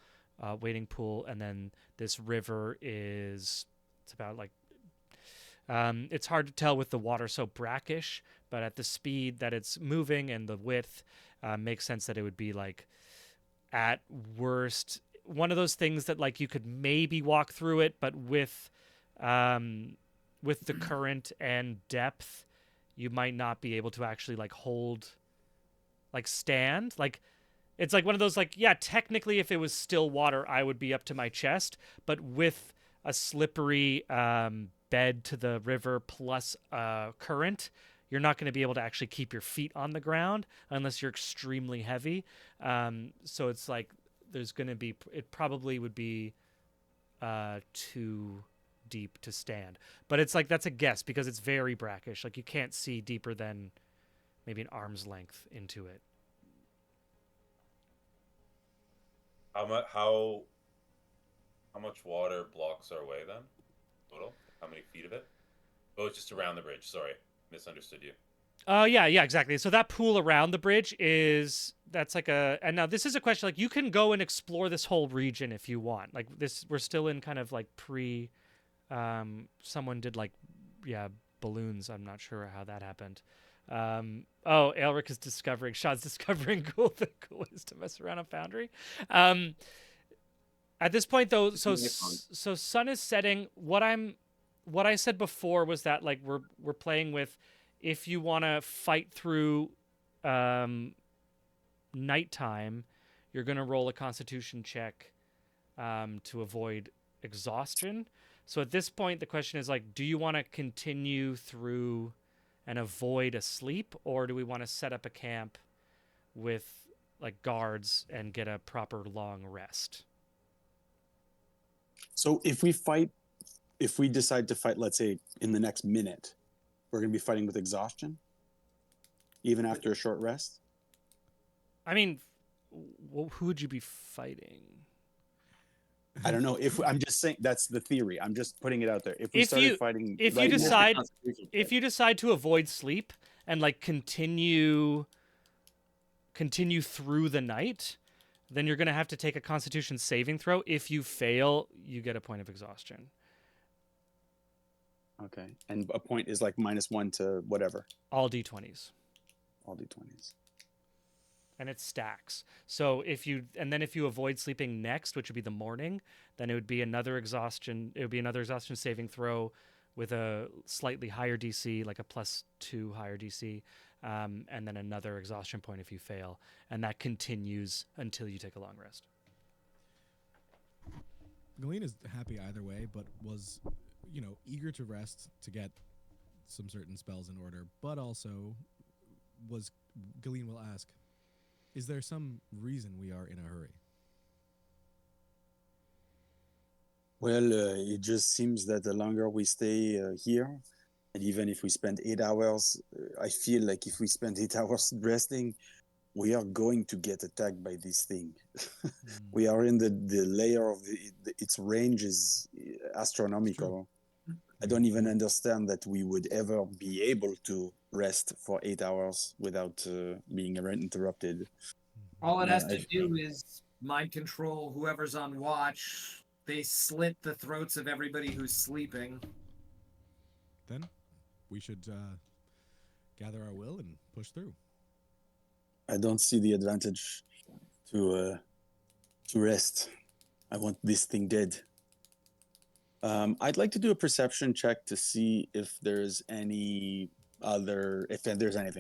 wading pool. And then this river it's about like, it's hard to tell with the water so brackish, but at the speed that it's moving and the width makes sense that it would be like, at worst, one of those things that like you could maybe walk through it, but with with the current and depth, you might not be able to actually like hold, like stand. Like it's like one of those like, yeah, technically if it was still water, I would be up to my chest, but with a slippery bed to the river plus current, you're not going to be able to actually keep your feet on the ground unless you're extremely heavy. So it's like there's going to be, it probably would be too deep to stand. But it's like that's a guess because it's very brackish. Like you can't see deeper than maybe an arm's length into it. How much water blocks our way then? Total? How many feet of it? Oh, it's just around the bridge. Sorry, misunderstood you. Yeah, exactly. So that pool around the bridge is that's like a, and now this is a question like you can go and explore this whole region if you want. Like this, we're still in kind of like pre. Someone did like, yeah, balloons. I'm not sure how that happened. Oh, Elric is discovering. Sean's discovering the cool ways to mess around on Foundry. At this point though, so sun is setting. What I said before was that like we're playing with, if you want to fight through nighttime, you're going to roll a constitution check to avoid exhaustion. So at this point the question is like, do you want to continue through and avoid a sleep, or do we want to set up a camp with like guards and get a proper long rest? So if we decide to fight, let's say in the next minute, we're going to be fighting with exhaustion, even after a short rest. I mean, who would you be fighting? I don't know. If I'm just saying that's the theory. I'm just putting it out there. If we started fighting, if you decide to avoid sleep and like continue through the night, then you're going to have to take a Constitution saving throw. If you fail, you get a point of exhaustion. Okay, and a point is like -1 to whatever. All d20s. All d20s. And it stacks. So if you avoid sleeping next, which would be the morning, then it would be another exhaustion. It would be another exhaustion saving throw with a slightly higher DC, like a +2 higher DC, and then another exhaustion point if you fail, and that continues until you take a long rest. Galeen is happy either way, but was, eager to rest to get some certain spells in order, but also Galeen will ask, is there some reason we are in a hurry? Well, it just seems that the longer we stay here, and even if we spend 8 hours, I feel like if we spend 8 hours resting, we are going to get attacked by this thing. We are in the layer of its range is astronomical. I don't even understand that we would ever be able to rest for 8 hours without being interrupted. All it has to do is mind control whoever's on watch. They slit the throats of everybody who's sleeping. Then we should gather our will and push through. I don't see the advantage to rest. I want this thing dead. I'd like to do a perception check to see if there's anything.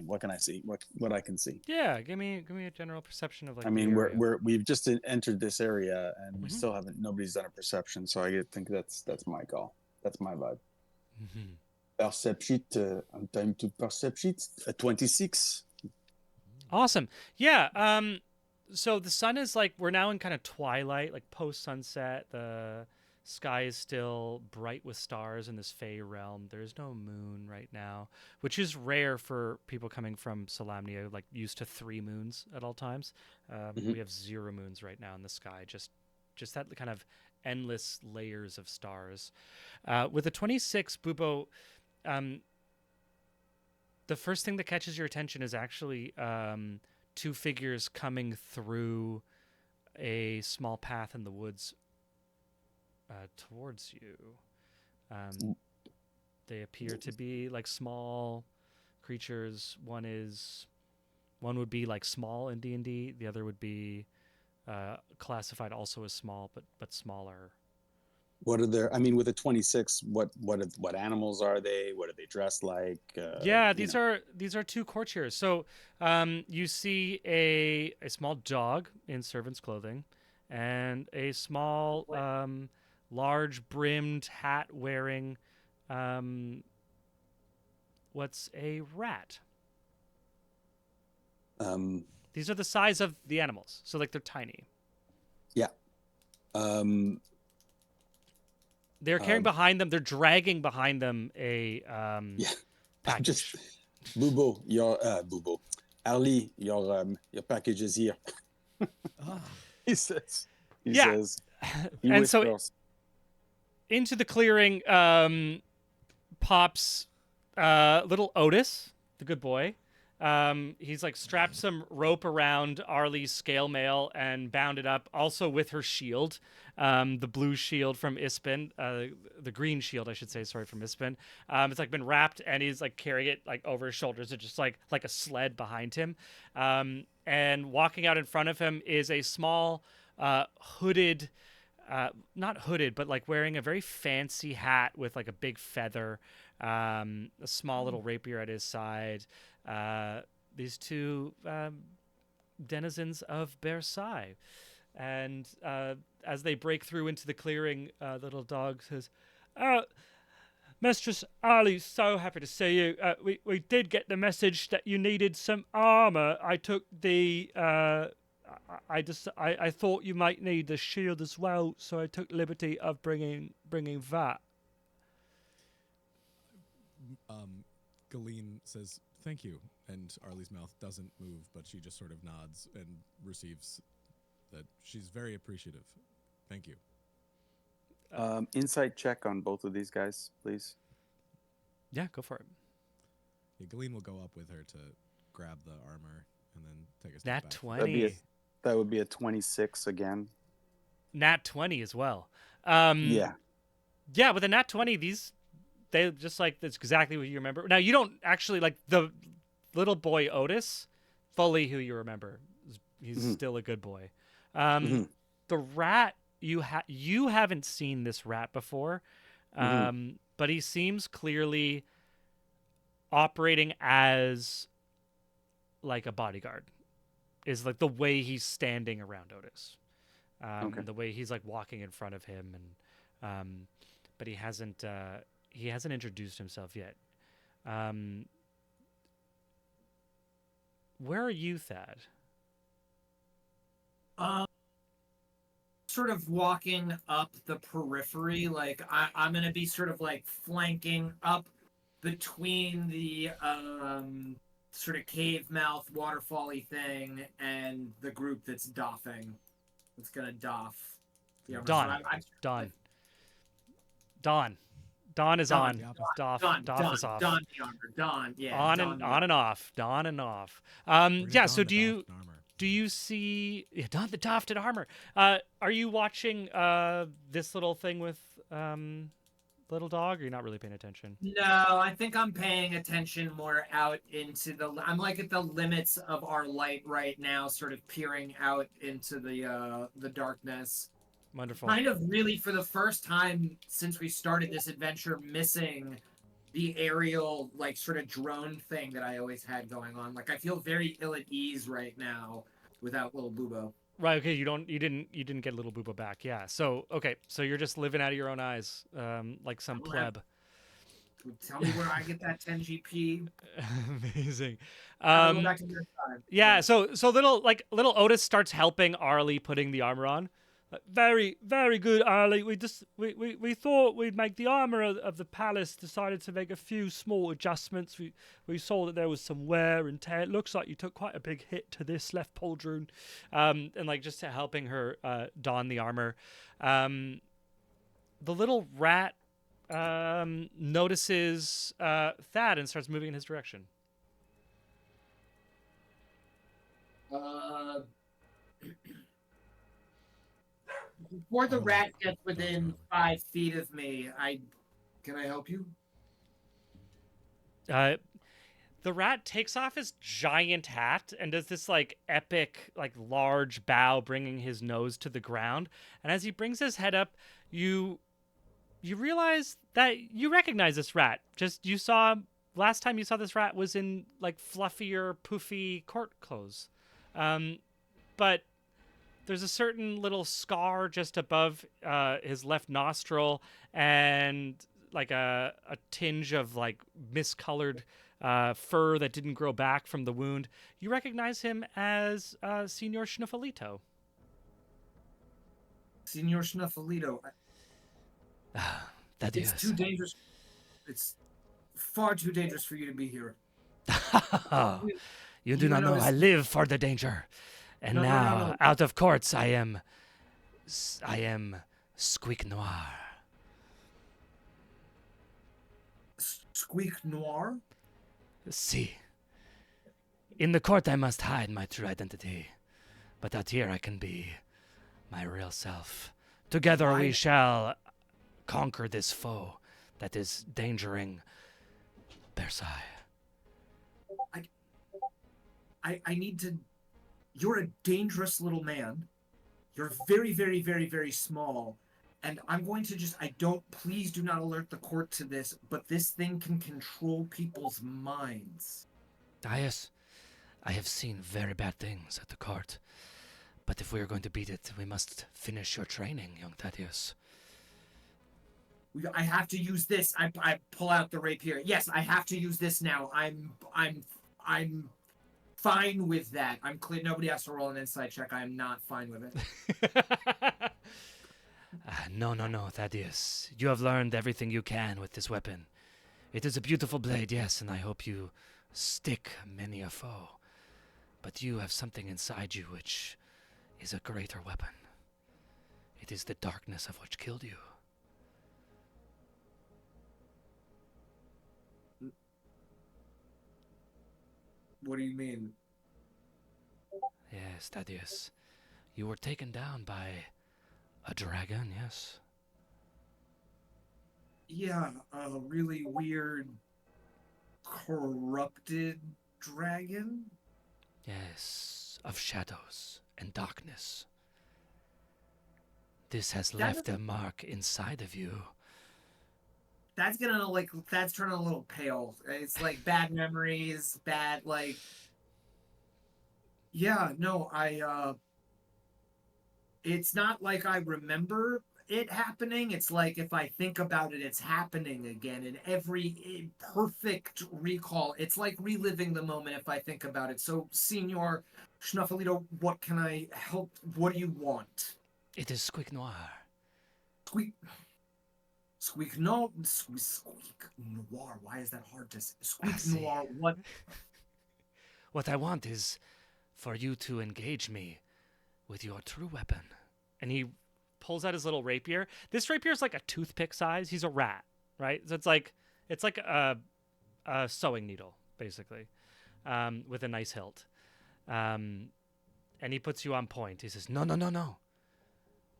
What can I see? What I can see? Yeah, give me a general perception of like. I mean, we've just entered this area and we still haven't. Nobody's done a perception, so I think that's my call. That's my vibe. Perception. I'm time to perception. 26. Awesome. Yeah. So the sun is like, we're now in kind of twilight, like post sunset. The sky is still bright with stars in this Fey realm. There's no moon right now, which is rare for people coming from Solamnia, like used to 3 moons at all times. We have 0 moons right now in the sky. Just that kind of endless layers of stars. With a 26, Bubo, the first thing that catches your attention is actually 2 figures coming through a small path in the woods towards you. They appear to be like small creatures. One would be like small in D&D. The other would be classified also as small, but smaller. What are their? I mean, with a 26, what animals are they? What are they dressed like? Yeah, You these know. are two courtiers. So you see a small dog in servant's clothing, and a small, large brimmed hat wearing, um, what's a rat. Um, These are the size of the animals, so like they're tiny. yeah. Um, They're carrying um, behind them. They're dragging behind them a yeah. I'm just package. Bubo, Bubo. Ali, your package is here. Ah, He says. He Yeah, says. He and so whispers. into the clearing pops little Otis, the good boy. He's like strapped some rope around Arlie's scale mail and bound it up, also with her shield, the blue shield from Ispin, the green shield, I should say, sorry, from Ispin. It's like been wrapped, and he's like carrying it like over his shoulders, it's just like a sled behind him. And walking out in front of him is a small, hooded. Not hooded, but like wearing a very fancy hat with like a big feather, a small little rapier at his side. These two denizens of Versailles. And as they break through into the clearing, little dog says, Mistress Ali, so happy to see you. We did get the message that you needed some armor. I took the. I thought you might need the shield as well, so I took liberty of bringing that. Galeen says, "Thank you," and Arlie's mouth doesn't move, but she just sort of nods and receives that she's very appreciative. Thank you. Insight check on both of these guys, please. Yeah, go for it. Yeah, Galeen will go up with her to grab the armor and then take a step Nat back. 20. That would be a 26 again. Nat 20 as well. Yeah. Yeah, with a nat 20, they just like, that's exactly what you remember. Now, you don't actually, like, the little boy Otis, fully who you remember. He's still a good boy. The rat, you haven't seen this rat before, but he seems clearly operating as like a bodyguard, is like the way he's standing around Otis. Okay. The way he's like walking in front of him, and but he hasn't introduced himself yet. Where are you, Thad? Sort of walking up the periphery. Like I'm gonna be sort of like flanking up between the sort of cave mouth waterfally thing and the group that's doffing. That's gonna doff. Yeah, Dawn. Dawn. Dawn. Dawn is Dawn, on. The opposite. Doff. Dawn, Doff is off. Dawn the armor. Dawn, yeah. On Dawn and the on and off. Dawn and off. We're gonna Yeah. don So the doffed armor. do you see Don the Dofted armor? Are you watching this little thing with little dog? Or you're not really paying attention? No, I think I'm paying attention more out into the. I'm like at the limits of our light right now, sort of peering out into the darkness. Wonderful. Kind of really for the first time since we started this adventure, missing the aerial like sort of drone thing that I always had going on. Like I feel very ill at ease right now without little Bubo. Right. Okay. You didn't get little Booba back. Yeah. So okay. So you're just living out of your own eyes, like some pleb. Tell me where I get that 10 GP. Amazing. Go back to your time. Yeah. So little Otis starts helping Arlie putting the armor on. Very, very good, Arlie. We thought we'd make the armor of the palace. Decided to make a few small adjustments. We saw that there was some wear and tear. It looks like you took quite a big hit to this left pauldron, and like just helping her don the armor. The little rat notices Thad and starts moving in his direction. Before the rat gets within 5 feet of me, can I help you? The rat takes off his giant hat and does this like epic, like large bow, bringing his nose to the ground. And as he brings his head up, you you realize that you recognize this rat. Just you saw last time you saw this rat was in like fluffier, poofy court clothes. But there's a certain little scar just above his left nostril and like a tinge of like miscolored fur that didn't grow back from the wound. You recognize him as Senor Schnuffalito. Senor Snuffalito, That it's is. too dangerous. It's far too dangerous for you to be here. You do not know. I live for the danger. And now, out of courts, I am Squeak Noir. Squeak Noir? See, in the court I must hide my true identity, but out here I can be my real self. Together we shall conquer this foe that is endangering Versailles. I need to. You're a dangerous little man. You're very, very, very, very small. And I'm going to just. Please do not alert the court to this, but this thing can control people's minds. Yes, I have seen very bad things at the court. But if we are going to beat it, we must finish your training, young Thaddeus. I have to use this. I pull out the rapier. Yes, I have to use this now. I'm fine with that. I'm clear. Nobody has to roll an insight check. I'm not fine with it. No, Thaddeus. You have learned everything you can with this weapon. It is a beautiful blade, yes, and I hope you stick many a foe. But you have something inside you which is a greater weapon. It is the darkness of which killed you. What do you mean? Yes, Thaddeus. You were taken down by a dragon, yes? Yeah, a really weird, corrupted dragon? Yes, of shadows and darkness. This has left a mark inside of you. That's turning a little pale. It's like bad memories, bad, like. Yeah, no, it's not like I remember it happening. It's like if I think about it, it's happening again. And every perfect recall, it's like reliving the moment if I think about it. So, Senor Schnuffalito, what can I help? What do you want? It is Squeak Noir. Squeak Noir. Why is that hard to say? Squeak Noir. What? What I want is for you to engage me with your true weapon. And he pulls out his little rapier. This rapier is like a toothpick size. He's a rat, right? So it's like a sewing needle, basically, with a nice hilt. And he puts you on point. He says, no.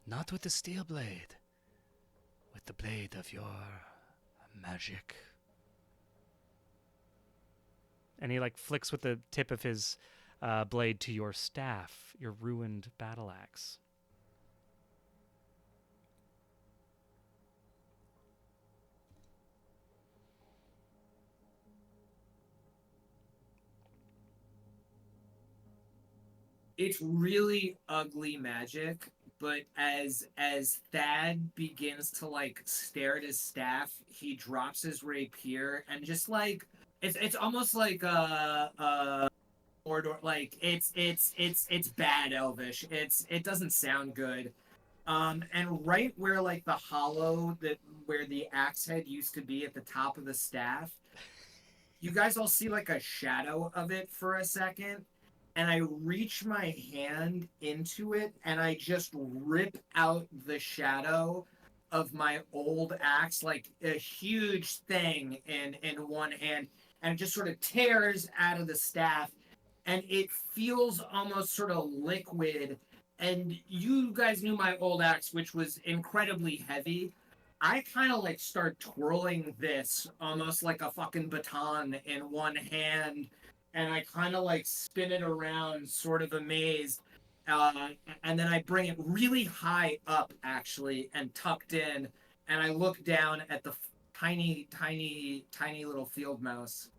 Not with the steel blade. With the blade of your magic. And he like flicks with the tip of his blade to your staff, your ruined battle axe. It's really ugly magic, but as Thad begins to like stare at his staff, he drops his rapier and just like it's almost like or like it's bad Elvish. It doesn't sound good. And right where like the hollow that where the axe head used to be at the top of the staff, you guys all see like a shadow of it for a second. And I reach my hand into it and I just rip out the shadow of my old axe, like a huge thing in one hand, and it just sort of tears out of the staff. And it feels almost sort of liquid. And you guys knew my old axe, which was incredibly heavy. I kind of like start twirling this almost like a fucking baton in one hand, and I kind of like spin it around, sort of amazed. And then I bring it really high up, actually, and tucked in, and I look down at the tiny, tiny, tiny little field mouse.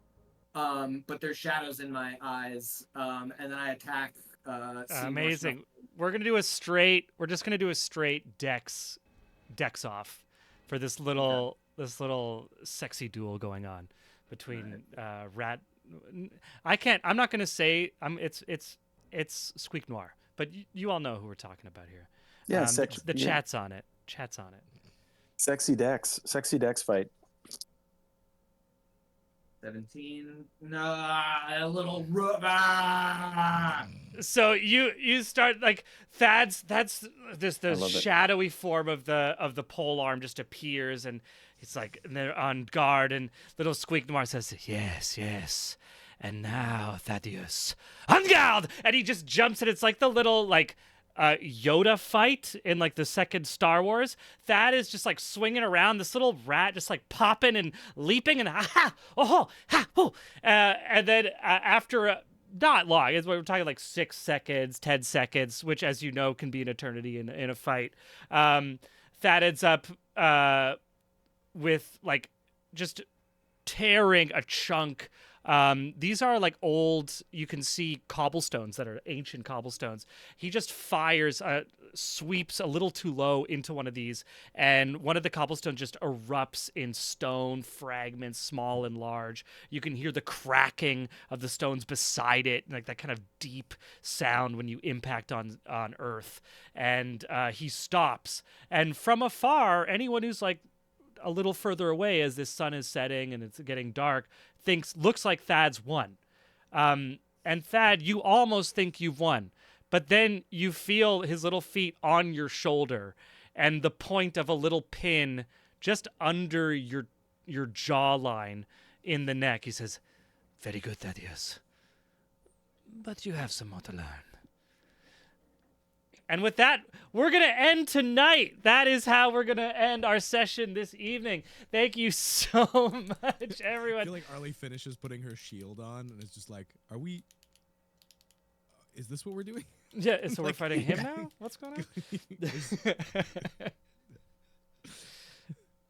But there's shadows in my eyes. And then I attack. Amazing. We're just gonna do a straight dex off for this little sexy duel going on between Rat. I'm not gonna say. It's Squeak Noir, but you all know who we're talking about here. Yeah, The chat's on it. Chat's on it. Sexy Dex fight. 17. No, a little. So you start like that's this I love it. shadowy form of the pole arm just appears, and it's like and they're on guard, and little Squeak Noir says yes, and now Thaddeus en garde, and he just jumps, and it's like the little like Yoda fight in like the second Star Wars. Thad is just like swinging around, this little rat just like popping and leaping and and then after not long, it's we're talking like 6 seconds, 10 seconds, which as you know can be an eternity in a fight. Thad ends up with like just tearing a chunk. These are like old, you can see cobblestones that are ancient cobblestones. He just fires, sweeps a little too low into one of these, and one of the cobblestones just erupts in stone fragments, small and large. You can hear the cracking of the stones beside it, like that kind of deep sound when you impact on earth. And he stops, and from afar, anyone who's like a little further away as this sun is setting and it's getting dark looks like Thad's won. And Thad, you almost think you've won, but then you feel his little feet on your shoulder and the point of a little pin just under your jawline in the neck. He says, "Very good, Thaddeus, but you have some more to learn." And with that, we're going to end tonight. That is how we're going to end our session this evening. Thank you so much, everyone. I feel like Arlie finishes putting her shield on and it's just like, is this what we're doing? Yeah, so we're fighting him now? What's going on?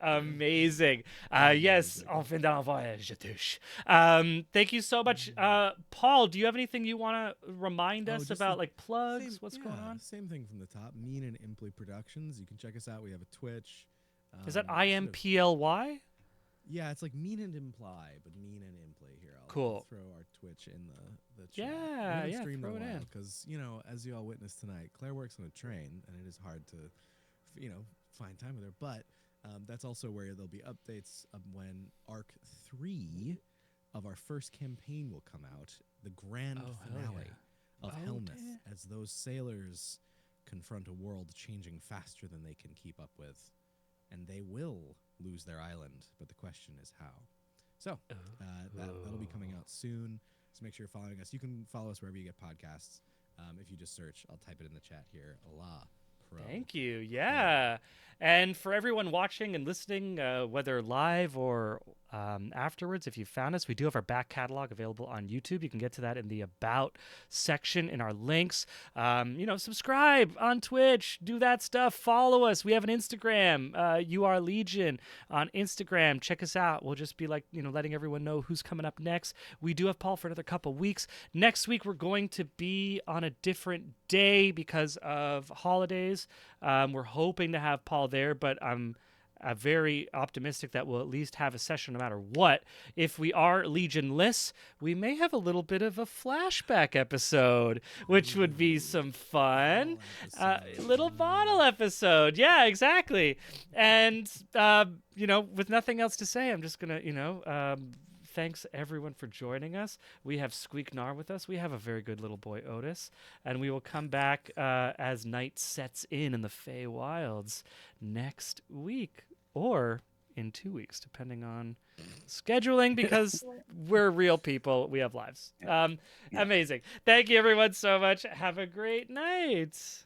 Amazing. Yes, on fin d'un voyage, je touche. Thank you so much. Paul, do you have anything you want to remind us about, like plugs? What's going on? Same thing from the top. Mean and Imply Productions. You can check us out. We have a Twitch. Is that IMPLY? Yeah, it's like Mean and Imply, but Mean and Imply here. Cool. I'll throw our Twitch in the chat. Yeah, throw it in. Because, as you all witnessed tonight, Claire works on a train, and it is hard to, find time with her. But that's also where there'll be updates of when Arc 3 of our first campaign will come out, the grand finale of Helmuth, as those sailors confront a world changing faster than they can keep up with. And they will lose their island, but the question is how. So that'll be coming out soon. So make sure you're following us. You can follow us wherever you get podcasts. If you just search, I'll type it in the chat here, Allah Pro. Thank you. Yeah. And for everyone watching and listening, whether live or afterwards, if you found us, we do have our back catalog available on YouTube. You can get to that in the About section in our links. Subscribe on Twitch, do that stuff. Follow us. We have an Instagram, You Are Legion on Instagram. Check us out. We'll just be letting everyone know who's coming up next. We do have Paul for another couple weeks. Next week, we're going to be on a different day because of holidays. We're hoping to have Paul there, but I'm very optimistic that we'll at least have a session no matter what. If we are Legionless, we may have a little bit of a flashback episode, which would be some fun. Little bottle episode. Yeah, exactly. And, with nothing else to say, I'm just going to, thanks everyone for joining us. We have Squeak Nar with us. We have a very good little boy, Otis. And we will come back as night sets in the Fey Wilds next week or in 2 weeks, depending on scheduling, because we're real people. We have lives. Amazing. Thank you, everyone, so much. Have a great night.